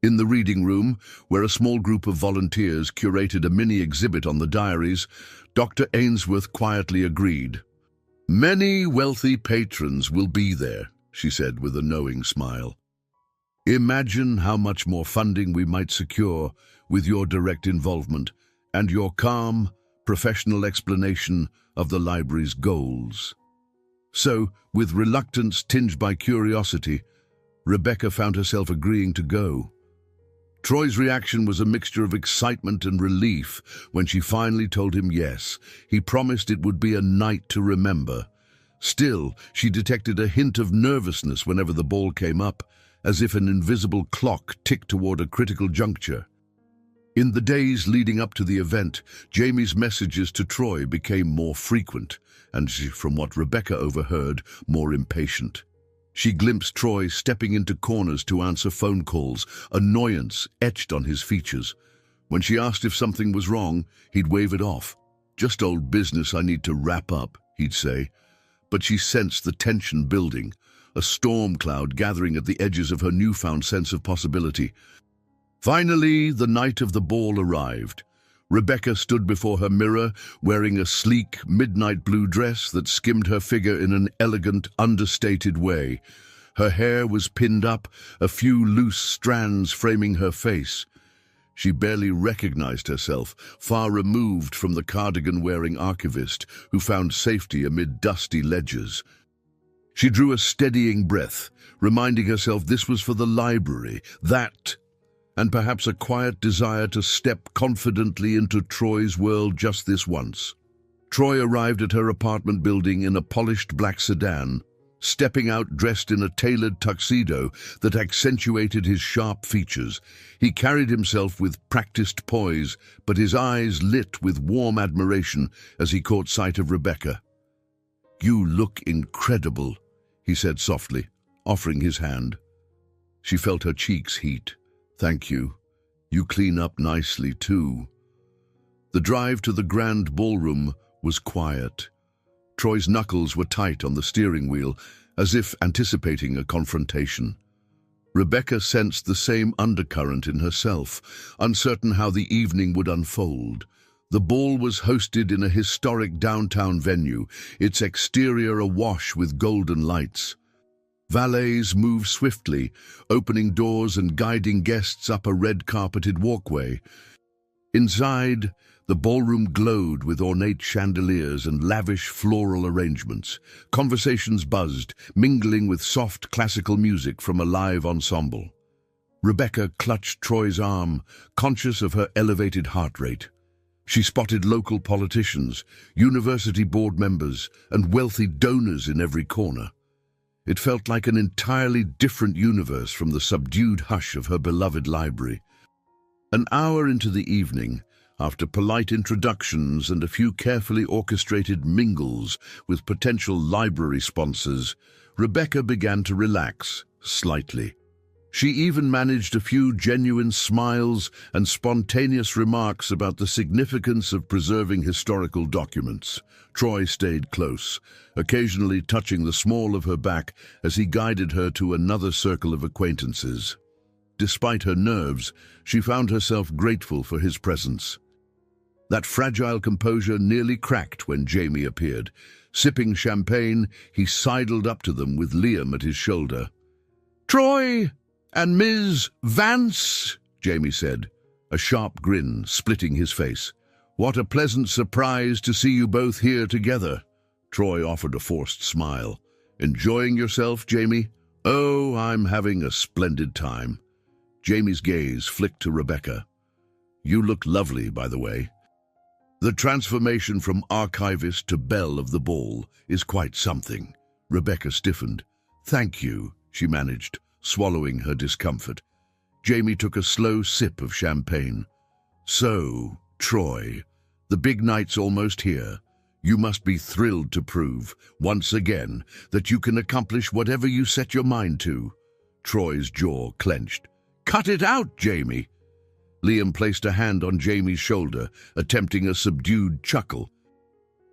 In the reading room, where a small group of volunteers curated a mini exhibit on the diaries, Dr. Ainsworth quietly agreed. "Many wealthy patrons will be there," she said with a knowing smile. "Imagine how much more funding we might secure with your direct involvement and your calm, professional explanation of the library's goals." So, with reluctance tinged by curiosity, Rebecca found herself agreeing to go. Troy's reaction was a mixture of excitement and relief when she finally told him yes. He promised it would be a night to remember. Still, she detected a hint of nervousness whenever the ball came up, as if an invisible clock ticked toward a critical juncture. In the days leading up to the event, Jamie's messages to Troy became more frequent, and from what Rebecca overheard, more impatient. She glimpsed Troy stepping into corners to answer phone calls, annoyance etched on his features. When she asked if something was wrong, he'd wave it off. "Just old business I need to wrap up," he'd say. But she sensed the tension building, a storm cloud gathering at the edges of her newfound sense of possibility. Finally, the night of the ball arrived. Rebecca stood before her mirror, wearing a sleek, midnight blue dress that skimmed her figure in an elegant, understated way. Her hair was pinned up, a few loose strands framing her face. She barely recognized herself, far removed from the cardigan-wearing archivist who found safety amid dusty ledgers. She drew a steadying breath, reminding herself this was for the library, and perhaps a quiet desire to step confidently into Troy's world just this once. Troy arrived at her apartment building in a polished black sedan, stepping out dressed in a tailored tuxedo that accentuated his sharp features. He carried himself with practiced poise, but his eyes lit with warm admiration as he caught sight of Rebecca. "You look incredible," he said softly, offering his hand. She felt her cheeks heat. "Thank you. You clean up nicely, too." The drive to the grand ballroom was quiet. Troy's knuckles were tight on the steering wheel, as if anticipating a confrontation. Rebecca sensed the same undercurrent in herself, uncertain how the evening would unfold. The ball was hosted in a historic downtown venue, its exterior awash with golden lights. Valets moved swiftly, opening doors and guiding guests up a red-carpeted walkway. Inside, the ballroom glowed with ornate chandeliers and lavish floral arrangements. Conversations buzzed, mingling with soft classical music from a live ensemble. Rebecca clutched Troy's arm, conscious of her elevated heart rate. She spotted local politicians, university board members, and wealthy donors in every corner. It felt like an entirely different universe from the subdued hush of her beloved library. An hour into the evening, after polite introductions and a few carefully orchestrated mingles with potential library sponsors, Rebecca began to relax slightly. She even managed a few genuine smiles and spontaneous remarks about the significance of preserving historical documents. Troy stayed close, occasionally touching the small of her back as he guided her to another circle of acquaintances. Despite her nerves, she found herself grateful for his presence. That fragile composure nearly cracked when Jamie appeared. Sipping champagne, he sidled up to them with Liam at his shoulder. "Troy and Ms. Vance," Jamie said, a sharp grin splitting his face. "What a pleasant surprise to see you both here together." Troy offered a forced smile. "Enjoying yourself, Jamie?" "Oh, I'm having a splendid time." Jamie's gaze flicked to Rebecca. "You look lovely, by the way." The transformation from archivist to belle of the ball is quite something. Rebecca stiffened. "Thank you," she managed, swallowing her discomfort. Jamie took a slow sip of champagne. "So, Troy, the big night's almost here. You must be thrilled to prove, once again, that you can accomplish whatever you set your mind to." Troy's jaw clenched. "Cut it out, Jamie!" Liam placed a hand on Jamie's shoulder, attempting a subdued chuckle.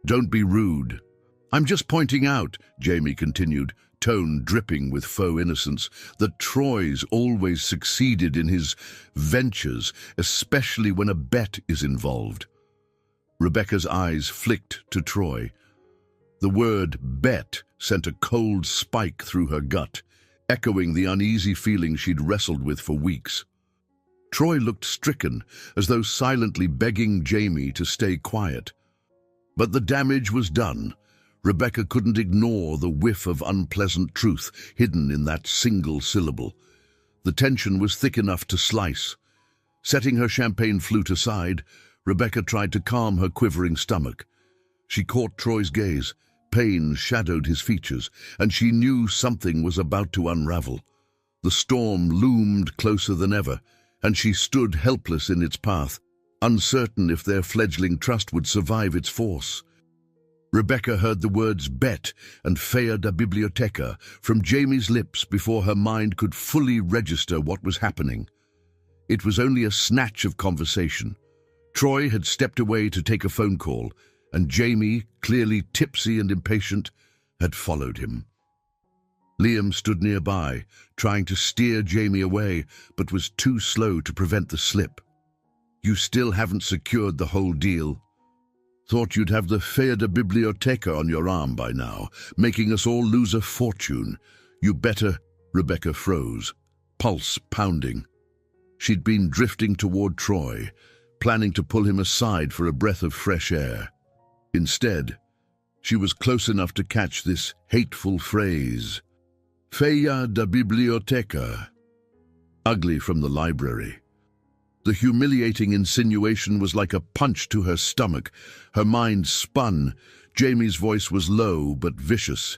"Don't be rude." "I'm just pointing out," Jamie continued, tone dripping with faux innocence, "that Troy's always succeeded in his ventures, especially when a bet is involved." Rebecca's eyes flicked to Troy. The word bet sent a cold spike through her gut, echoing the uneasy feeling she'd wrestled with for weeks. Troy looked stricken, as though silently begging Jamie to stay quiet. But the damage was done. Rebecca couldn't ignore the whiff of unpleasant truth hidden in that single syllable. The tension was thick enough to slice. Setting her champagne flute aside, Rebecca tried to calm her quivering stomach. She caught Troy's gaze. Pain shadowed his features, and she knew something was about to unravel. The storm loomed closer than ever, and she stood helpless in its path, uncertain if their fledgling trust would survive its force. Rebecca heard the words bet and Fea da Biblioteca from Jamie's lips before her mind could fully register what was happening. It was only a snatch of conversation. Troy had stepped away to take a phone call, and Jamie, clearly tipsy and impatient, had followed him. Liam stood nearby, trying to steer Jamie away, but was too slow to prevent the slip. "You still haven't secured the whole deal." "Thought you'd have the Fea da Biblioteca on your arm by now, making us all lose a fortune. You better..." Rebecca froze, pulse pounding. She'd been drifting toward Troy, planning to pull him aside for a breath of fresh air. Instead, she was close enough to catch this hateful phrase. Fea da Biblioteca. Ugly from the library. The humiliating insinuation was like a punch to her stomach. Her mind spun. Jamie's voice was low but vicious.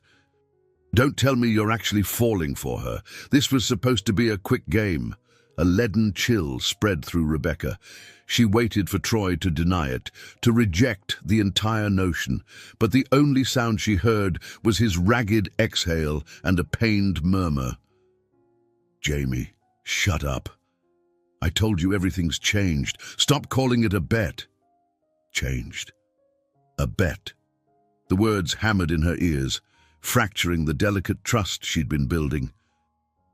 "Don't tell me you're actually falling for her. This was supposed to be a quick game." A leaden chill spread through Rebecca. She waited for Troy to deny it, to reject the entire notion, but the only sound she heard was his ragged exhale and a pained murmur. "Jamie, shut up. I told you everything's changed. Stop calling it a bet." Changed. A bet. The words hammered in her ears, fracturing the delicate trust she'd been building.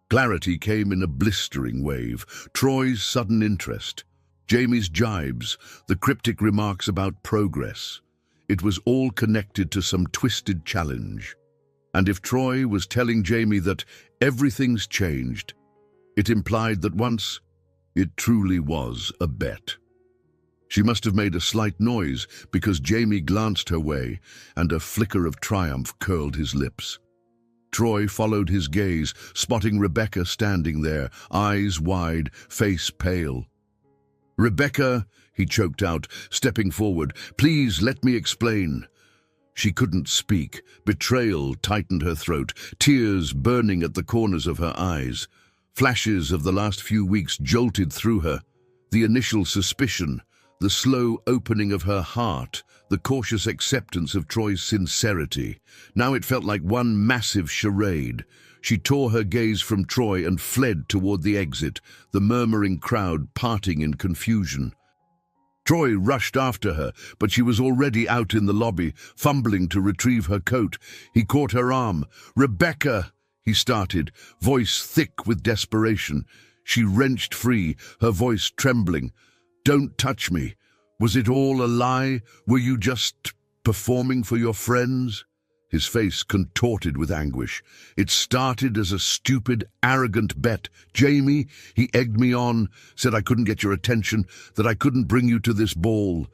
Clarity came in a blistering wave. Troy's sudden interest, Jamie's jibes, the cryptic remarks about progress. It was all connected to some twisted challenge. And if Troy was telling Jamie that everything's changed, it implied that once it truly was a bet. She must have made a slight noise because Jamie glanced her way, and a flicker of triumph curled his lips. Troy followed his gaze, spotting Rebecca standing there, eyes wide, face pale. "Rebecca," he choked out, stepping forward, "please let me explain." She couldn't speak. Betrayal tightened her throat, tears burning at the corners of her eyes. Flashes of the last few weeks jolted through her. The initial suspicion, the slow opening of her heart, the cautious acceptance of Troy's sincerity. Now it felt like one massive charade. She tore her gaze from Troy and fled toward the exit, the murmuring crowd parting in confusion. Troy rushed after her, but she was already out in the lobby, fumbling to retrieve her coat. He caught her arm. "Rebecca!" he started, voice thick with desperation. She wrenched free, her voice trembling. "Don't touch me. Was it all a lie? Were you just performing for your friends?" His face contorted with anguish. "It started as a stupid, arrogant bet. Jamie, he egged me on, said I couldn't get your attention, that I couldn't bring you to this ball.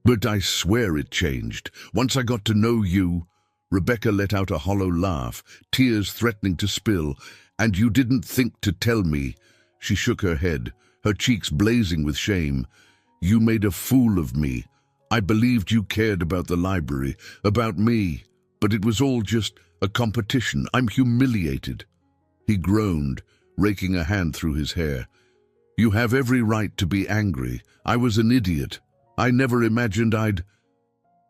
But I swear it changed. Once I got to know you." Rebecca let out a hollow laugh, tears threatening to spill. "And you didn't think to tell me." She shook her head, her cheeks blazing with shame. "You made a fool of me. I believed you cared about the library, about me. But it was all just a competition. I'm humiliated." He groaned, raking a hand through his hair. "You have every right to be angry. I was an idiot. I never imagined I'd—"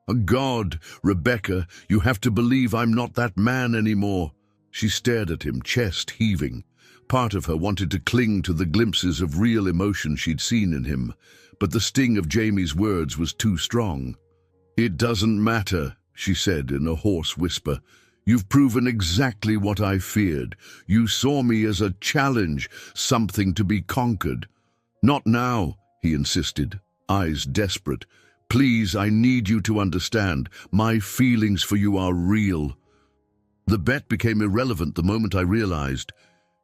"Oh God, Rebecca, you have to believe I'm not that man anymore." She stared at him, chest heaving. Part of her wanted to cling to the glimpses of real emotion she'd seen in him, but the sting of Jamie's words was too strong. "It doesn't matter," she said in a hoarse whisper. "You've proven exactly what I feared. You saw me as a challenge, something to be conquered." "Not now," he insisted, eyes desperate. "Please, I need you to understand. My feelings for you are real." The bet became irrelevant the moment I realized,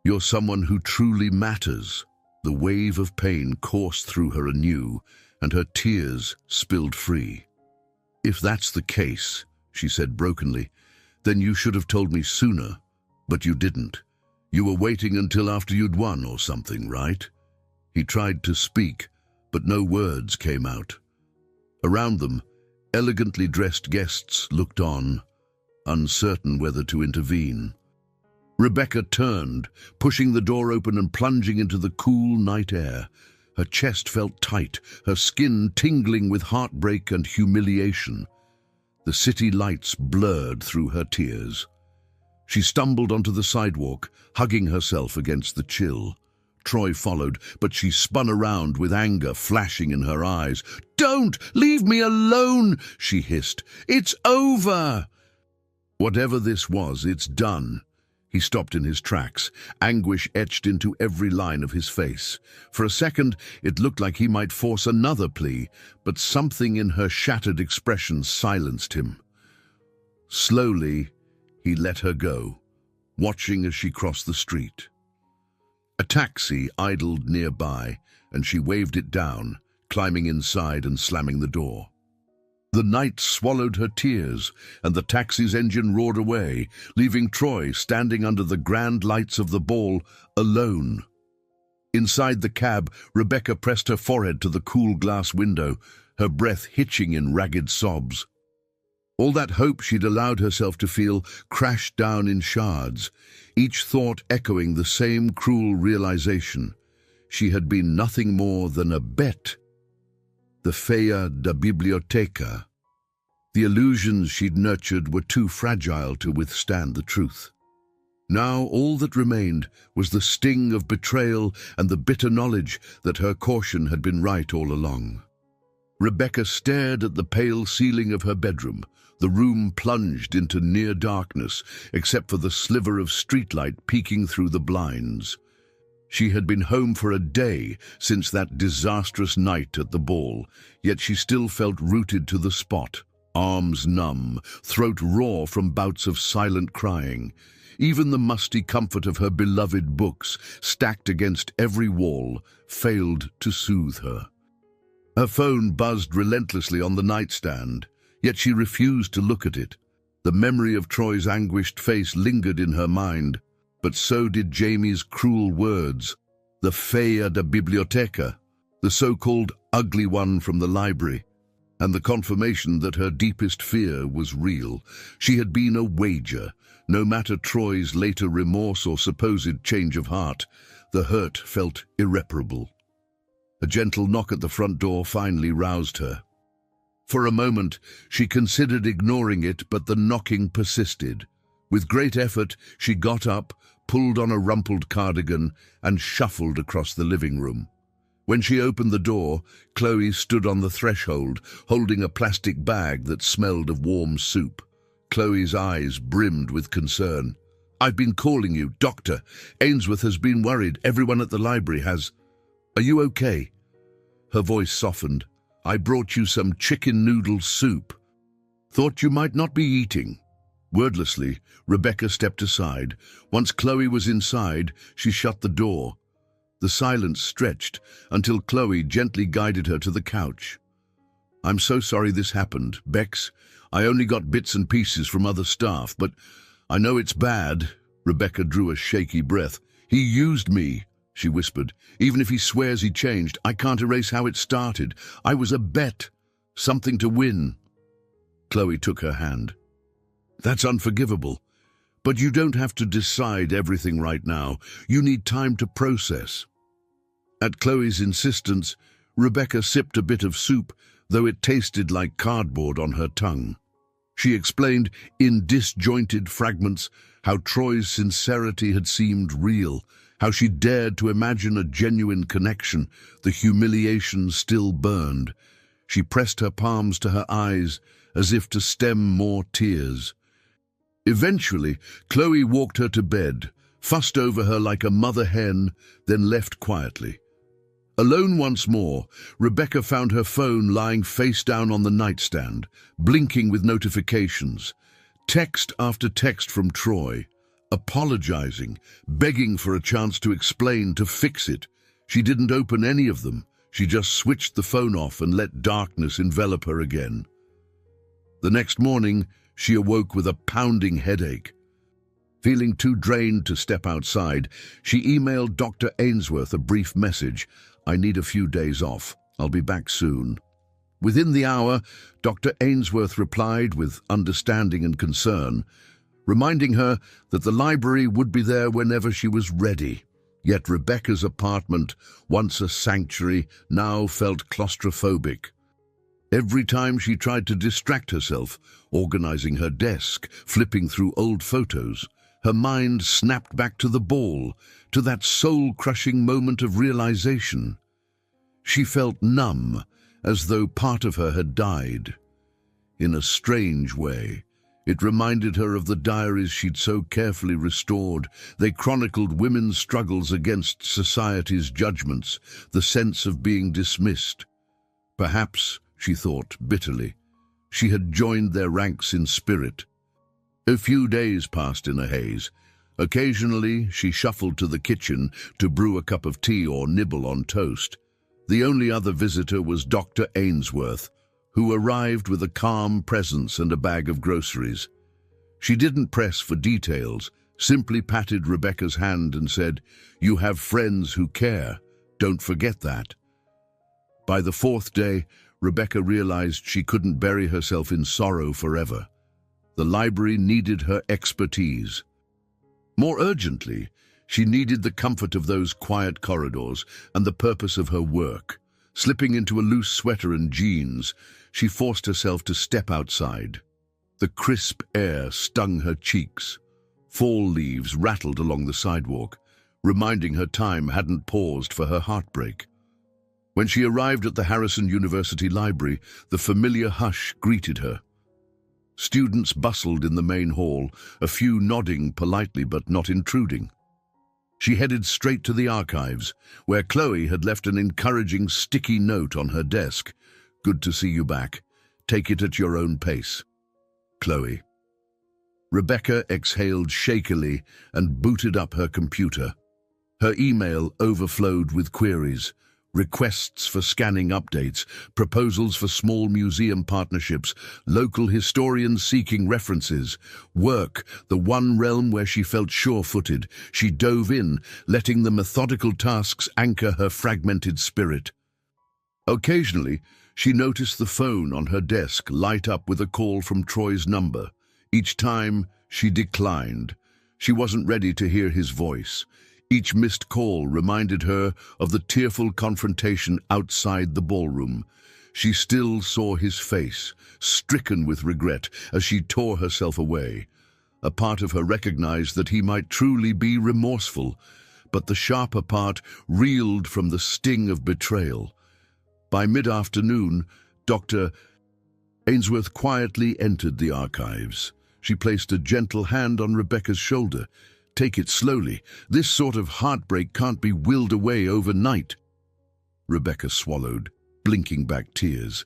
"You're someone who truly matters." The wave of pain coursed through her anew, and her tears spilled free. "If that's the case," she said brokenly, "then you should have told me sooner. But you didn't. You were waiting until after you'd won or something, right?" He tried to speak, but no words came out. Around them, elegantly dressed guests looked on, uncertain whether to intervene. Rebecca turned, pushing the door open and plunging into the cool night air. Her chest felt tight, her skin tingling with heartbreak and humiliation. The city lights blurred through her tears. She stumbled onto the sidewalk, hugging herself against the chill. Troy followed, but she spun around with anger flashing in her eyes. "Don't! Leave me alone!" she hissed. "It's over!" "Whatever this was, it's done." He stopped in his tracks, anguish etched into every line of his face. For a second, it looked like he might force another plea, but something in her shattered expression silenced him. Slowly, he let her go, watching as she crossed the street. A taxi idled nearby, and she waved it down, climbing inside and slamming the door. The night swallowed her tears, and the taxi's engine roared away, leaving Troy standing under the grand lights of the ball, alone. Inside the cab, Rebecca pressed her forehead to the cool glass window, her breath hitching in ragged sobs. All that hope she'd allowed herself to feel crashed down in shards, each thought echoing the same cruel realization. She had been nothing more than a bet. The fea da biblioteca. The illusions she'd nurtured were too fragile to withstand the truth. Now all that remained was the sting of betrayal and the bitter knowledge that her caution had been right all along. Rebecca stared at the pale ceiling of her bedroom, the room plunged into near darkness, except for the sliver of streetlight peeking through the blinds. She had been home for a day since that disastrous night at the ball, yet she still felt rooted to the spot, arms numb, throat raw from bouts of silent crying. Even the musty comfort of her beloved books, stacked against every wall, failed to soothe her. Her phone buzzed relentlessly on the nightstand, yet she refused to look at it. The memory of Troy's anguished face lingered in her mind, but so did Jamie's cruel words. The fea da biblioteca, the so-called ugly one from the library, and the confirmation that her deepest fear was real. She had been a wager. No matter Troy's later remorse or supposed change of heart, the hurt felt irreparable. A gentle knock at the front door finally roused her. For a moment, she considered ignoring it, but the knocking persisted. With great effort, she got up, pulled on a rumpled cardigan, and shuffled across the living room. When she opened the door, Chloe stood on the threshold, holding a plastic bag that smelled of warm soup. Chloe's eyes brimmed with concern. "I've been calling you, Doctor. Ainsworth has been worried. Everyone at the library has. Are you okay?" Her voice softened. "I brought you some chicken noodle soup. Thought you might not be eating." Wordlessly, Rebecca stepped aside. Once Chloe was inside, she shut the door. The silence stretched until Chloe gently guided her to the couch. "I'm so sorry this happened, Bex. I only got bits and pieces from other staff, but I know it's bad." Rebecca drew a shaky breath. "He used me," she whispered. "Even if he swears he changed, I can't erase how it started. I was a bet, something to win." Chloe took her hand. "That's unforgivable. But you don't have to decide everything right now. You need time to process." At Chloe's insistence, Rebecca sipped a bit of soup, though it tasted like cardboard on her tongue. She explained in disjointed fragments how Troy's sincerity had seemed real, how she dared to imagine a genuine connection. The humiliation still burned. She pressed her palms to her eyes as if to stem more tears. Eventually, Chloe walked her to bed, fussed over her like a mother hen, then left quietly. Alone once more, Rebecca found her phone lying face down on the nightstand, blinking with notifications. Text after text from Troy, apologizing, begging for a chance to explain, to fix it. She didn't open any of them. She just switched the phone off and let darkness envelop her again. The next morning, she awoke with a pounding headache. Feeling too drained to step outside, she emailed Dr. Ainsworth a brief message. "I need a few days off. I'll be back soon." Within the hour, Dr. Ainsworth replied with understanding and concern, reminding her that the library would be there whenever she was ready. Yet Rebecca's apartment, once a sanctuary, now felt claustrophobic. Every time she tried to distract herself, organizing her desk, flipping through old photos, her mind snapped back to the ball, to that soul-crushing moment of realization. She felt numb, as though part of her had died. In a strange way, it reminded her of the diaries she'd so carefully restored. They chronicled women's struggles against society's judgments, the sense of being dismissed. Perhaps, she thought bitterly, she had joined their ranks in spirit. A few days passed in a haze. Occasionally, she shuffled to the kitchen to brew a cup of tea or nibble on toast. The only other visitor was Dr. Ainsworth, who arrived with a calm presence and a bag of groceries. She didn't press for details, simply patted Rebecca's hand and said, "You have friends who care. Don't forget that." By the fourth day, Rebecca realized she couldn't bury herself in sorrow forever. The library needed her expertise. More urgently, she needed the comfort of those quiet corridors and the purpose of her work. Slipping into a loose sweater and jeans, she forced herself to step outside. The crisp air stung her cheeks. Fall leaves rattled along the sidewalk, reminding her time hadn't paused for her heartbreak. When she arrived at the Harrison University Library, the familiar hush greeted her. Students bustled in the main hall, a few nodding politely but not intruding. She headed straight to the archives, where Chloe had left an encouraging sticky note on her desk. "Good to see you back. Take it at your own pace. Chloe." Rebecca exhaled shakily and booted up her computer. Her email overflowed with queries. Requests for scanning updates, proposals for small museum partnerships, local historians seeking references. Work, the one realm where she felt sure-footed. She dove in, letting the methodical tasks anchor her fragmented spirit. Occasionally, she noticed the phone on her desk light up with a call from Troy's number. Each time, she declined. She wasn't ready to hear his voice. Each missed call reminded her of the tearful confrontation outside the ballroom. She still saw his face, stricken with regret, as she tore herself away. A part of her recognized that he might truly be remorseful, but the sharper part reeled from the sting of betrayal. By mid-afternoon, Dr. Ainsworth quietly entered the archives. She placed a gentle hand on Rebecca's shoulder. "Take it slowly. This sort of heartbreak can't be willed away overnight." Rebecca swallowed, blinking back tears.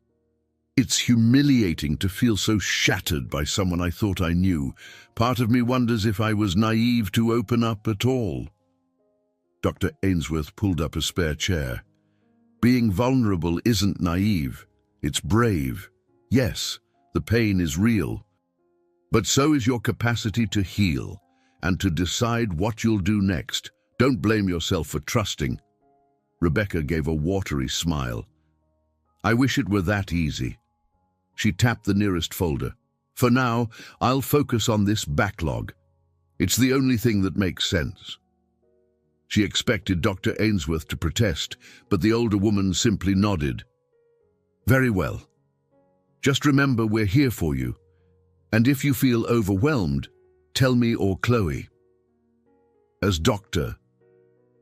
"It's humiliating to feel so shattered by someone I thought I knew. Part of me wonders if I was naive to open up at all." Dr. Ainsworth pulled up a spare chair. "Being vulnerable isn't naive. It's brave. Yes, the pain is real. But so is your capacity to heal and to decide what you'll do next. Don't blame yourself for trusting." Rebecca gave a watery smile. "I wish it were that easy." She tapped the nearest folder. "For now, I'll focus on this backlog. It's the only thing that makes sense." She expected Dr. Ainsworth to protest, but the older woman simply nodded. "Very well. Just remember we're here for you. And if you feel overwhelmed, tell me or Chloe." As Dr.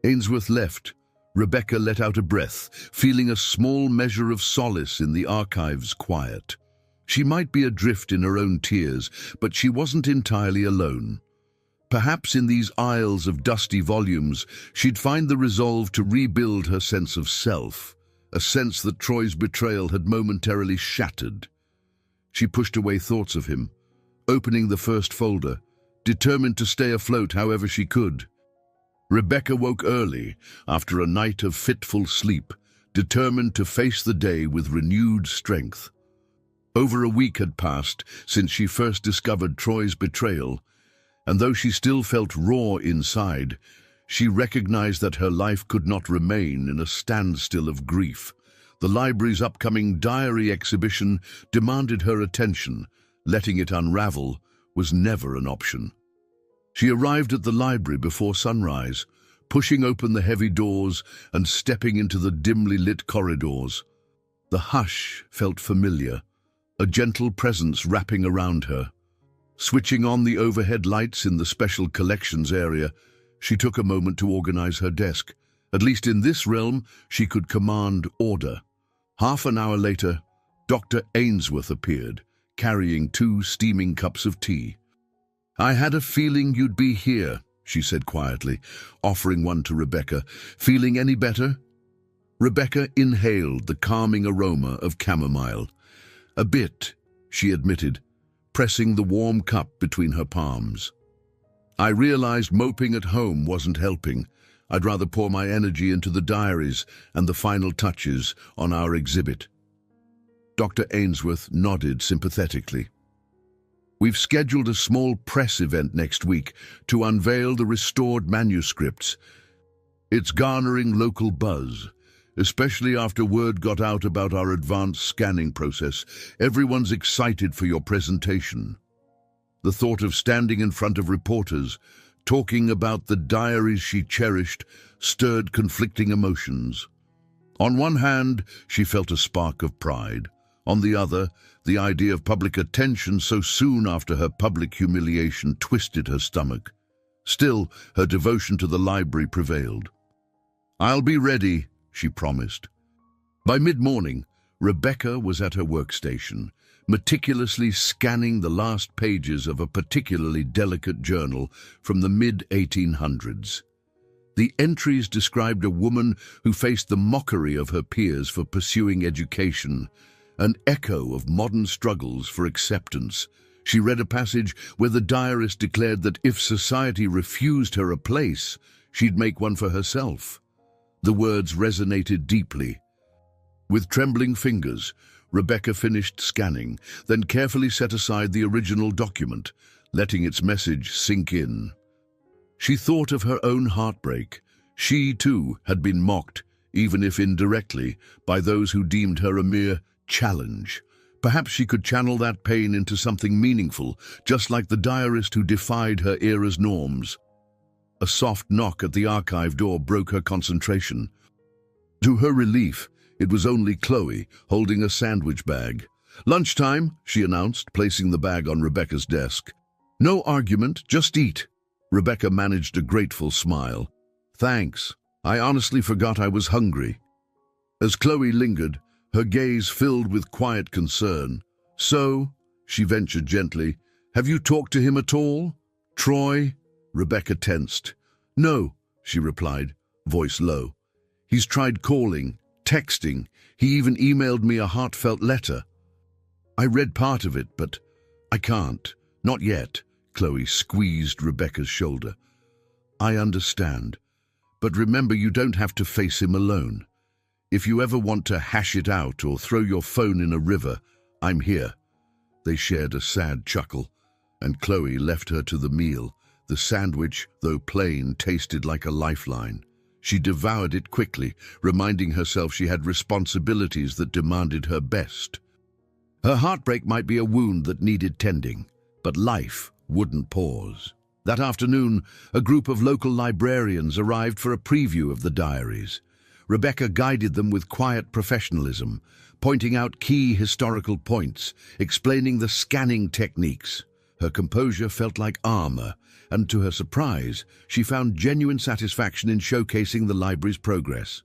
Ainsworth left, Rebecca let out a breath, feeling a small measure of solace in the archive's quiet. She might be adrift in her own tears, but she wasn't entirely alone. Perhaps in these aisles of dusty volumes, she'd find the resolve to rebuild her sense of self, a sense that Troy's betrayal had momentarily shattered. She pushed away thoughts of him, opening the first folder, determined to stay afloat however she could. Rebecca woke early, after a night of fitful sleep, determined to face the day with renewed strength. Over a week had passed since she first discovered Troy's betrayal, and though she still felt raw inside, she recognized that her life could not remain in a standstill of grief. The library's upcoming diary exhibition demanded her attention. Letting it unravel was never an option. She arrived at the library before sunrise, pushing open the heavy doors and stepping into the dimly lit corridors. The hush felt familiar, a gentle presence wrapping around her. Switching on the overhead lights in the special collections area, she took a moment to organize her desk. At least in this realm, she could command order. Half an hour later, Dr. Ainsworth appeared, carrying 2 steaming cups of tea. "I had a feeling you'd be here," she said quietly, offering one to Rebecca. "Feeling any better?" Rebecca inhaled the calming aroma of chamomile. "A bit," she admitted, pressing the warm cup between her palms. "I realized moping at home wasn't helping. I'd rather pour my energy into the diaries and the final touches on our exhibit." Dr. Ainsworth nodded sympathetically. "We've scheduled a small press event next week to unveil the restored manuscripts. It's garnering local buzz, especially after word got out about our advanced scanning process. Everyone's excited for your presentation." The thought of standing in front of reporters, talking about the diaries she cherished, stirred conflicting emotions. On one hand, she felt a spark of pride. On the other, the idea of public attention so soon after her public humiliation twisted her stomach. Still, her devotion to the library prevailed. "I'll be ready," she promised. By mid-morning, Rebecca was at her workstation, meticulously scanning the last pages of a particularly delicate journal from the mid-1800s. The entries described a woman who faced the mockery of her peers for pursuing education, an echo of modern struggles for acceptance. She read a passage where the diarist declared that if society refused her a place, she'd make one for herself. The words resonated deeply. With trembling fingers, Rebecca finished scanning, then carefully set aside the original document, letting its message sink in. She thought of her own heartbreak. She, too, had been mocked, even if indirectly, by those who deemed her a mere challenge. Perhaps she could channel that pain into something meaningful, just like the diarist who defied her era's norms. A soft knock at the archive door broke her concentration. To her relief, it was only Chloe, holding a sandwich bag. "Lunchtime," she announced, placing the bag on Rebecca's desk. No argument, just eat. Rebecca managed a grateful smile. Thanks. I honestly forgot I was hungry. As Chloe lingered, her gaze filled with quiet concern. So, she ventured gently, have you talked to him at all? Troy? Rebecca tensed. No, she replied, voice low. He's tried calling, texting. He even emailed me a heartfelt letter. I read part of it, but I can't. Not yet. Chloe squeezed Rebecca's shoulder. I understand. But remember, you don't have to face him alone. If you ever want to hash it out or throw your phone in a river, I'm here. They shared a sad chuckle, and Chloe left her to the meal. The sandwich, though plain, tasted like a lifeline. She devoured it quickly, reminding herself she had responsibilities that demanded her best. Her heartbreak might be a wound that needed tending, but life wouldn't pause. That afternoon, a group of local librarians arrived for a preview of the diaries. Rebecca guided them with quiet professionalism, pointing out key historical points, explaining the scanning techniques. Her composure felt like armor, and to her surprise, she found genuine satisfaction in showcasing the library's progress.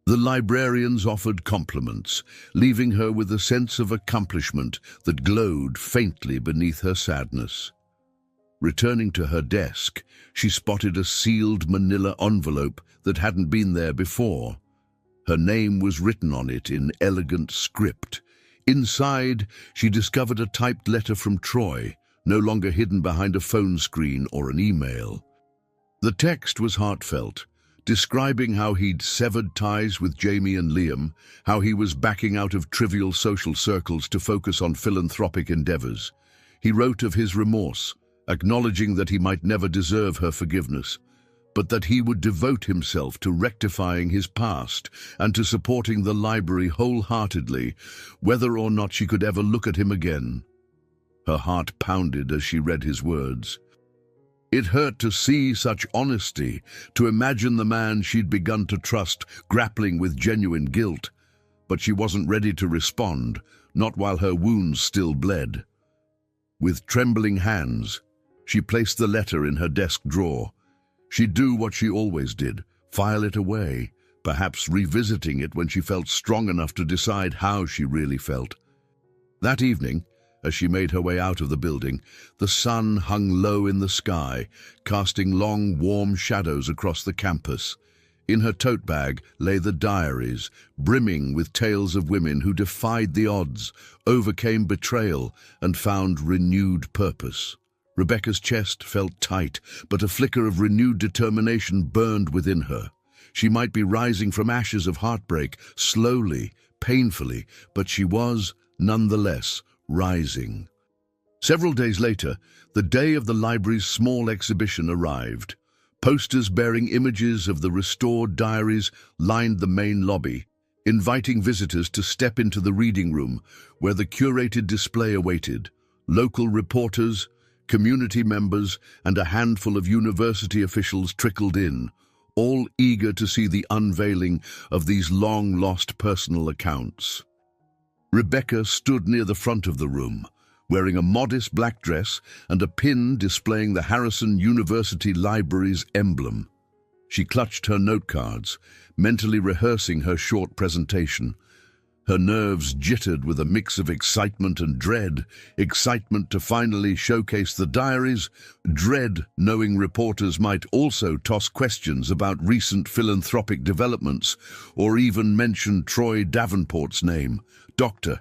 The librarians offered compliments, leaving her with a sense of accomplishment that glowed faintly beneath her sadness. Returning to her desk, she spotted a sealed manila envelope that hadn't been there before. Her name was written on it in elegant script. Inside, she discovered a typed letter from Troy, no longer hidden behind a phone screen or an email. The text was heartfelt, describing how he'd severed ties with Jamie and Liam, how he was backing out of trivial social circles to focus on philanthropic endeavors. He wrote of his remorse, acknowledging that he might never deserve her forgiveness, but that he would devote himself to rectifying his past and to supporting the library wholeheartedly, whether or not she could ever look at him again. Her heart pounded as she read his words. It hurt to see such honesty, to imagine the man she'd begun to trust grappling with genuine guilt, but she wasn't ready to respond, not while her wounds still bled. With trembling hands, she placed the letter in her desk drawer. She'd do what she always did, file it away, perhaps revisiting it when she felt strong enough to decide how she really felt. That evening, as she made her way out of the building, the sun hung low in the sky, casting long, warm shadows across the campus. In her tote bag lay the diaries, brimming with tales of women who defied the odds, overcame betrayal, and found renewed purpose. Rebecca's chest felt tight, but a flicker of renewed determination burned within her. She might be rising from ashes of heartbreak, slowly, painfully, but she was, nonetheless, rising. Several days later, the day of the library's small exhibition arrived. Posters bearing images of the restored diaries lined the main lobby, inviting visitors to step into the reading room where the curated display awaited. Local reporters, community members, and a handful of university officials trickled in, all eager to see the unveiling of these long-lost personal accounts. Rebecca stood near the front of the room, wearing a modest black dress and a pin displaying the Harrison University Library's emblem. She clutched her note cards, mentally rehearsing her short presentation. Her nerves jittered with a mix of excitement and dread, excitement to finally showcase the diaries, dread knowing reporters might also toss questions about recent philanthropic developments or even mention Troy Davenport's name, Doctor.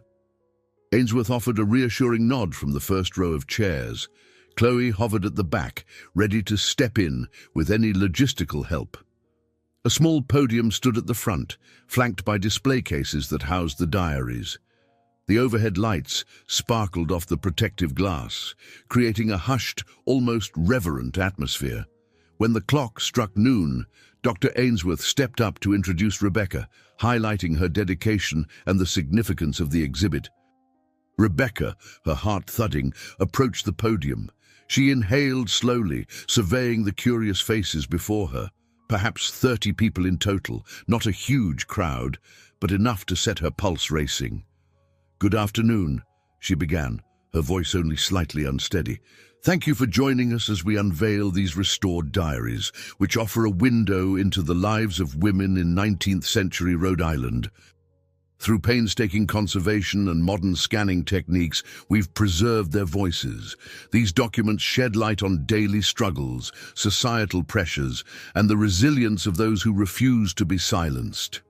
Ainsworth offered a reassuring nod from the first row of chairs. Chloe hovered at the back, ready to step in with any logistical help. A small podium stood at the front, flanked by display cases that housed the diaries. The overhead lights sparkled off the protective glass, creating a hushed, almost reverent atmosphere. When the clock struck noon, Dr. Ainsworth stepped up to introduce Rebecca, highlighting her dedication and the significance of the exhibit. Rebecca, her heart thudding, approached the podium. She inhaled slowly, surveying the curious faces before her. Perhaps 30 people in total, not a huge crowd, but enough to set her pulse racing. "Good afternoon," she began, her voice only slightly unsteady. Thank you for joining us as we unveil these restored diaries, which offer a window into the lives of women in 19th century Rhode Island. Through painstaking conservation and modern scanning techniques, we've preserved their voices. These documents shed light on daily struggles, societal pressures, and the resilience of those who refuse to be silenced.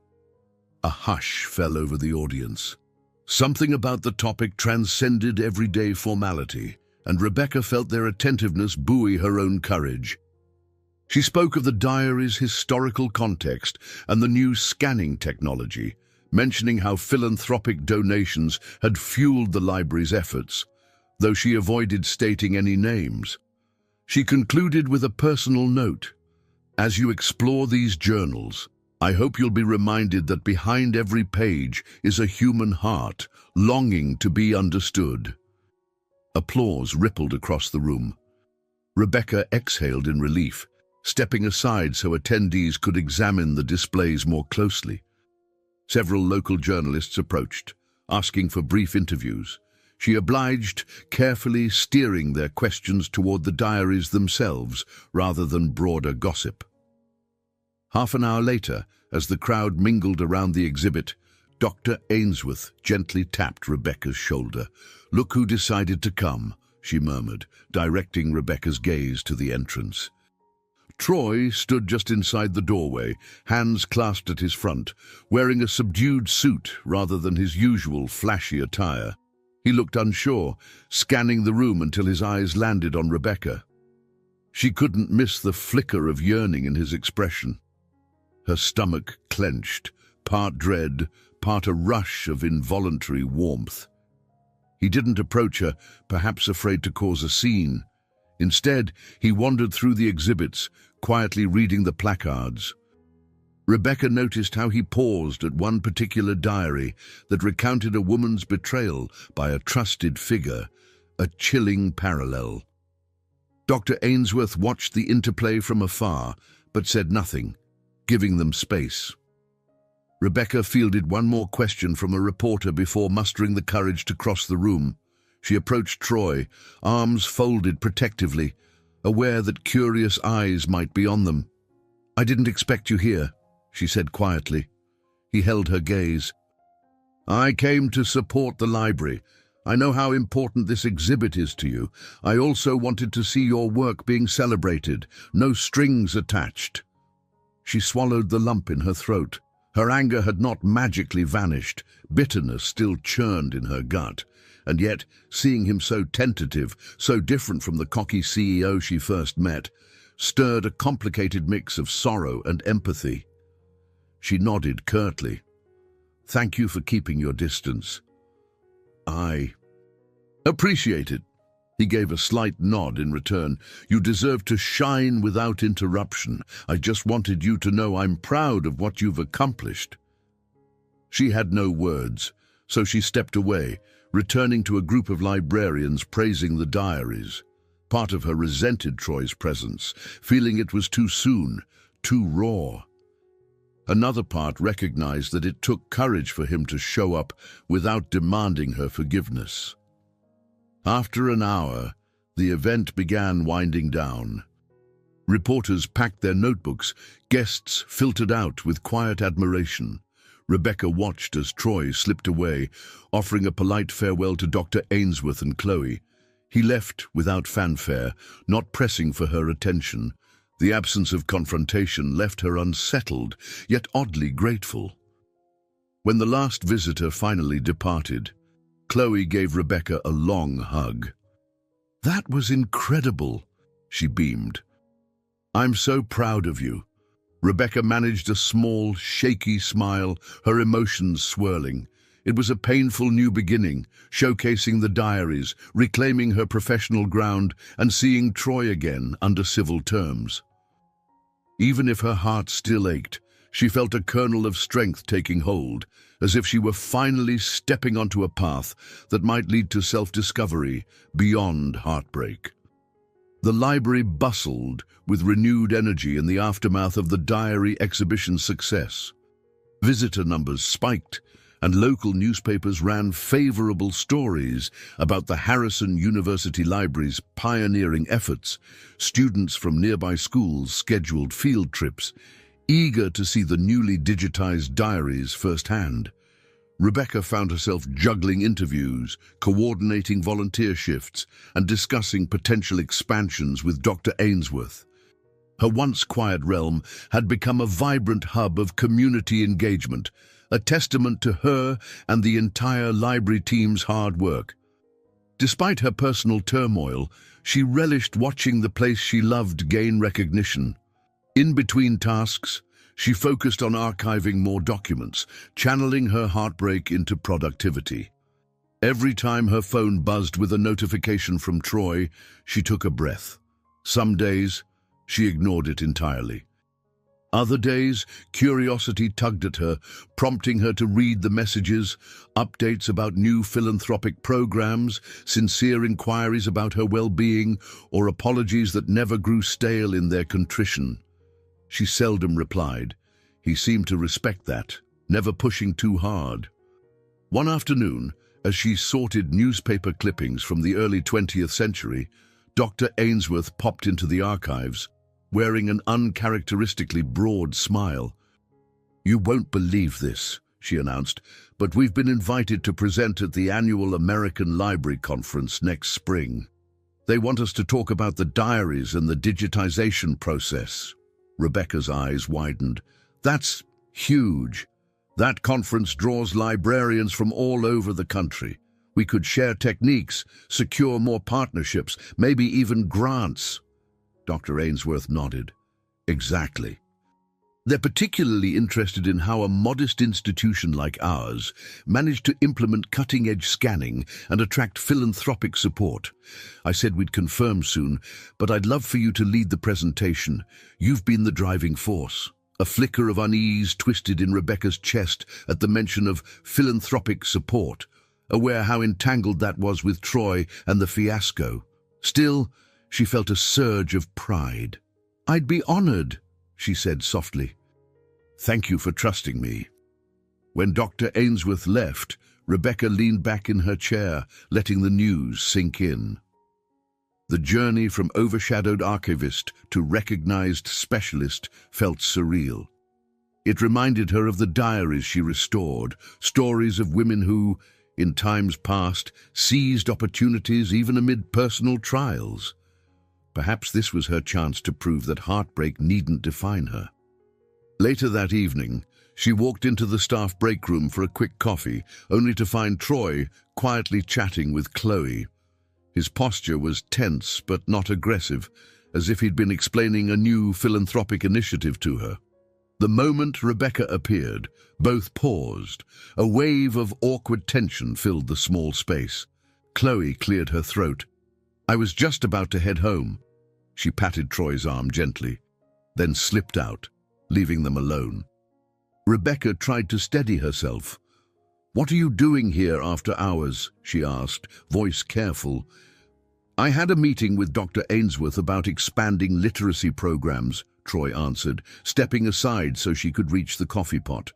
A hush fell over the audience. Something about the topic transcended everyday formality, and Rebecca felt their attentiveness buoy her own courage. She spoke of the diary's historical context and the new scanning technology, mentioning how philanthropic donations had fueled the library's efforts, though she avoided stating any names. She concluded with a personal note. As you explore these journals, I hope you'll be reminded that behind every page is a human heart, longing to be understood. Applause rippled across the room. Rebecca exhaled in relief, stepping aside so attendees could examine the displays more closely. Several local journalists approached, asking for brief interviews. She obliged, carefully steering their questions toward the diaries themselves rather than broader gossip. Half an hour later, as the crowd mingled around the exhibit, Dr. Ainsworth gently tapped Rebecca's shoulder. "Look who decided to come," she murmured, directing Rebecca's gaze to the entrance. Troy stood just inside the doorway, hands clasped at his front, wearing a subdued suit rather than his usual flashy attire. He looked unsure, scanning the room until his eyes landed on Rebecca. She couldn't miss the flicker of yearning in his expression. Her stomach clenched, part dread, part a rush of involuntary warmth. He didn't approach her, perhaps afraid to cause a scene. Instead, he wandered through the exhibits, quietly reading the placards. Rebecca noticed how he paused at one particular diary that recounted a woman's betrayal by a trusted figure, a chilling parallel. Dr. Ainsworth watched the interplay from afar, but said nothing, giving them space. Rebecca fielded one more question from a reporter before mustering the courage to cross the room. She approached Troy, arms folded protectively, aware that curious eyes might be on them. "I didn't expect you here," she said quietly. He held her gaze. "I came to support the library. I know how important this exhibit is to you. I also wanted to see your work being celebrated, no strings attached." She swallowed the lump in her throat. Her anger had not magically vanished. Bitterness still churned in her gut. And yet, seeing him so tentative, so different from the cocky CEO she first met, stirred a complicated mix of sorrow and empathy. She nodded curtly. "Thank you for keeping your distance." "I appreciate it." He gave a slight nod in return. "You deserve to shine without interruption. I just wanted you to know I'm proud of what you've accomplished." She had no words, so she stepped away, returning to a group of librarians praising the diaries. Part of her resented Troy's presence, feeling it was too soon, too raw. Another part recognized that it took courage for him to show up without demanding her forgiveness. After an hour, the event began winding down. Reporters packed their notebooks, guests filtered out with quiet admiration. Rebecca watched as Troy slipped away, offering a polite farewell to Dr. Ainsworth and Chloe. He left without fanfare, not pressing for her attention. The absence of confrontation left her unsettled, yet oddly grateful. When the last visitor finally departed, Chloe gave Rebecca a long hug. "That was incredible," she beamed. "I'm so proud of you." Rebecca managed a small, shaky smile, her emotions swirling. It was a painful new beginning, showcasing the diaries, reclaiming her professional ground, and seeing Troy again under civil terms. Even if her heart still ached, she felt a kernel of strength taking hold, as if she were finally stepping onto a path that might lead to self-discovery beyond heartbreak. The library bustled with renewed energy in the aftermath of the diary exhibition's success. Visitor numbers spiked, and local newspapers ran favorable stories about the Harrison University Library's pioneering efforts. Students from nearby schools scheduled field trips, eager to see the newly digitized diaries firsthand. Rebecca found herself juggling interviews, coordinating volunteer shifts, and discussing potential expansions with Dr. Ainsworth. Her once quiet realm had become a vibrant hub of community engagement, a testament to her and the entire library team's hard work. Despite her personal turmoil, she relished watching the place she loved gain recognition. In between tasks, she focused on archiving more documents, channeling her heartbreak into productivity. Every time her phone buzzed with a notification from Troy, she took a breath. Some days, she ignored it entirely. Other days, curiosity tugged at her, prompting her to read the messages, updates about new philanthropic programs, sincere inquiries about her well-being, or apologies that never grew stale in their contrition. She seldom replied. He seemed to respect that, never pushing too hard. One afternoon, as she sorted newspaper clippings from the early 20th century, Dr. Ainsworth popped into the archives, wearing an uncharacteristically broad smile. "You won't believe this," she announced, "but we've been invited to present at the annual American Library Conference next spring. They want us to talk about the diaries and the digitization process." Rebecca's eyes widened. "That's huge. That conference draws librarians from all over the country. We could share techniques, secure more partnerships, maybe even grants." Dr. Ainsworth nodded. "Exactly. They're particularly interested in how a modest institution like ours managed to implement cutting-edge scanning and attract philanthropic support. I said we'd confirm soon, but I'd love for you to lead the presentation. You've been the driving force." A flicker of unease twisted in Rebecca's chest at the mention of philanthropic support, aware how entangled that was with Troy and the fiasco. Still, she felt a surge of pride. "I'd be honored," she said softly. "Thank you for trusting me." When Dr. Ainsworth left, Rebecca leaned back in her chair, letting the news sink in. The journey from overshadowed archivist to recognized specialist felt surreal. It reminded her of the diaries she restored, stories of women who, in times past, seized opportunities even amid personal trials. Perhaps this was her chance to prove that heartbreak needn't define her. Later that evening, she walked into the staff break room for a quick coffee, only to find Troy quietly chatting with Chloe. His posture was tense but not aggressive, as if he'd been explaining a new philanthropic initiative to her. The moment Rebecca appeared, both paused. A wave of awkward tension filled the small space. Chloe cleared her throat. "I was just about to head home." She patted Troy's arm gently, then slipped out, leaving them alone. Rebecca tried to steady herself. "What are you doing here after hours?" she asked, voice careful. "I had a meeting with Dr. Ainsworth about expanding literacy programs," Troy answered, stepping aside so she could reach the coffee pot.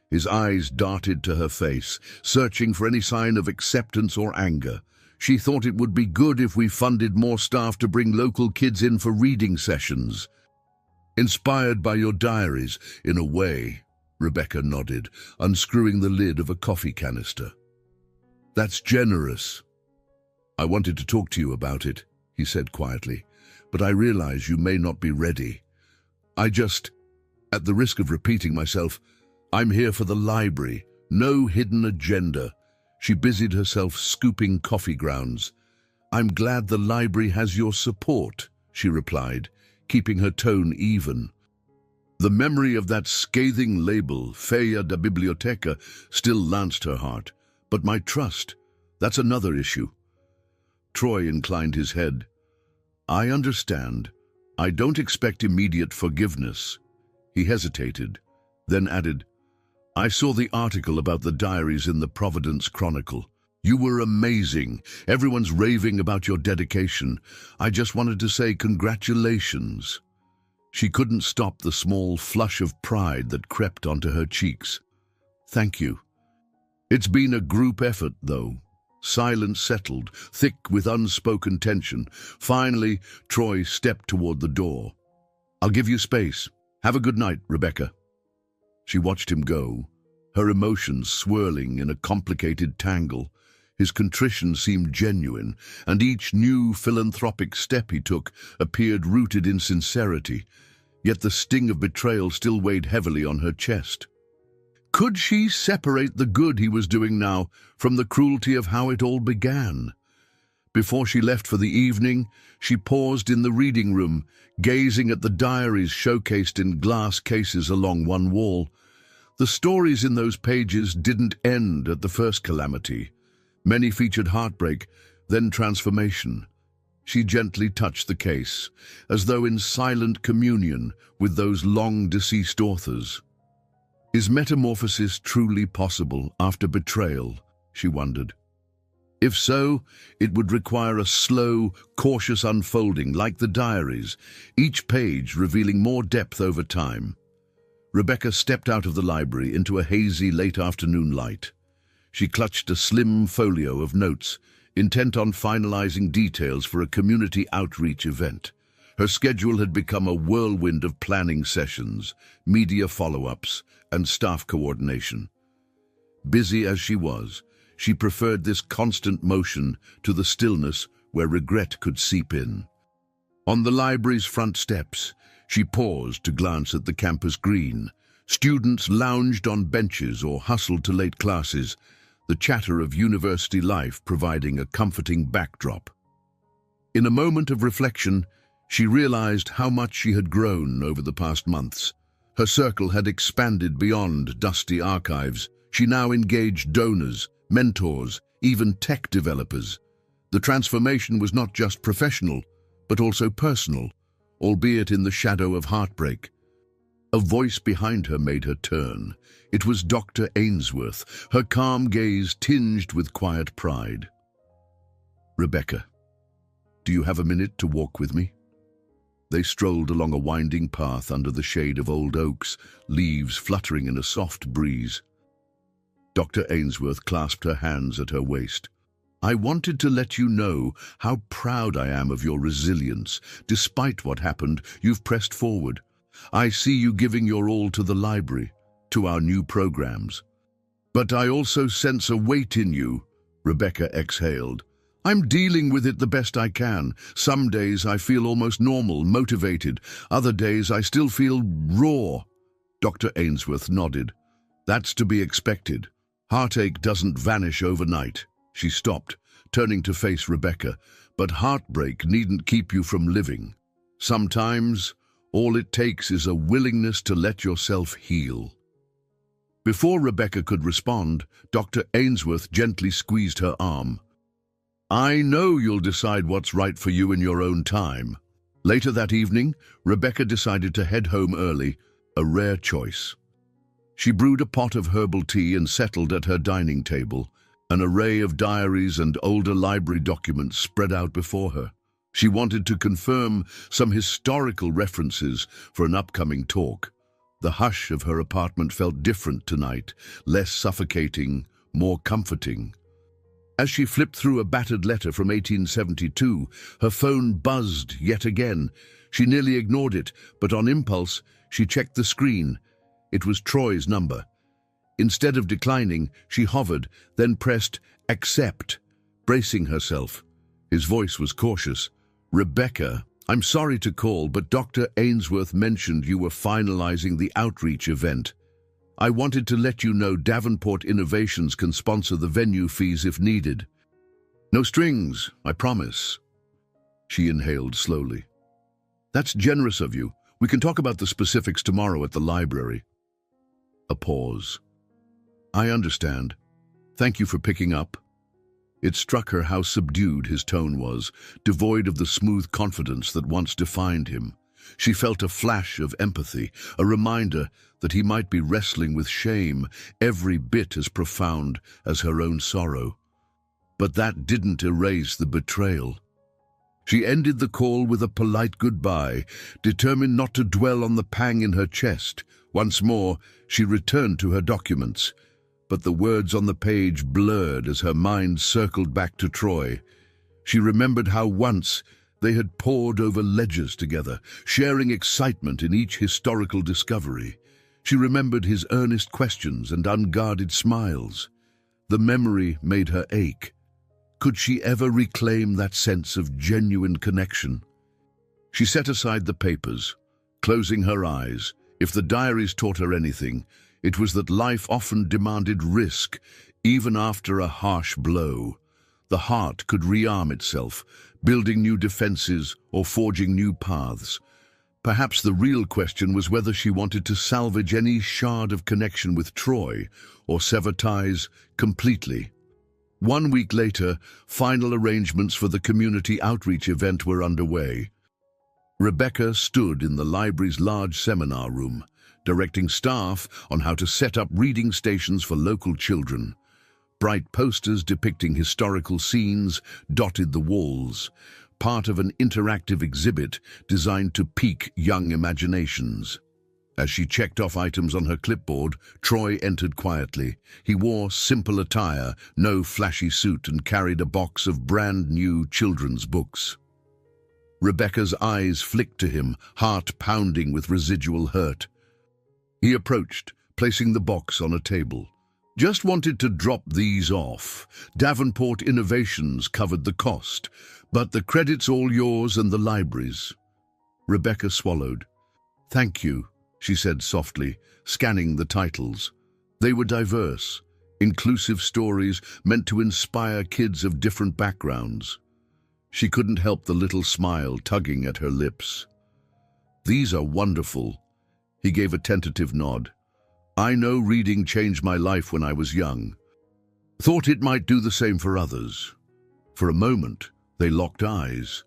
His eyes darted to her face, searching for any sign of acceptance or anger. "She thought it would be good if we funded more staff to bring local kids in for reading sessions." "Inspired by your diaries, in a way," Rebecca nodded, unscrewing the lid of a coffee canister. "That's generous." "I wanted to talk to you about it," he said quietly, "but I realize you may not be ready. At the risk of repeating myself, I'm here for the library, no hidden agenda." She busied herself scooping coffee grounds. "I'm glad the library has your support," she replied, keeping her tone even. The memory of that scathing label, Feia da Biblioteca, still lanced her heart. "But my trust, that's another issue." Troy inclined his head. "I understand. I don't expect immediate forgiveness." He hesitated, then added, "I saw the article about the diaries in the Providence Chronicle. You were amazing. Everyone's raving about your dedication. I just wanted to say congratulations." She couldn't stop the small flush of pride that crept onto her cheeks. "Thank you." It's been a group effort, though. Silence settled, thick with unspoken tension. Finally, Troy stepped toward the door. "I'll give you space. Have a good night, Rebecca." She watched him go, her emotions swirling in a complicated tangle. His contrition seemed genuine, and each new philanthropic step he took appeared rooted in sincerity, yet the sting of betrayal still weighed heavily on her chest. Could she separate the good he was doing now from the cruelty of how it all began? Before she left for the evening, she paused in the reading room, gazing at the diaries showcased in glass cases along one wall. The stories in those pages didn't end at the first calamity. Many featured heartbreak, then transformation. She gently touched the case, as though in silent communion with those long-deceased authors. Is metamorphosis truly possible after betrayal? She wondered. If so, it would require a slow, cautious unfolding like the diaries, each page revealing more depth over time. Rebecca stepped out of the library into a hazy late-afternoon light. She clutched a slim folio of notes, intent on finalizing details for a community outreach event. Her schedule had become a whirlwind of planning sessions, media follow-ups, and staff coordination. Busy as she was, she preferred this constant motion to the stillness where regret could seep in. On the library's front steps, she paused to glance at the campus green. Students lounged on benches or hustled to late classes, the chatter of university life providing a comforting backdrop. In a moment of reflection, she realized how much she had grown over the past months. Her circle had expanded beyond dusty archives. She now engaged donors, mentors, even tech developers. The transformation was not just professional, but also personal, albeit in the shadow of heartbreak. A voice behind her made her turn. It was Dr. Ainsworth, her calm gaze tinged with quiet pride. "Rebecca, do you have a minute to walk with me?" They strolled along a winding path under the shade of old oaks, leaves fluttering in a soft breeze. Dr. Ainsworth clasped her hands at her waist. "I wanted to let you know how proud I am of your resilience. Despite what happened, you've pressed forward. I see you giving your all to the library, to our new programs. But I also sense a weight in you," Rebecca exhaled. "I'm dealing with it the best I can. Some days I feel almost normal, motivated. Other days I still feel raw." Dr. Ainsworth nodded. "That's to be expected. Heartache doesn't vanish overnight." She stopped, turning to face Rebecca. "But heartbreak needn't keep you from living. Sometimes, all it takes is a willingness to let yourself heal." Before Rebecca could respond, Dr. Ainsworth gently squeezed her arm. "I know you'll decide what's right for you in your own time." Later that evening, Rebecca decided to head home early, a rare choice. She brewed a pot of herbal tea and settled at her dining table. An array of diaries and older library documents spread out before her. She wanted to confirm some historical references for an upcoming talk. The hush of her apartment felt different tonight, less suffocating, more comforting. As she flipped through a battered letter from 1872, her phone buzzed yet again. She nearly ignored it, but on impulse, she checked the screen. It was Troy's number. Instead of declining, she hovered, then pressed accept, bracing herself. His voice was cautious. "Rebecca, I'm sorry to call, but Dr. Ainsworth mentioned you were finalizing the outreach event. I wanted to let you know Davenport Innovations can sponsor the venue fees if needed. No strings, I promise." She inhaled slowly. "That's generous of you. We can talk about the specifics tomorrow at the library." A pause. "I understand. Thank you for picking up." It struck her how subdued his tone was, devoid of the smooth confidence that once defined him. She felt a flash of empathy, a reminder that he might be wrestling with shame, every bit as profound as her own sorrow. But that didn't erase the betrayal. She ended the call with a polite goodbye, determined not to dwell on the pang in her chest. Once more, she returned to her documents. but the words on the page blurred as her mind circled back to Troy. She remembered how once they had pored over ledgers together, sharing excitement in each historical discovery. She remembered his earnest questions and unguarded smiles. The memory made her ache. Could she ever reclaim that sense of genuine connection? She set aside the papers, closing her eyes. If the diaries taught her anything, it was that life often demanded risk, even after a harsh blow. The heart could rearm itself, building new defenses or forging new paths. Perhaps the real question was whether she wanted to salvage any shard of connection with Troy or sever ties completely. 1 week later, final arrangements for the community outreach event were underway. Rebecca stood in the library's large seminar room, directing staff on how to set up reading stations for local children. Bright posters depicting historical scenes dotted the walls, part of an interactive exhibit designed to pique young imaginations. As she checked off items on her clipboard, Troy entered quietly. He wore simple attire, no flashy suit, and carried a box of brand-new children's books. Rebecca's eyes flicked to him, heart pounding with residual hurt. He approached, placing the box on a table. Just wanted to drop these off. Davenport Innovations covered the cost, but the credit's all yours and the library's. Rebecca swallowed. Thank you, she said softly, scanning the titles. They were diverse, inclusive stories meant to inspire kids of different backgrounds. She couldn't help the little smile tugging at her lips. These are wonderful. He gave a tentative nod. I know reading changed my life when I was young. Thought it might do the same for others. For a moment, they locked eyes.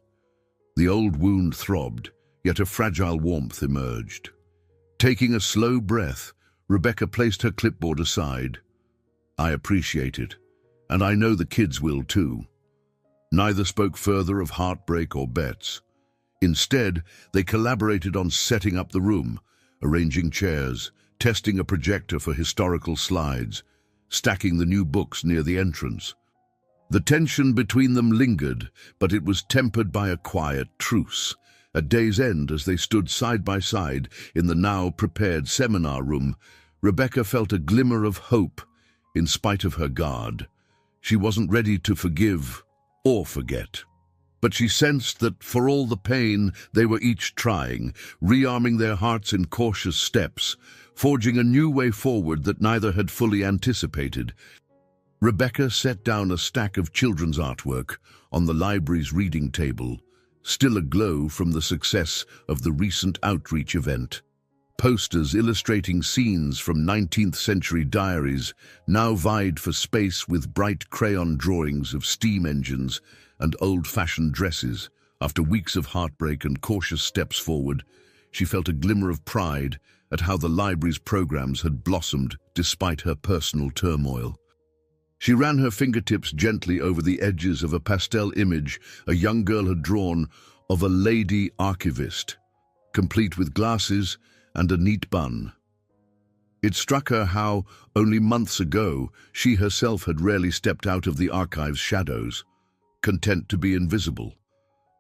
The old wound throbbed, yet a fragile warmth emerged. Taking a slow breath, Rebecca placed her clipboard aside. I appreciate it, and I know the kids will too. Neither spoke further of heartbreak or bets. Instead, they collaborated on setting up the room, arranging chairs, testing a projector for historical slides, stacking the new books near the entrance. The tension between them lingered, but it was tempered by a quiet truce. At day's end, as they stood side by side in the now prepared seminar room, Rebecca felt a glimmer of hope in spite of her guard. She wasn't ready to forgive or forget. But she sensed that for all the pain, they were each trying, rearming their hearts in cautious steps, forging a new way forward that neither had fully anticipated. Rebecca set down a stack of children's artwork on the library's reading table, still aglow from the success of the recent outreach event. Posters illustrating scenes from 19th century diaries now vied for space with bright crayon drawings of steam engines and old-fashioned dresses. After weeks of heartbreak and cautious steps forward, she felt a glimmer of pride at how the library's programs had blossomed despite her personal turmoil. She ran her fingertips gently over the edges of a pastel image a young girl had drawn of a lady archivist, complete with glasses and a neat bun. It struck her how, only months ago, she herself had rarely stepped out of the archive's shadows, content to be invisible.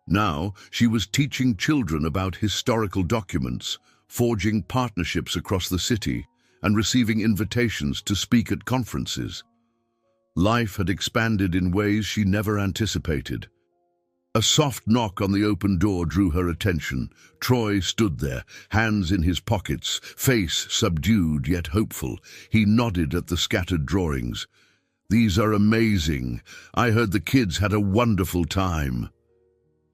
Now, she was teaching children about historical documents, forging partnerships across the city, and receiving invitations to speak at conferences. Life had expanded in ways she never anticipated. A soft knock on the open door drew her attention. Troy stood there, hands in his pockets, face subdued yet hopeful. He nodded at the scattered drawings. These are amazing. I heard the kids had a wonderful time.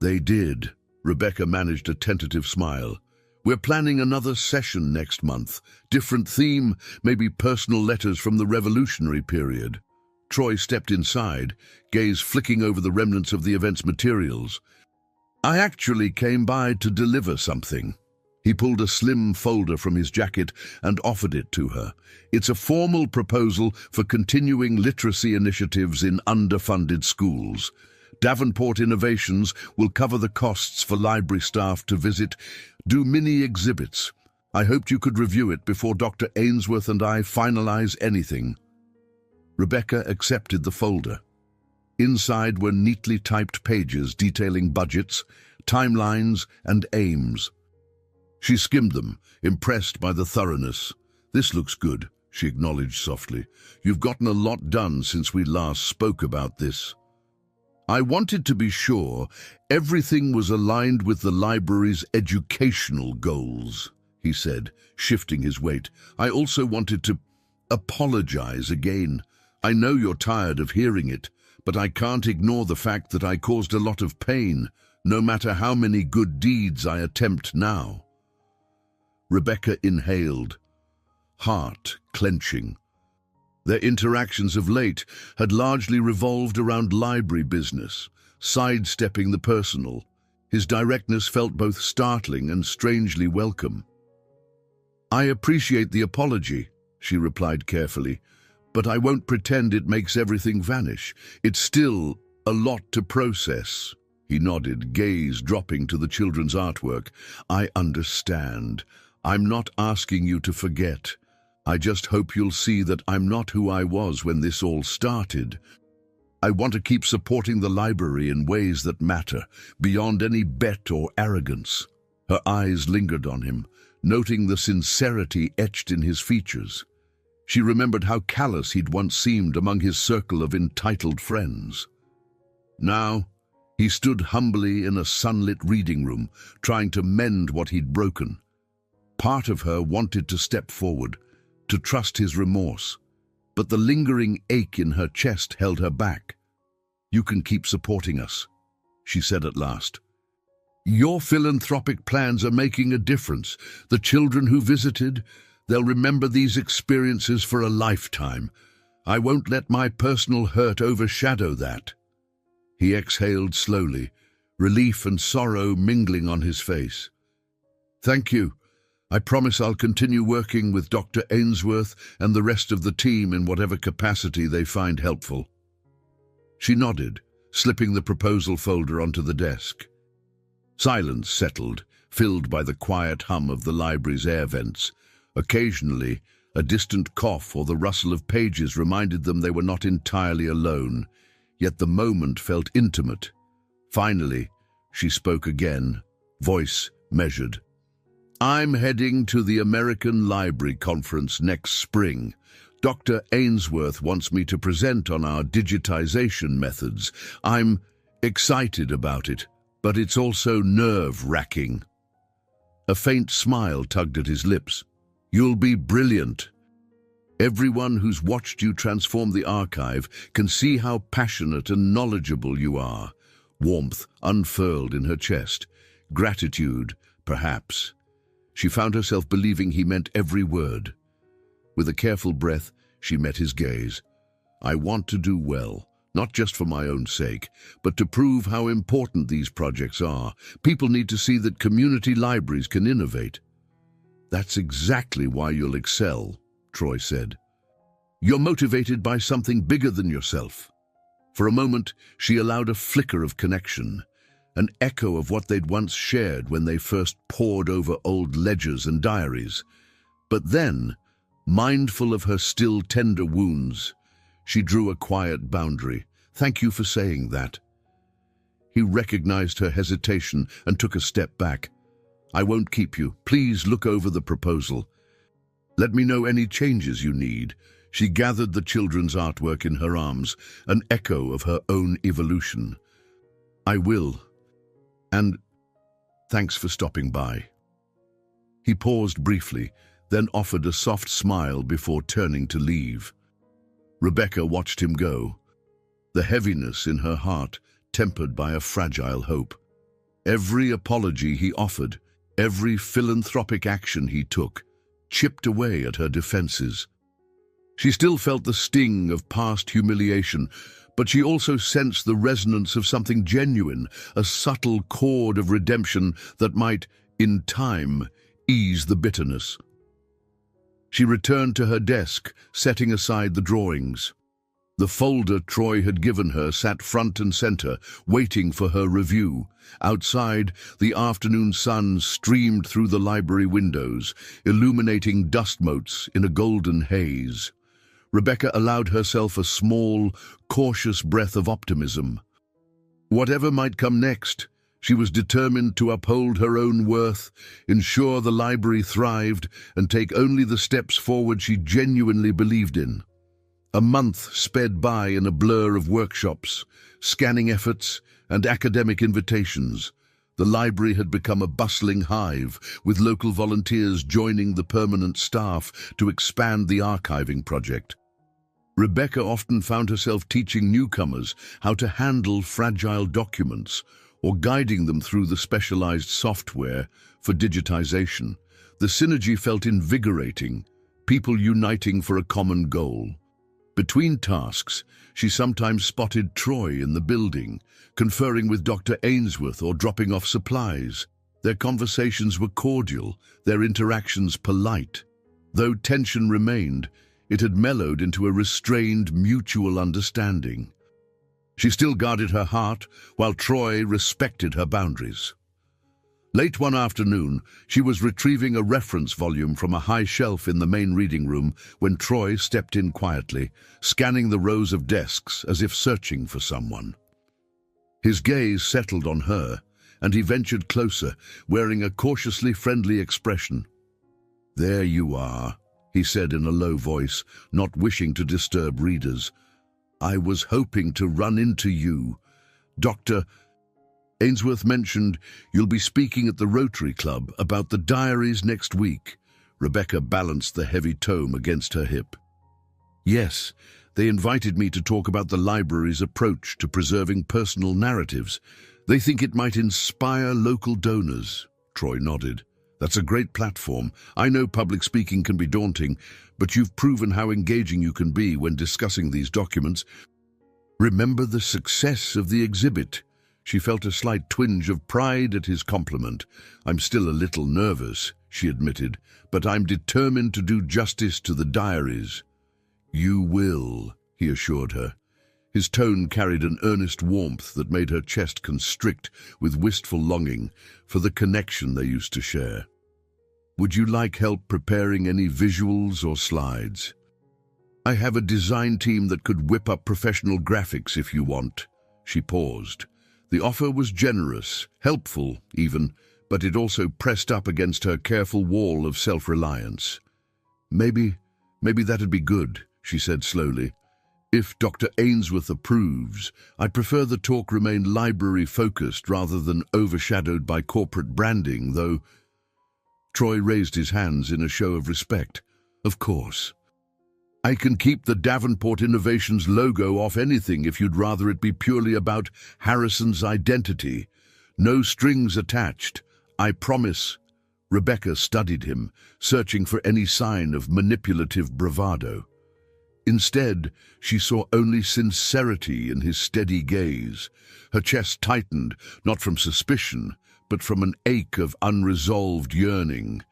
They did. Rebecca managed a tentative smile. We're planning another session next month. Different theme, maybe personal letters from the Revolutionary period. Troy stepped inside, gaze flicking over the remnants of the event's materials. I actually came by to deliver something. He pulled a slim folder from his jacket and offered it to her. It's a formal proposal for continuing literacy initiatives in underfunded schools. Davenport Innovations will cover the costs for library staff to visit, do mini exhibits. I hoped you could review it before Dr. Ainsworth and I finalize anything. Rebecca accepted the folder. Inside were neatly typed pages detailing budgets, timelines, and aims. She skimmed them, impressed by the thoroughness. "This looks good," she acknowledged softly. "You've gotten a lot done since we last spoke about this." "I wanted to be sure everything was aligned with the library's educational goals," he said, shifting his weight. "I also wanted to apologize again. I know you're tired of hearing it, but I can't ignore the fact that I caused a lot of pain, no matter how many good deeds I attempt now." Rebecca inhaled, heart clenching. Their interactions of late had largely revolved around library business, sidestepping the personal. His directness felt both startling and strangely welcome. "I appreciate the apology," she replied carefully, "but I won't pretend it makes everything vanish. It's still a lot to process." He nodded, gaze dropping to the children's artwork. "I understand. I'm not asking you to forget. I just hope you'll see that I'm not who I was when this all started. I want to keep supporting the library in ways that matter, beyond any bet or arrogance." Her eyes lingered on him, noting the sincerity etched in his features. She remembered how callous he'd once seemed among his circle of entitled friends. Now, he stood humbly in a sunlit reading room, trying to mend what he'd broken. Part of her wanted to step forward, to trust his remorse, but the lingering ache in her chest held her back. "You can keep supporting us," she said at last. "Your philanthropic plans are making a difference. The children who visited, they'll remember these experiences for a lifetime. I won't let my personal hurt overshadow that." He exhaled slowly, relief and sorrow mingling on his face. "Thank you. I promise I'll continue working with Dr. Ainsworth and the rest of the team in whatever capacity they find helpful." She nodded, slipping the proposal folder onto the desk. Silence settled, filled by the quiet hum of the library's air vents. Occasionally, a distant cough or the rustle of pages reminded them they were not entirely alone, yet the moment felt intimate. Finally, she spoke again, voice measured. "I'm heading to the American Library Conference next spring. Dr. Ainsworth wants me to present on our digitization methods. I'm excited about it, but it's also nerve-wracking." A faint smile tugged at his lips. "You'll be brilliant. Everyone who's watched you transform the archive can see how passionate and knowledgeable you are." Warmth unfurled in her chest. Gratitude, perhaps. She found herself believing he meant every word. With a careful breath, she met his gaze. "I want to do well, not just for my own sake, but to prove how important these projects are. People need to see that community libraries can innovate." "That's exactly why you'll excel," Troy said. "You're motivated by something bigger than yourself." For a moment, she allowed a flicker of connection, an echo of what they'd once shared when they first pored over old ledgers and diaries. But then, mindful of her still tender wounds, she drew a quiet boundary. "Thank you for saying that." He recognized her hesitation and took a step back. "I won't keep you. Please look over the proposal. Let me know any changes you need." She gathered the children's artwork in her arms, an echo of her own evolution. "I will. And thanks for stopping by." He paused briefly, then offered a soft smile before turning to leave. Rebecca watched him go, the heaviness in her heart tempered by a fragile hope. Every apology he offered, every philanthropic action he took, chipped away at her defenses. She still felt the sting of past humiliation, but she also sensed the resonance of something genuine, a subtle chord of redemption that might, in time, ease the bitterness. She returned to her desk, setting aside the drawings. The folder Troy had given her sat front and center, waiting for her review. Outside, the afternoon sun streamed through the library windows, illuminating dust motes in a golden haze. Rebecca allowed herself a small, cautious breath of optimism. Whatever might come next, she was determined to uphold her own worth, ensure the library thrived, and take only the steps forward she genuinely believed in. A month sped by in a blur of workshops, scanning efforts, and academic invitations. The library had become a bustling hive, with local volunteers joining the permanent staff to expand the archiving project. Rebecca often found herself teaching newcomers how to handle fragile documents or guiding them through the specialized software for digitization. The synergy felt invigorating, people uniting for a common goal. Between tasks, she sometimes spotted Troy in the building, conferring with Dr. Ainsworth or dropping off supplies. Their conversations were cordial, their interactions polite. Though tension remained, it had mellowed into a restrained, mutual understanding. She still guarded her heart, while Troy respected her boundaries. Late one afternoon, she was retrieving a reference volume from a high shelf in the main reading room when Troy stepped in quietly, scanning the rows of desks as if searching for someone. His gaze settled on her, and he ventured closer, wearing a cautiously friendly expression. "There you are," he said in a low voice, not wishing to disturb readers. "I was hoping to run into you. Dr. Ainsworth mentioned you'll be speaking at the Rotary Club about the diaries next week." Rebecca balanced the heavy tome against her hip. "Yes, they invited me to talk about the library's approach to preserving personal narratives. They think it might inspire local donors." Troy nodded. "That's a great platform. I know public speaking can be daunting, but you've proven how engaging you can be when discussing these documents. Remember the success of the exhibit." She felt a slight twinge of pride at his compliment. "I'm still a little nervous," she admitted, "but I'm determined to do justice to the diaries." "You will," he assured her. His tone carried an earnest warmth that made her chest constrict with wistful longing for the connection they used to share. "Would you like help preparing any visuals or slides? I have a design team that could whip up professional graphics if you want." She paused. The offer was generous, helpful even, but it also pressed up against her careful wall of self-reliance. Maybe that'd be good," she said slowly. "If Dr. Ainsworth approves, I'd prefer the talk remain library-focused rather than overshadowed by corporate branding, though." Troy raised his hands in a show of respect. "Of course. I can keep the Davenport Innovations logo off anything if you'd rather it be purely about Harrison's identity. No strings attached. I promise." Rebecca studied him, searching for any sign of manipulative bravado. Instead, she saw only sincerity in his steady gaze. Her chest tightened, not from suspicion, but from an ache of unresolved yearning.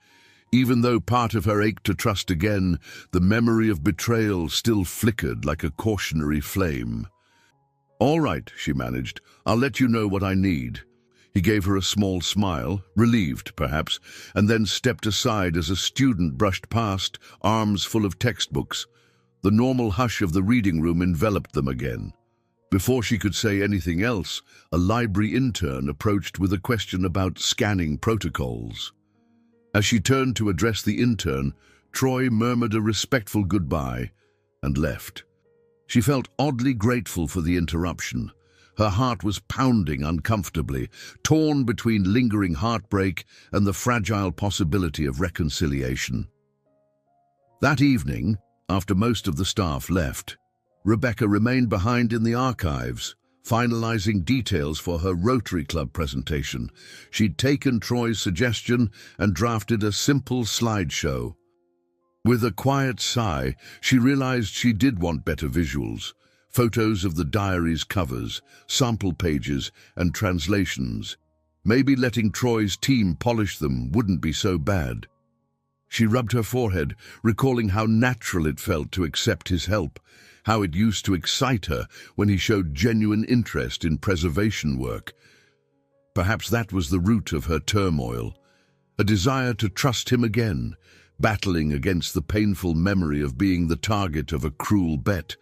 Even though part of her ached to trust again, the memory of betrayal still flickered like a cautionary flame. "All right," she managed. "I'll let you know what I need." He gave her a small smile, relieved perhaps, and then stepped aside as a student brushed past, arms full of textbooks. The normal hush of the reading room enveloped them again. Before she could say anything else, a library intern approached with a question about scanning protocols. As she turned to address the intern, Troy murmured a respectful goodbye and left. She felt oddly grateful for the interruption. Her heart was pounding uncomfortably, torn between lingering heartbreak and the fragile possibility of reconciliation. That evening, after most of the staff left, Rebecca remained behind in the archives, finalizing details for her Rotary Club presentation. She'd taken Troy's suggestion and drafted a simple slideshow. With a quiet sigh, she realized she did want better visuals. Photos of the diary's covers, sample pages, and translations. Maybe letting Troy's team polish them wouldn't be so bad. She rubbed her forehead, recalling how natural it felt to accept his help, how it used to excite her when he showed genuine interest in preservation work. Perhaps that was the root of her turmoil, a desire to trust him again, battling against the painful memory of being the target of a cruel bet.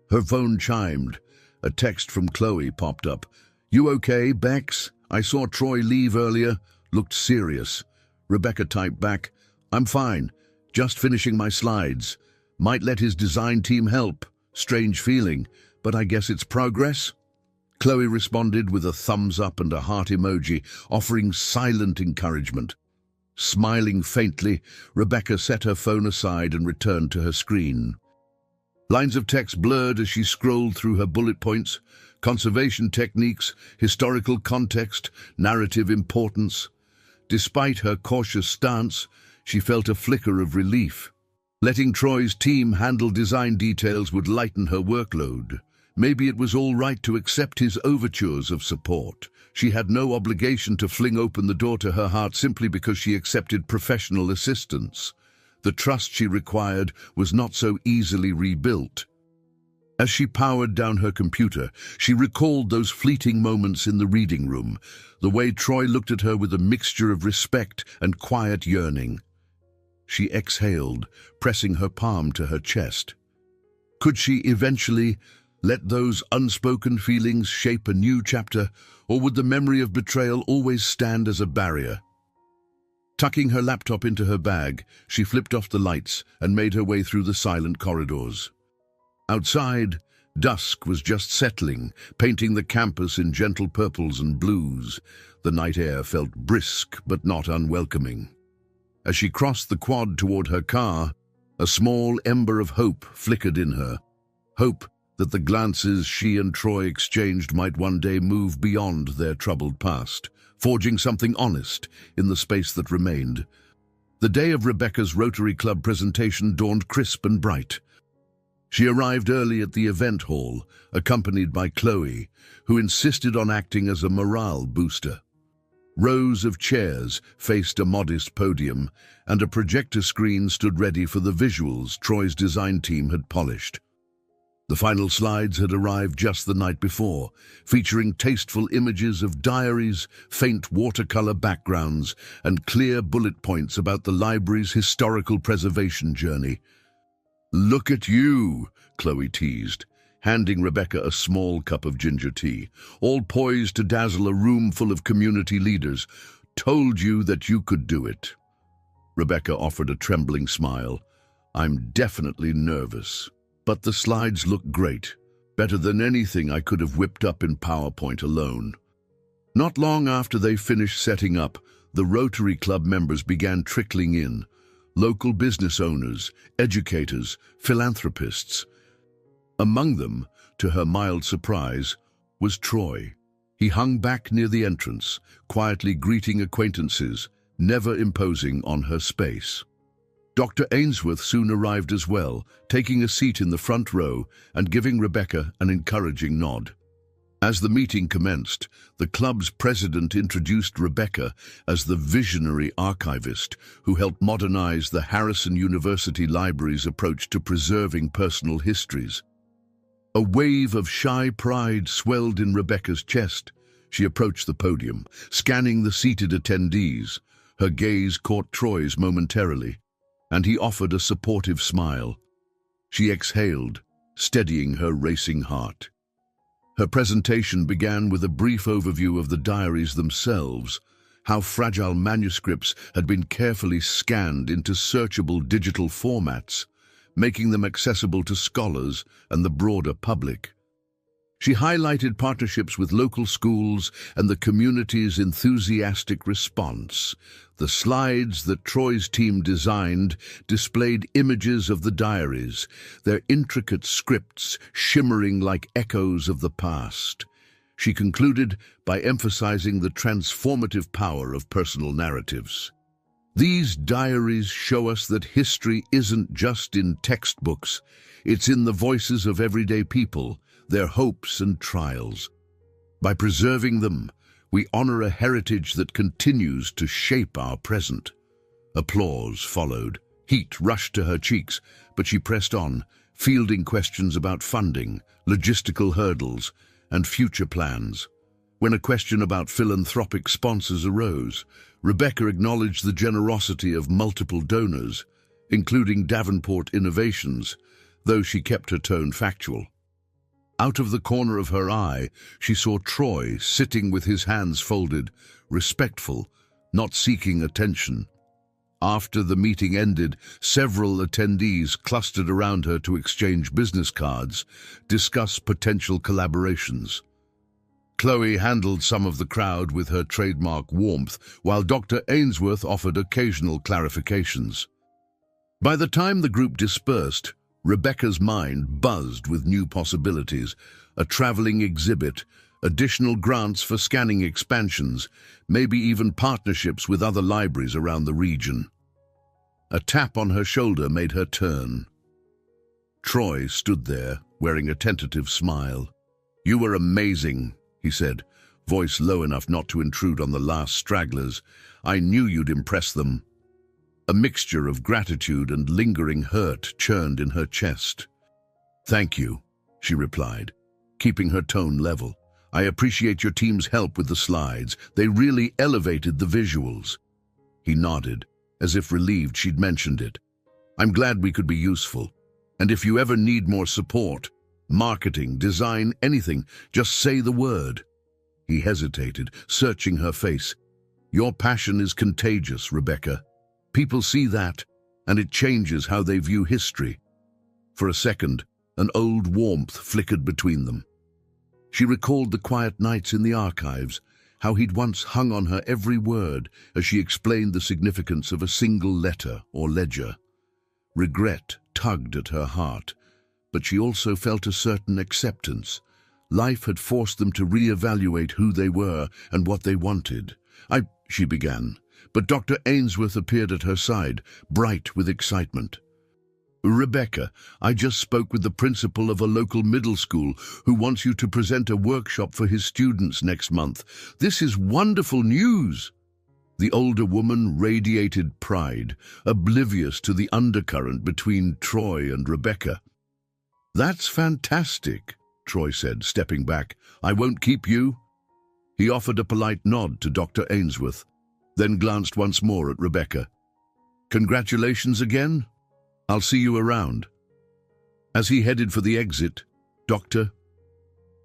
Her phone chimed. A text from Chloe popped up. "You okay, Bex? I saw Troy leave earlier. Looked serious." Rebecca typed back, "I'm fine. Just finishing my slides. Might let his design team help. Strange feeling, but I guess it's progress." Chloe responded with a thumbs up and a heart emoji, offering silent encouragement. Smiling faintly, Rebecca set her phone aside and returned to her screen. Lines of text blurred as she scrolled through her bullet points. Conservation techniques, historical context, narrative importance. Despite her cautious stance, she felt a flicker of relief. Letting Troy's team handle design details would lighten her workload. Maybe it was all right to accept his overtures of support. She had no obligation to fling open the door to her heart simply because she accepted professional assistance. The trust she required was not so easily rebuilt. As she powered down her computer, she recalled those fleeting moments in the reading room, the way Troy looked at her with a mixture of respect and quiet yearning. She exhaled, pressing her palm to her chest. Could she eventually let those unspoken feelings shape a new chapter, or would the memory of betrayal always stand as a barrier? Tucking her laptop into her bag, she flipped off the lights and made her way through the silent corridors. Outside, dusk was just settling, painting the campus in gentle purples and blues. The night air felt brisk but not unwelcoming. As she crossed the quad toward her car, a small ember of hope flickered in her. Hope that the glances she and Troy exchanged might one day move beyond their troubled past, forging something honest in the space that remained. The day of Rebecca's Rotary Club presentation dawned crisp and bright. She arrived early at the event hall, accompanied by Chloe, who insisted on acting as a morale booster. Rows of chairs faced a modest podium, and a projector screen stood ready for the visuals Troy's design team had polished. The final slides had arrived just the night before, featuring tasteful images of diaries, faint watercolor backgrounds, and clear bullet points about the library's historical preservation journey. "Look at you," Chloe teased, handing Rebecca a small cup of ginger tea, all poised to dazzle a room full of community leaders. "Told you that you could do it." Rebecca offered a trembling smile. "I'm definitely nervous. But the slides look great, better than anything I could have whipped up in PowerPoint alone." Not long after they finished setting up, the Rotary Club members began trickling in. Local business owners, educators, philanthropists. Among them, to her mild surprise, was Troy. He hung back near the entrance, quietly greeting acquaintances, never imposing on her space. Dr. Ainsworth soon arrived as well, taking a seat in the front row and giving Rebecca an encouraging nod. As the meeting commenced, the club's president introduced Rebecca as the visionary archivist who helped modernize the Harrison University Library's approach to preserving personal histories. A wave of shy pride swelled in Rebecca's chest. She approached the podium, scanning the seated attendees. Her gaze caught Troy's momentarily, and he offered a supportive smile. She exhaled, steadying her racing heart. Her presentation began with a brief overview of the diaries themselves, how fragile manuscripts had been carefully scanned into searchable digital formats, making them accessible to scholars and the broader public. She highlighted partnerships with local schools and the community's enthusiastic response. The slides that Troy's team designed displayed images of the diaries, their intricate scripts shimmering like echoes of the past. She concluded by emphasizing the transformative power of personal narratives. These diaries show us that history isn't just in textbooks, it's in the voices of everyday people, their hopes and trials. By preserving them, we honor a heritage that continues to shape our present. Applause followed. Heat rushed to her cheeks, but she pressed on, fielding questions about funding, logistical hurdles, and future plans. When a question about philanthropic sponsors arose, Rebecca acknowledged the generosity of multiple donors, including Davenport Innovations, though she kept her tone factual. Out of the corner of her eye, she saw Troy sitting with his hands folded, respectful, not seeking attention. After the meeting ended, several attendees clustered around her to exchange business cards, discuss potential collaborations. Chloe handled some of the crowd with her trademark warmth, while Dr. Ainsworth offered occasional clarifications. By the time the group dispersed, Rebecca's mind buzzed with new possibilities: a traveling exhibit, additional grants for scanning expansions, maybe even partnerships with other libraries around the region. A tap on her shoulder made her turn. Troy stood there, wearing a tentative smile. "You were amazing," he said, voice low enough not to intrude on the last stragglers. "I knew you'd impress them." A mixture of gratitude and lingering hurt churned in her chest. "Thank you," she replied, keeping her tone level. "I appreciate your team's help with the slides. They really elevated the visuals." He nodded, as if relieved she'd mentioned it. "I'm glad we could be useful. And if you ever need more support, marketing, design, anything, just say the word." He hesitated, searching her face. "Your passion is contagious, Rebecca. People see that, and it changes how they view history." For a second, an old warmth flickered between them. She recalled the quiet nights in the archives, how he'd once hung on her every word as she explained the significance of a single letter or ledger. Regret tugged at her heart, but she also felt a certain acceptance. Life had forced them to reevaluate who they were and what they wanted. She began, but Dr. Ainsworth appeared at her side, bright with excitement. "Rebecca, I just spoke with the principal of a local middle school who wants you to present a workshop for his students next month. This is wonderful news." The older woman radiated pride, oblivious to the undercurrent between Troy and Rebecca. "That's fantastic," Troy said, stepping back. "I won't keep you." He offered a polite nod to Dr. Ainsworth, then glanced once more at Rebecca. "Congratulations again. I'll see you around." As he headed for the exit, Dr.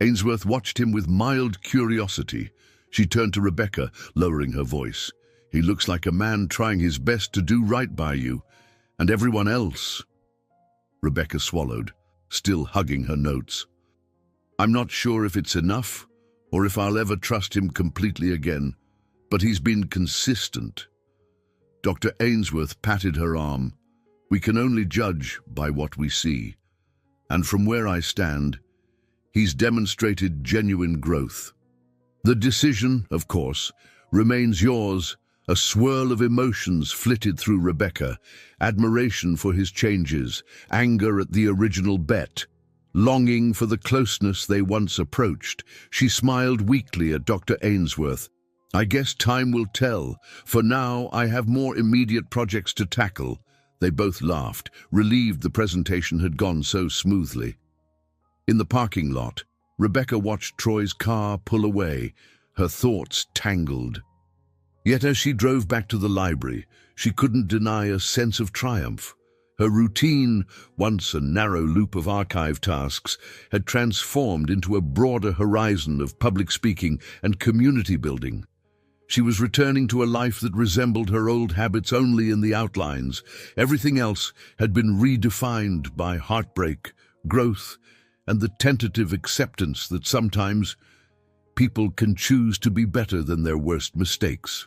Ainsworth watched him with mild curiosity. She turned to Rebecca, lowering her voice. "He looks like a man trying his best to do right by you, and everyone else." Rebecca swallowed, still hugging her notes. "I'm not sure if it's enough, or if I'll ever trust him completely again, but he's been consistent." Dr. Ainsworth patted her arm. "We can only judge by what we see, and from where I stand, he's demonstrated genuine growth. The decision, of course, remains yours." A swirl of emotions flitted through Rebecca: admiration for his changes, anger at the original bet, longing for the closeness they once approached. She smiled weakly at Dr. Ainsworth. "I guess time will tell. For now, I have more immediate projects to tackle." They both laughed, relieved the presentation had gone so smoothly. In the parking lot, Rebecca watched Troy's car pull away, her thoughts tangled. Yet as she drove back to the library, she couldn't deny a sense of triumph. Her routine, once a narrow loop of archive tasks, had transformed into a broader horizon of public speaking and community building. She was returning to a life that resembled her old habits only in the outlines. Everything else had been redefined by heartbreak, growth, and the tentative acceptance that sometimes people can choose to be better than their worst mistakes.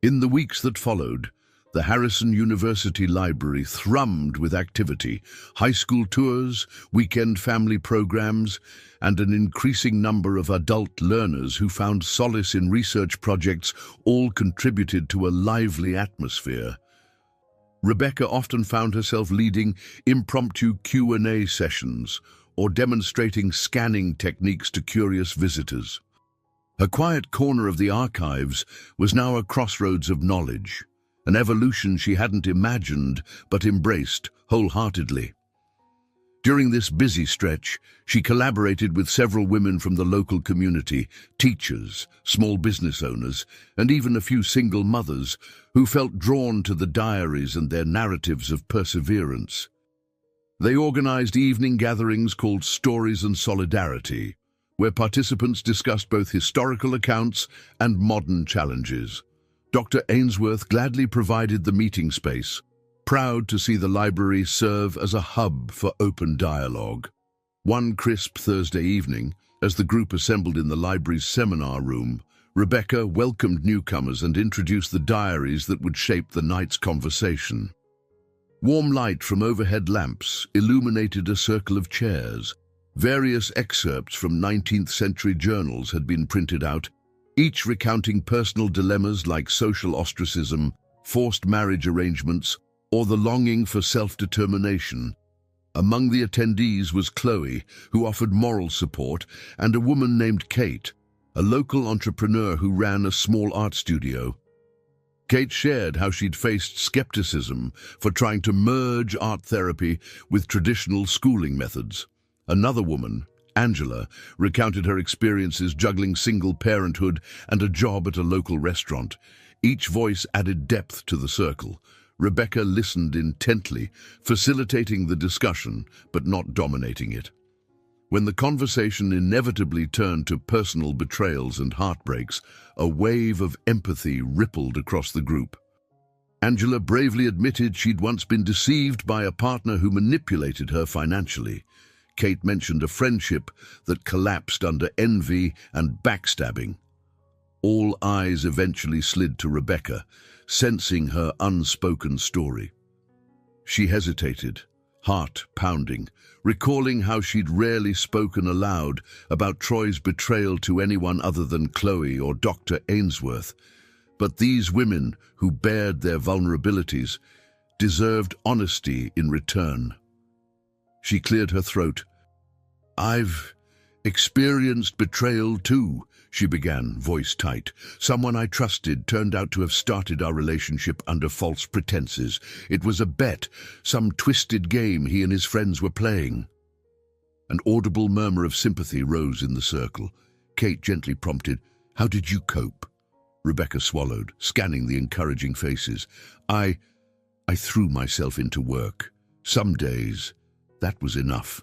In the weeks that followed, the Harrison University Library thrummed with activity: high school tours, weekend family programs, and an increasing number of adult learners who found solace in research projects all contributed to a lively atmosphere. Rebecca often found herself leading impromptu Q&A sessions or demonstrating scanning techniques to curious visitors. Her quiet corner of the archives was now a crossroads of knowledge, an evolution she hadn't imagined but embraced wholeheartedly. During this busy stretch, she collaborated with several women from the local community, teachers, small business owners, and even a few single mothers who felt drawn to the diaries and their narratives of perseverance. They organized evening gatherings called Stories and Solidarity, where participants discussed both historical accounts and modern challenges. Dr. Ainsworth gladly provided the meeting space, proud to see the library serve as a hub for open dialogue. One crisp Thursday evening, as the group assembled in the library's seminar room, Rebecca welcomed newcomers and introduced the diaries that would shape the night's conversation. Warm light from overhead lamps illuminated a circle of chairs. Various excerpts from 19th century journals had been printed out, each recounting personal dilemmas like social ostracism, forced marriage arrangements, or the longing for self-determination. Among the attendees was Chloe, who offered moral support, and a woman named Kate, a local entrepreneur who ran a small art studio. Kate shared how she'd faced skepticism for trying to merge art therapy with traditional schooling methods. Another woman, Angela, recounted her experiences juggling single parenthood and a job at a local restaurant. Each voice added depth to the circle. Rebecca listened intently, facilitating the discussion, but not dominating it. When the conversation inevitably turned to personal betrayals and heartbreaks, a wave of empathy rippled across the group. Angela bravely admitted she'd once been deceived by a partner who manipulated her financially. Kate mentioned a friendship that collapsed under envy and backstabbing. All eyes eventually slid to Rebecca, sensing her unspoken story. She hesitated, heart pounding, recalling how she'd rarely spoken aloud about Troy's betrayal to anyone other than Chloe or Dr. Ainsworth. But these women, who bared their vulnerabilities, deserved honesty in return. She cleared her throat. "I've experienced betrayal too," she began, voice tight. "Someone I trusted turned out to have started our relationship under false pretenses. It was a bet, some twisted game he and his friends were playing." An audible murmur of sympathy rose in the circle. Kate gently prompted, "How did you cope?" Rebecca swallowed, scanning the encouraging faces. I threw myself into work. Some days, that was enough.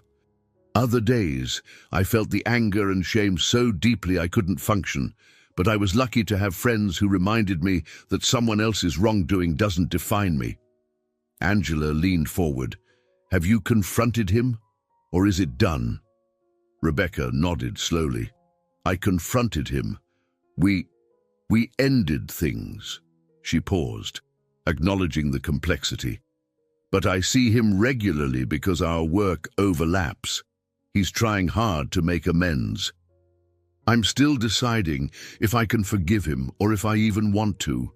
Other days, I felt the anger and shame so deeply I couldn't function, but I was lucky to have friends who reminded me that someone else's wrongdoing doesn't define me." Angela leaned forward. "Have you confronted him, or is it done?" Rebecca nodded slowly. "I confronted him. We ended things." She paused, acknowledging the complexity. "But I see him regularly because our work overlaps. He's trying hard to make amends. I'm still deciding if I can forgive him or if I even want to."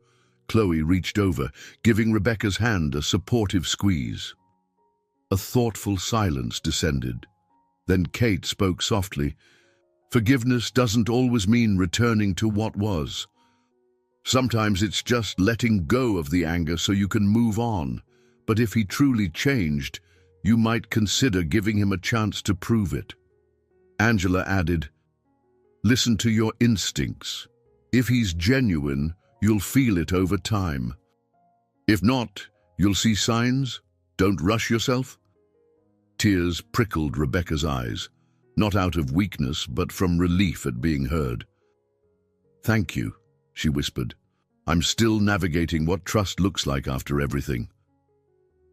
Chloe reached over, giving Rebecca's hand a supportive squeeze. A thoughtful silence descended. Then Kate spoke softly. "Forgiveness doesn't always mean returning to what was. Sometimes it's just letting go of the anger so you can move on. But if he truly changed, you might consider giving him a chance to prove it." Angela added, "Listen to your instincts. If he's genuine, you'll feel it over time. If not, you'll see signs. Don't rush yourself." Tears prickled Rebecca's eyes, not out of weakness, but from relief at being heard. "Thank you," she whispered. "I'm still navigating what trust looks like after everything."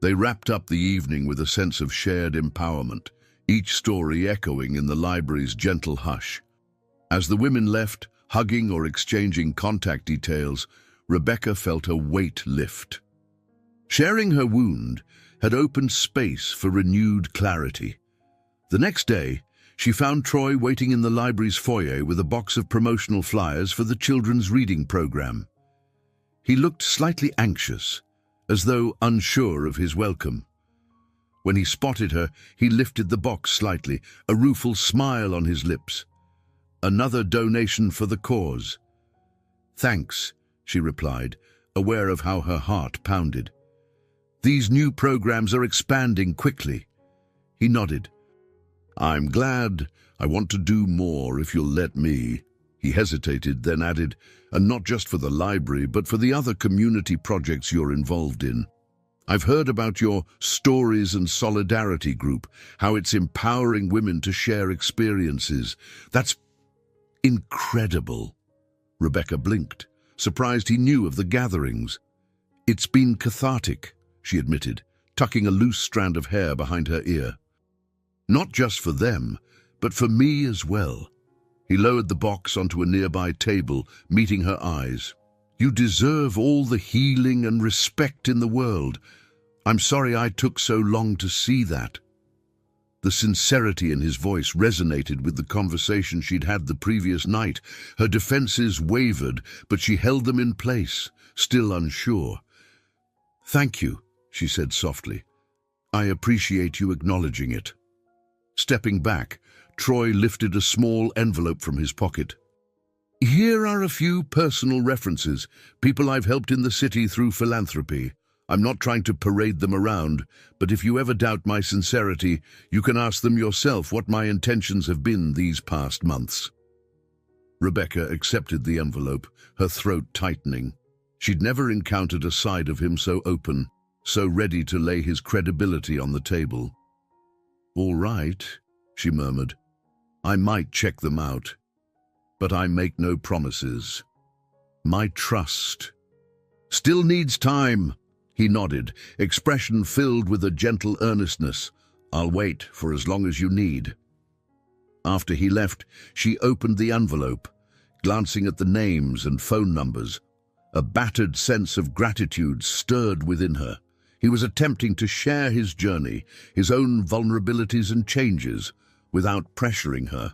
They wrapped up the evening with a sense of shared empowerment, each story echoing in the library's gentle hush. As the women left, hugging or exchanging contact details, Rebecca felt a weight lift. Sharing her wound had opened space for renewed clarity. The next day, she found Troy waiting in the library's foyer with a box of promotional flyers for the children's reading program. He looked slightly anxious, as though unsure of his welcome. When he spotted her, he lifted the box slightly, a rueful smile on his lips. "Another donation for the cause." "Thanks," she replied, aware of how her heart pounded. "These new programs are expanding quickly." He nodded. I'm glad. I want to do more if you'll let me. He hesitated, then added, and not just for the library, but for the other community projects you're involved in. I've heard about your Stories and Solidarity group, how it's empowering women to share experiences. That's incredible. Rebecca blinked, surprised he knew of the gatherings. It's been cathartic, she admitted, tucking a loose strand of hair behind her ear. Not just for them, but for me as well. He lowered the box onto a nearby table, meeting her eyes. You deserve all the healing and respect in the world. I'm sorry I took so long to see that. The sincerity in his voice resonated with the conversation she'd had the previous night. Her defenses wavered, but she held them in place, still unsure. Thank you, she said softly. I appreciate you acknowledging it. Stepping back, Troy lifted a small envelope from his pocket. Here are a few personal references, people I've helped in the city through philanthropy. I'm not trying to parade them around, but if you ever doubt my sincerity, you can ask them yourself what my intentions have been these past months. Rebecca accepted the envelope, her throat tightening. She'd never encountered a side of him so open, so ready to lay his credibility on the table. All right, she murmured. I might check them out, but I make no promises. My trust still needs time. He nodded, expression filled with a gentle earnestness. I'll wait for as long as you need. After he left, she opened the envelope, glancing at the names and phone numbers. A battered sense of gratitude stirred within her. He was attempting to share his journey, his own vulnerabilities and changes, without pressuring her.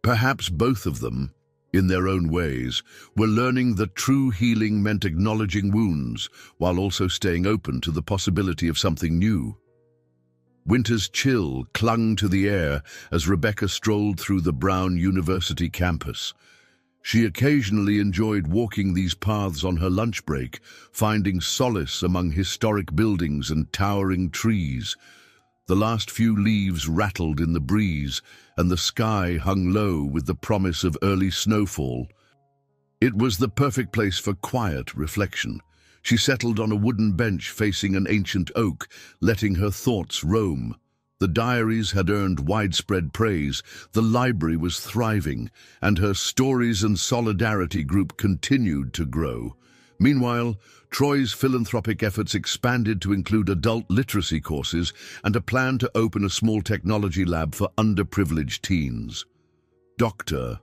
Perhaps both of them, in their own ways, were learning that true healing meant acknowledging wounds, while also staying open to the possibility of something new. Winter's chill clung to the air as Rebecca strolled through the Brown University campus. She occasionally enjoyed walking these paths on her lunch break, finding solace among historic buildings and towering trees. The last few leaves rattled in the breeze, and the sky hung low with the promise of early snowfall. It was the perfect place for quiet reflection. She settled on a wooden bench facing an ancient oak, letting her thoughts roam. The diaries had earned widespread praise, the library was thriving, and her Stories and Solidarity group continued to grow. Meanwhile, Troy's philanthropic efforts expanded to include adult literacy courses and a plan to open a small technology lab for underprivileged teens. Dr.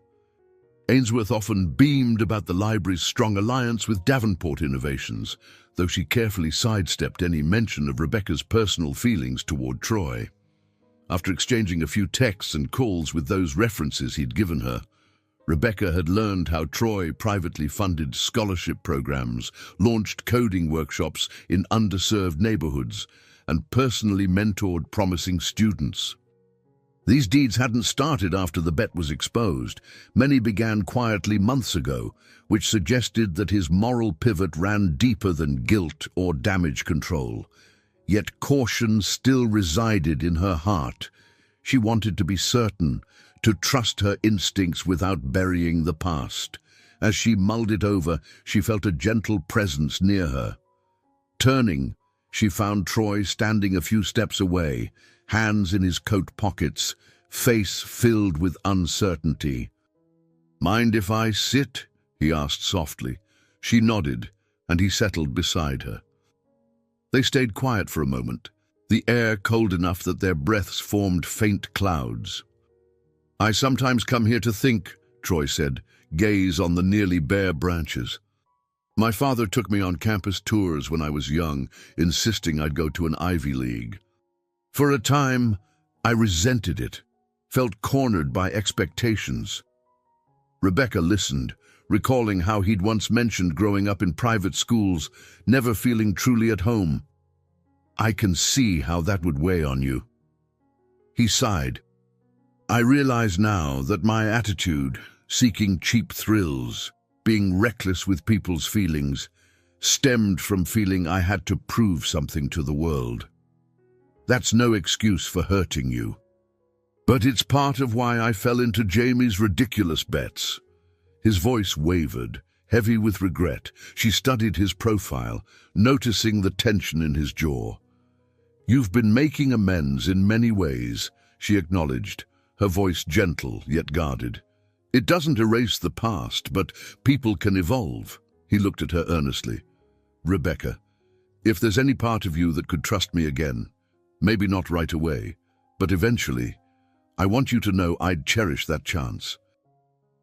Ainsworth often beamed about the library's strong alliance with Davenport Innovations, though she carefully sidestepped any mention of Rebecca's personal feelings toward Troy. After exchanging a few texts and calls with those references he'd given her, Rebecca had learned how Troy privately funded scholarship programs, launched coding workshops in underserved neighborhoods, and personally mentored promising students. These deeds hadn't started after the bet was exposed. Many began quietly months ago, which suggested that his moral pivot ran deeper than guilt or damage control. Yet caution still resided in her heart. She wanted to be certain, to trust her instincts without burying the past. As she mulled it over, she felt a gentle presence near her. Turning, she found Troy standing a few steps away, hands in his coat pockets, face filled with uncertainty. "Mind if I sit?" he asked softly. She nodded, and he settled beside her. They stayed quiet for a moment, the air cold enough that their breaths formed faint clouds. "I sometimes come here to think," Troy said, gaze on the nearly bare branches. "My father took me on campus tours when I was young, insisting I'd go to an Ivy League. For a time, I resented it, felt cornered by expectations." Rebecca listened, recalling how he'd once mentioned growing up in private schools, never feeling truly at home. "I can see how that would weigh on you." He sighed. "I realize now that my attitude, seeking cheap thrills, being reckless with people's feelings, stemmed from feeling I had to prove something to the world." That's no excuse for hurting you. But it's part of why I fell into Jamie's ridiculous bets. His voice wavered, heavy with regret. She studied his profile, noticing the tension in his jaw. You've been making amends in many ways, she acknowledged, her voice gentle yet guarded. It doesn't erase the past, but people can evolve. He looked at her earnestly. Rebecca, if there's any part of you that could trust me again, maybe not right away, but eventually, I want you to know I'd cherish that chance.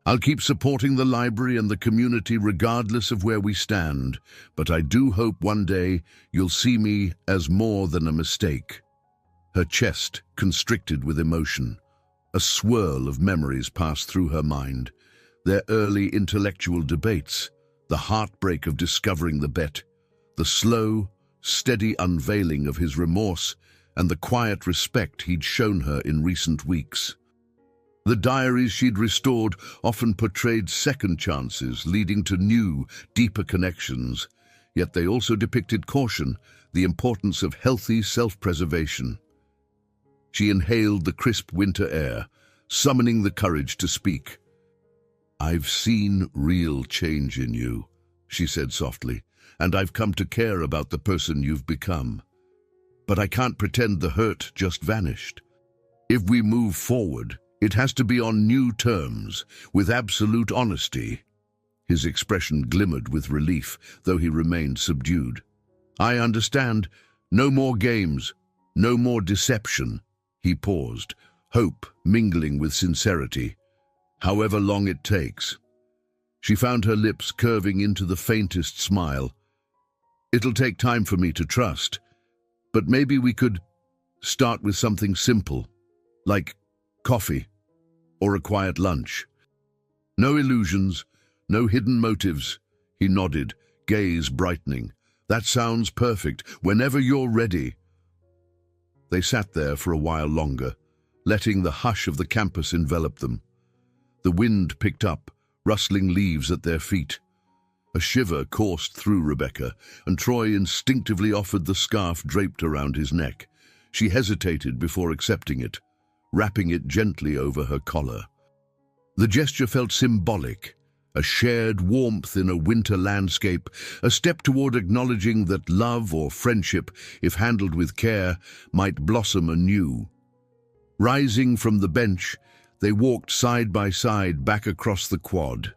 I'll keep supporting the library and the community regardless of where we stand, but I do hope one day you'll see me as more than a mistake. Her chest constricted with emotion. A swirl of memories passed through her mind. Their early intellectual debates, the heartbreak of discovering the bet, the slow, steady unveiling of his remorse, and the quiet respect he'd shown her in recent weeks. The diaries she'd restored often portrayed second chances, leading to new, deeper connections, yet they also depicted caution, the importance of healthy self-preservation. She inhaled the crisp winter air, summoning the courage to speak. I've seen real change in you, she said softly, and I've come to care about the person you've become. But I can't pretend the hurt just vanished. If we move forward, it has to be on new terms, with absolute honesty. His expression glimmered with relief, though he remained subdued. I understand. No more games. No more deception. He paused, hope mingling with sincerity. However long it takes. She found her lips curving into the faintest smile. It'll take time for me to trust, but maybe we could start with something simple, like coffee or a quiet lunch. No illusions, no hidden motives. He nodded, gaze brightening. That sounds perfect. Whenever you're ready. They sat there for a while longer, letting the hush of the campus envelop them. The wind picked up, rustling leaves at their feet. A shiver coursed through Rebecca, and Troy instinctively offered the scarf draped around his neck. She hesitated before accepting it, wrapping it gently over her collar. The gesture felt symbolic, a shared warmth in a winter landscape, a step toward acknowledging that love or friendship, if handled with care, might blossom anew. Rising from the bench, they walked side by side back across the quad.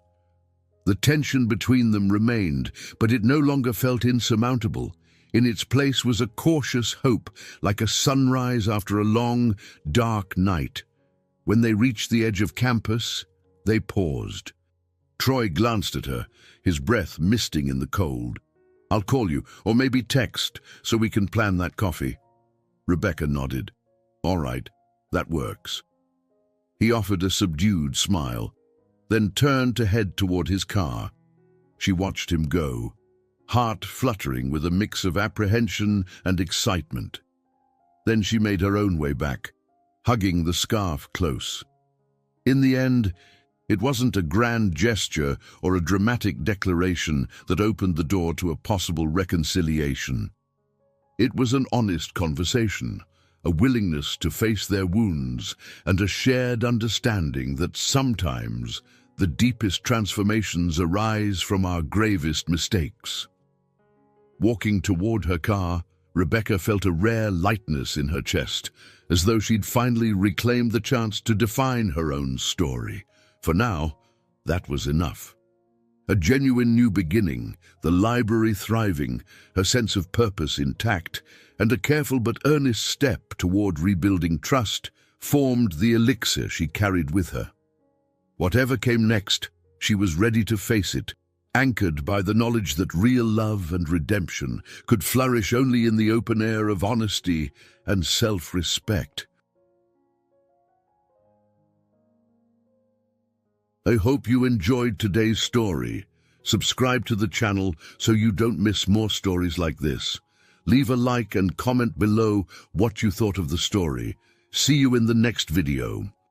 The tension between them remained, but it no longer felt insurmountable. In its place was a cautious hope, like a sunrise after a long, dark night. When they reached the edge of campus, they paused. Troy glanced at her, his breath misting in the cold. I'll call you, or maybe text, so we can plan that coffee. Rebecca nodded. All right, that works. He offered a subdued smile, then turned to head toward his car. She watched him go, heart fluttering with a mix of apprehension and excitement. Then she made her own way back, hugging the scarf close. In the end, it wasn't a grand gesture or a dramatic declaration that opened the door to a possible reconciliation. It was an honest conversation, a willingness to face their wounds, and a shared understanding that sometimes the deepest transformations arise from our gravest mistakes. Walking toward her car, Rebecca felt a rare lightness in her chest, as though she'd finally reclaimed the chance to define her own story. For now, that was enough. A genuine new beginning, the library thriving, her sense of purpose intact, and a careful but earnest step toward rebuilding trust formed the elixir she carried with her. Whatever came next, she was ready to face it, anchored by the knowledge that real love and redemption could flourish only in the open air of honesty and self-respect. I hope you enjoyed today's story. Subscribe to the channel so you don't miss more stories like this. Leave a like and comment below what you thought of the story. See you in the next video.